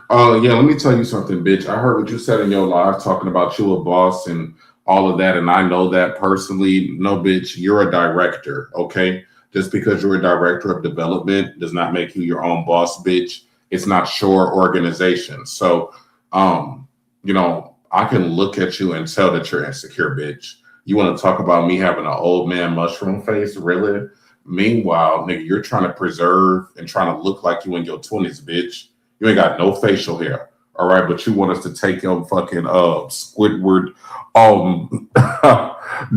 Oh yeah, let me tell you something, bitch. I heard what you said in your live talking about you a boss and all of that, and I know that personally. No, bitch, you're a director, okay? Just because you're a director of development does not make you your own boss, bitch. It's not your organization. So, you know, I can look at you and tell that you're insecure, bitch. You want to talk about me having an old man mushroom face, really? Meanwhile, nigga, you're trying to preserve and trying to look like you in your 20s, bitch. You ain't got no facial hair. All right, but you want us to take your fucking Squidward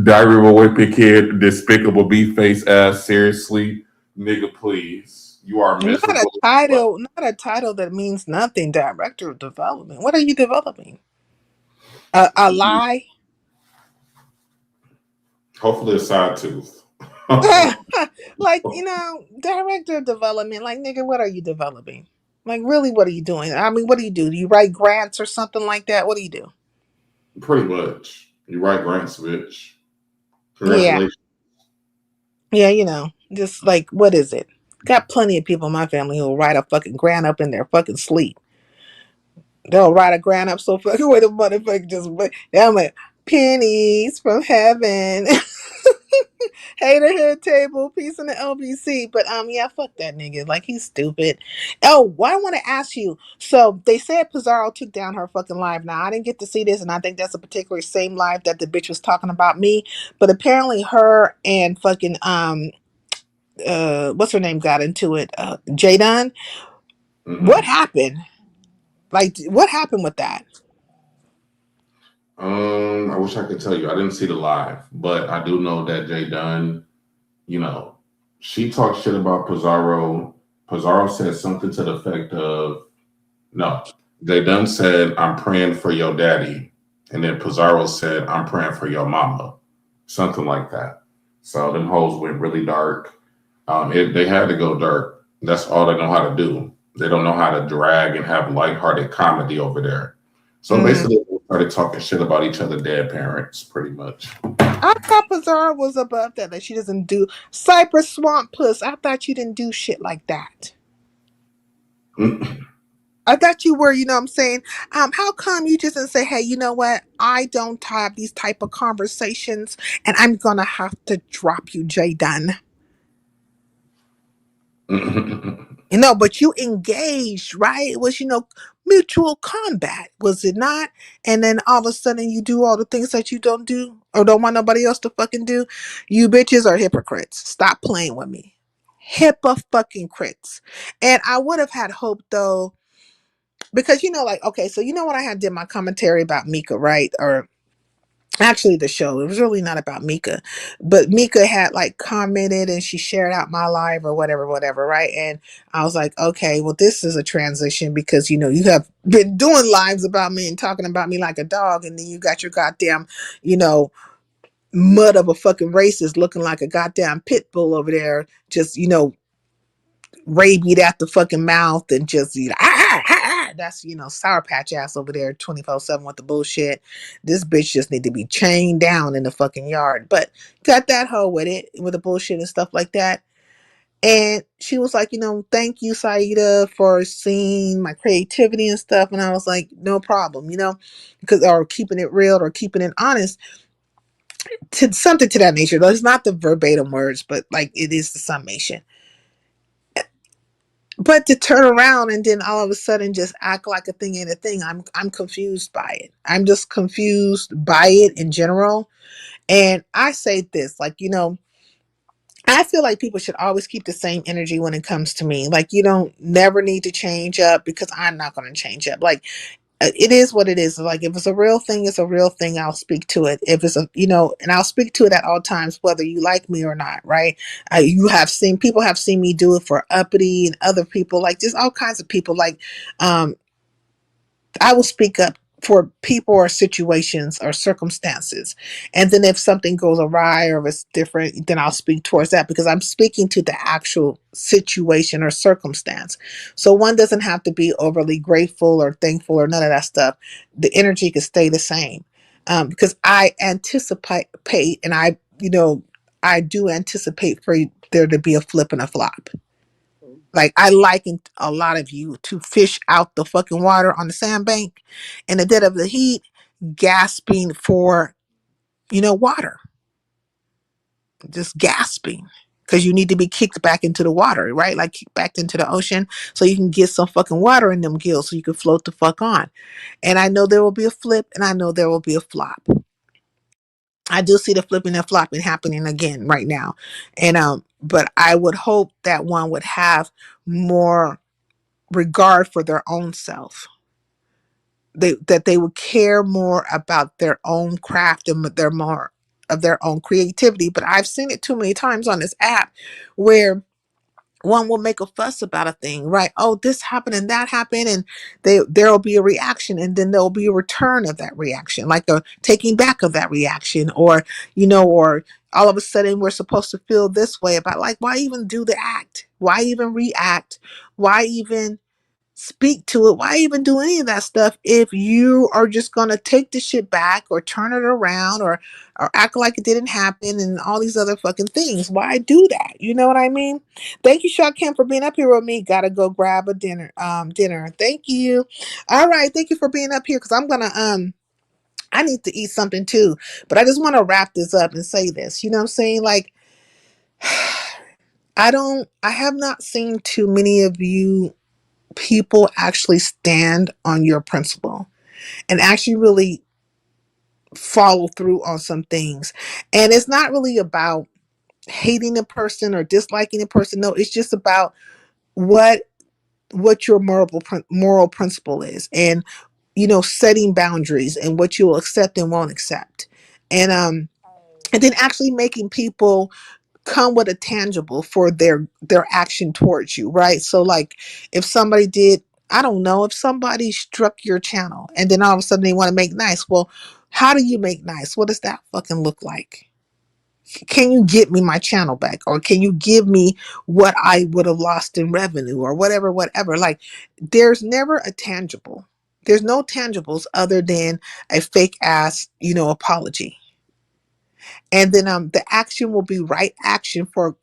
Diary of a Wimpy Kid, Despicable Me face ass seriously. Nigga, please. You are Not a miserable. title, not a title that means nothing. Director of development. What are you developing? A lie? Hopefully a side tooth. Like, you know, director of development, like, nigga, what are you developing? Like, really, what are you doing? I mean, what do? Do you write grants or something like that? What do you do? Pretty much. You right, grants, bitch. Yeah, Congratulations. yeah, you know, just like, what is it? Got plenty of people in my family who'll write a fucking grant up in their fucking sleep. They'll write a grant up so fucking with a motherfucker just, I'm like, pennies from heaven. Hater head table, peace in the LBC. But yeah, fuck that nigga. Like he's stupid. Oh, what I want to ask you. So they said Pizarro took down her fucking live. Now I didn't get to see this, and I think that's a particular same live that the bitch was talking about me. But apparently her and fucking what's her name got into it. Jadon. What Mm-hmm. happened? Like what happened with that? I wish I could tell you. I didn't see the live, but I do know that Jay Dunn, you know, she talked shit about Pizarro. Pizarro said something to the effect of, no, Jay Dunn said, I'm praying for your daddy. And then Pizarro said, I'm praying for your mama. Something like that. So them hoes went really dark. They had to go dark. That's all they know how to do. They don't know how to drag and have lighthearted comedy over there. So Mm. basically, they started talking shit about each other dead parents, pretty much. I thought Pizarro was above that. That she doesn't do Cypress Swamp Puss. I thought you didn't do shit like that. I thought you were, you know what I'm saying? How come you just didn't say, hey, you know what? I don't have these type of conversations and I'm gonna have to drop you, Jay Dunn. You know, but you engaged, right? It was, mutual combat, was it not? And then all of a sudden you do all the things that you don't do or don't want nobody else to fucking do. You bitches are hypocrites. Stop playing with me. Hippa fucking crits. And I would have had hope though, because like, okay, so when I had did my commentary about Mika, right? Or actually the show, it was really not about Mika, but Mika had like commented and she shared out my live or whatever, right? And I was like, okay, well, this is a transition because you have been doing lives about me and talking about me like a dog, and then you got your goddamn, you know, mud of a fucking racist looking like a goddamn pit bull over there, just rabied at the fucking mouth and just that's sour patch ass over there 24/7 with the bullshit. This bitch just need to be chained down in the fucking yard. But got that hoe with it with the bullshit and stuff like that. And she was like, thank you, Saida, for seeing my creativity and stuff. And I was like, no problem, because or keeping it real or keeping it honest, to something to that nature. Though it's not the verbatim words, but like it is the summation. But to turn around and then all of a sudden just act like a thing ain't a thing, I'm confused by it. I'm just confused by it in general. And I say this, like, I feel like people should always keep the same energy when it comes to me. Like, you don't never need to change up because I'm not going to change up. Like, it is what it is. Like, if it's a real thing, it's a real thing. I'll speak to it. If it's and I'll speak to it at all times, whether you like me or not, right? People have seen me do it for Uppity and other people, like just all kinds of people. Like, um, I will speak up for people or situations or circumstances. And then if something goes awry or if it's different, then I'll speak towards that because I'm speaking to the actual situation or circumstance. So one doesn't have to be overly grateful or thankful or none of that stuff. The energy can stay the same. Because I anticipate and I do anticipate for there to be a flip and a flop. Like I liken a lot of you to fish out the fucking water on the sandbank in the dead of the heat, gasping for, water, just gasping. Because you need to be kicked back into the water, right? Like kicked back into the ocean so you can get some fucking water in them gills so you can float the fuck on. And I know there will be a flip and I know there will be a flop. I do see the flipping and flopping happening again right now. And but I would hope that one would have more regard for their own self. That they would care more about their own craft and their more of their own creativity. But I've seen it too many times on this app where one will make a fuss about a thing, right? Oh, this happened and that happened, and there'll be a reaction, and then there'll be a return of that reaction, like a taking back of that reaction, or all of a sudden we're supposed to feel this way about, like, why even do the act? Why even react? Why even speak to it? Why even do any of that stuff if you are just gonna take the shit back or turn it around or act like it didn't happen and all these other fucking things? Why do that? You know what I mean? Thank you, Shaq Kim, for being up here with me. Gotta go grab a dinner. Dinner. Thank you. All right, thank you for being up here because I need to eat something too. But I just want to wrap this up and say this. You know what I'm saying? Like, I have not seen too many of you people actually stand on your principle and actually really follow through on some things. And it's not really about hating a person or disliking a person. No, it's just about what your moral principle is, and setting boundaries and what you will accept and won't accept. And then actually making people come with a tangible for their action towards you, right? So like if somebody did, I don't know, if somebody struck your channel and then all of a sudden they want to make nice, well, how do you make nice? What does that fucking look like? Can you get me my channel back, or can you give me what I would have lost in revenue, or whatever? Like, there's never a tangible. There's no tangibles other than a fake ass apology. And then the action will be right action for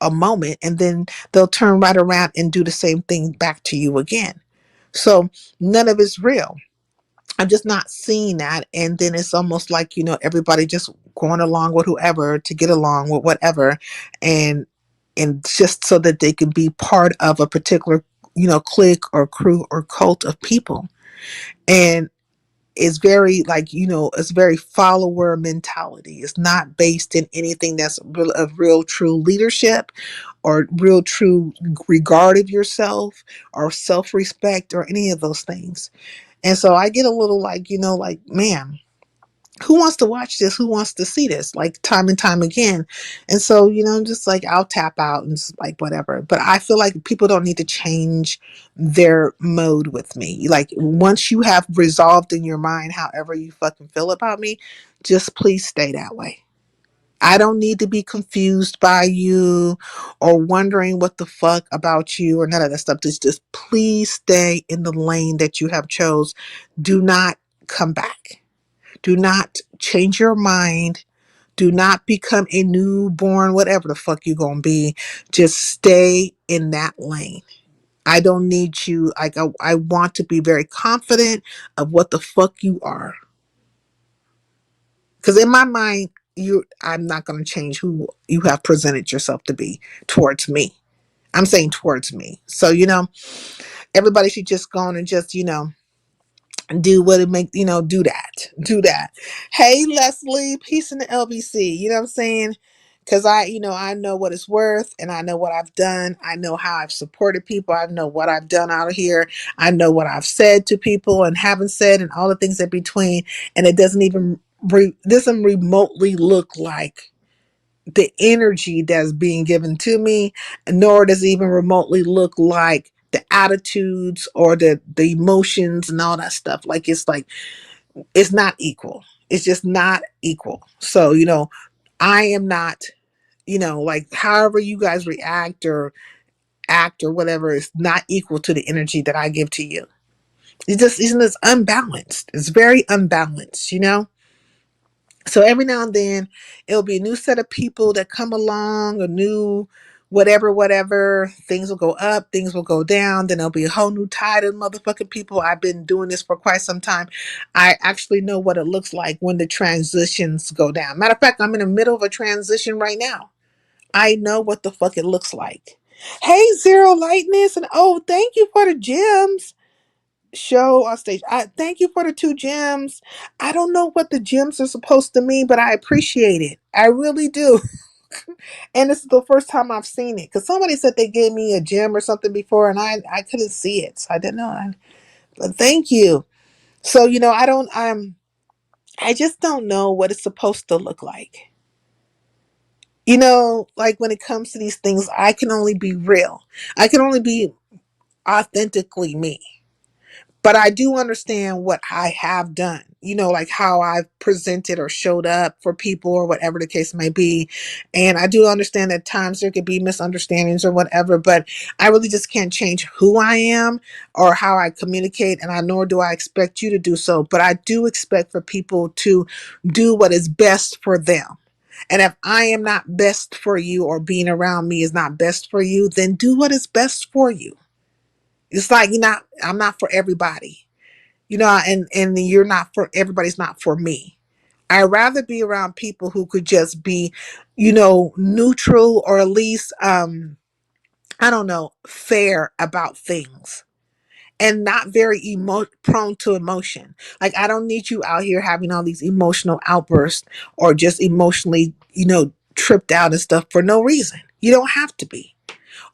a moment, and then they'll turn right around and do the same thing back to you again. So none of it's real. I'm just not seeing that. And then it's almost like, everybody just going along with whoever to get along with whatever, and just so that they can be part of a particular clique or crew or cult of people. And it's very like, it's very follower mentality. It's not based in anything that's of real true leadership or real true regard of yourself or self-respect or any of those things. And so I get a little like, like, man, who wants to watch this? Who wants to see this? Like, time and time again. And so, just like, I'll tap out and just like whatever. But I feel like people don't need to change their mode with me. Like, once you have resolved in your mind however you fucking feel about me, just please stay that way. I don't need to be confused by you or wondering what the fuck about you or none of that stuff. Just please stay in the lane that you have chose. Do not come back. Do not change your mind. Do not become a newborn, whatever the fuck you're going to be. Just stay in that lane. I don't need you. I want to be very confident of what the fuck you are. Because in my mind, I'm not going to change who you have presented yourself to be towards me. I'm saying towards me. So, everybody should just go on and just, do what it make, do that. Hey, Leslie, peace in the LBC. You know what I'm saying? Because I know what it's worth, and I know what I've done. I know how I've supported people. I know what I've done out here. I know what I've said to people and haven't said, and all the things in between. And it doesn't even doesn't remotely look like the energy that's being given to me, nor does it even remotely look like the attitudes or the emotions and all that stuff. Like it's not equal. It's just not equal. So I am not, like, however you guys react or act or whatever is not equal to the energy that I give to you. It just isn't. It's unbalanced. It's very unbalanced. So every now and then it'll be a new set of people that come along, a new whatever. Things will go up, things will go down. Then there'll be a whole new tide of motherfucking people. I've been doing this for quite some time. I actually know what it looks like when the transitions go down. Matter of fact, I'm in the middle of a transition right now. I know what the fuck it looks like. Hey, Zero Lightness, and oh, thank you for the gems. Show on stage. I thank you for the 2 gems. I don't know what the gems are supposed to mean, but I appreciate it. I really do. And this is the first time I've seen it, because somebody said they gave me a gem or something before, and I couldn't see it, so I didn't know. But thank you. So I just don't know what it's supposed to look like. Like, when it comes to these things, I can only be real. I can only be authentically me. But I do understand what I have done, like how I've presented or showed up for people or whatever the case may be. And I do understand that times there could be misunderstandings or whatever, but I really just can't change who I am or how I communicate. And nor do I expect you to do so. But I do expect for people to do what is best for them. And if I am not best for you, or being around me is not best for you, then do what is best for you. It's like, I'm not for everybody. and you're not for everybody's not for me. I'd rather be around people who could just be, neutral, or at least I don't know, fair about things, and not very prone to emotion. Like, I don't need you out here having all these emotional outbursts, or just emotionally, tripped out and stuff for no reason. You don't have to be.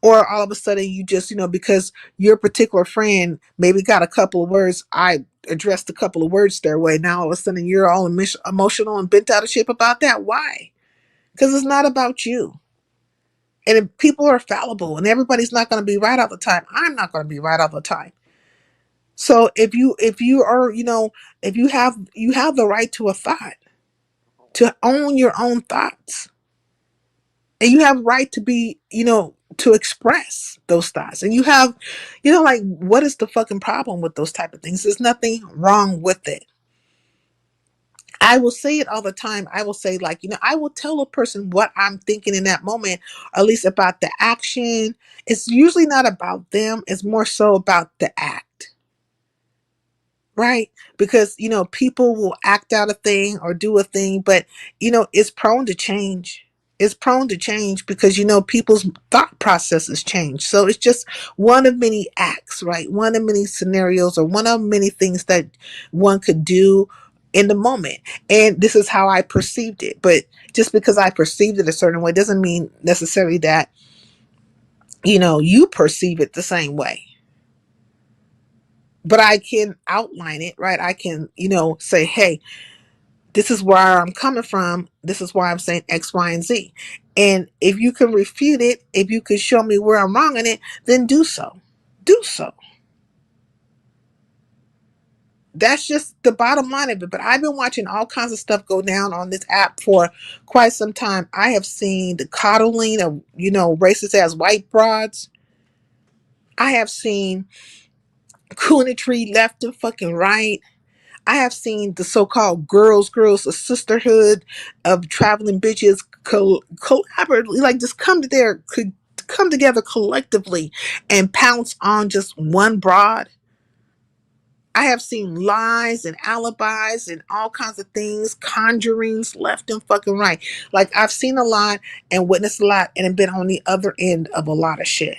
Or all of a sudden you just, because your particular friend maybe got a couple of words, I addressed a couple of words their way. Now all of a sudden you're all emotional and bent out of shape about that. Why? Because it's not about you. And if people are fallible, and everybody's not going to be right all the time. I'm not going to be right all the time. So if you are, if you have the right to a thought, to own your own thoughts, and you have right to be, to express those thoughts, and you have, like, what is the fucking problem with those type of things? There's nothing wrong with it. I will say it all the time. I will say, like, I will tell a person what I'm thinking in that moment, or at least about the action. It's usually not about them. It's more so about the act. Right? Because, people will act out a thing or do a thing, but, it's prone to change. It's prone to change because, people's thought processes change. So it's just one of many acts, right? One of many scenarios, or one of many things that one could do in the moment. And this is how I perceived it. But just because I perceived it a certain way doesn't mean necessarily that, you perceive it the same way. But I can outline it, right? I can, say, hey, this is where I'm coming from. This is why I'm saying X, Y, and Z. And if you can refute it, if you can show me where I'm wrong in it, then do so. Do so. That's just the bottom line of it. But I've been watching all kinds of stuff go down on this app for quite some time. I have seen the coddling of, racist ass white broads. I have seen coonetry left and fucking right. I have seen the so-called girls, a sisterhood of traveling bitches collaboratively, like, just come together collectively and pounce on just one broad. I have seen lies and alibis and all kinds of things, conjurings left and fucking right. Like, I've seen a lot and witnessed a lot and have been on the other end of a lot of shit.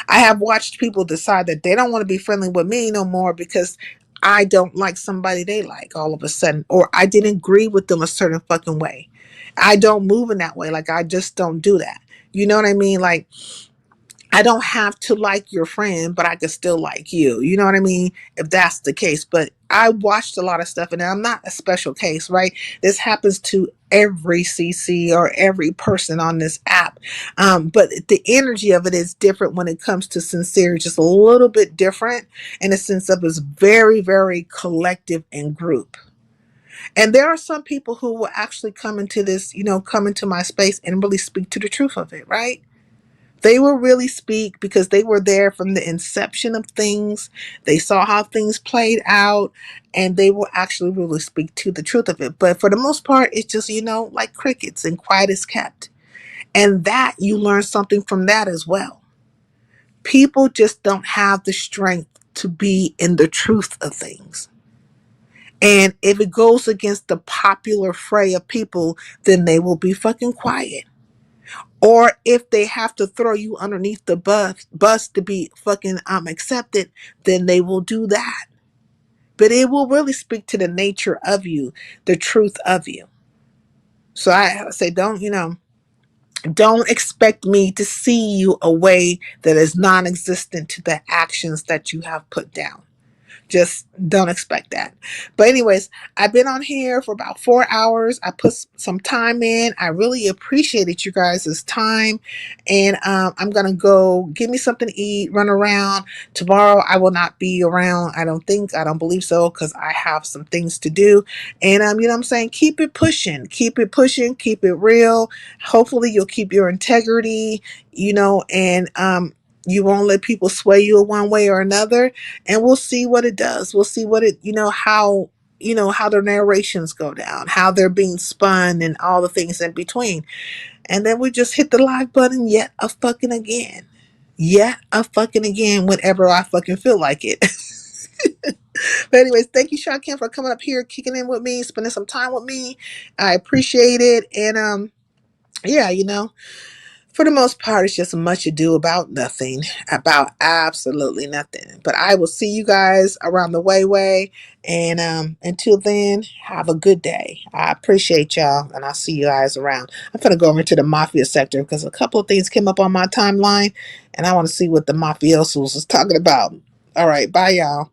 I have watched people decide that they don't want to be friendly with me no more because I don't like somebody they like all of a sudden, or I didn't agree with them a certain fucking way. I don't move in that way. Like, I just don't do that. You know what I mean? Like, I don't have to like your friend, but I can still like you. You know what I mean? If that's the case. But I watched a lot of stuff, and I'm not a special case, right? This happens to every CC or every person on this app. But the energy of it is different when it comes to sincere, just a little bit different in the sense of it's very, very collective and group. And there are some people who will actually come into this, come into my space and really speak to the truth of it, right? They will really speak because they were there from the inception of things. They saw how things played out, and they will actually really speak to the truth of it. But for the most part, it's just, like crickets, and quiet is kept. And that, you learn something from that as well. People just don't have the strength to be in the truth of things. And if it goes against the popular fray of people, then they will be fucking quiet. Or if they have to throw you underneath the bus to be fucking accepted, then they will do that. But it will really speak to the nature of you, the truth of you. So I say, don't expect me to see you a way that is non-existent to the actions that you have put down. Just don't expect that. But anyways, I've been on here for about 4 hours. I put some time in. I really appreciated you guys' time. And I'm going to go give me something to eat, run around. Tomorrow I will not be around. I don't believe so, because I have some things to do. And you know what I'm saying? Keep it pushing. Keep it pushing. Keep it real. Hopefully you'll keep your integrity, and you won't let people sway you one way or another, and we'll see what it does. We'll see what it, how their narrations go down, how they're being spun, and all the things in between. And then we just hit the live button yet a fucking again. Yet a fucking again, whenever I fucking feel like it. But anyways, thank you, Sean Kim, for coming up here, kicking in with me, spending some time with me. I appreciate it. And yeah, for the most part, it's just much ado about nothing, about absolutely nothing. But I will see you guys around the way. And until then, have a good day. I appreciate y'all, and I'll see you guys around. I'm gonna go over to the mafia sector because a couple of things came up on my timeline, and I want to see what the mafiosos was talking about. All right, bye, y'all.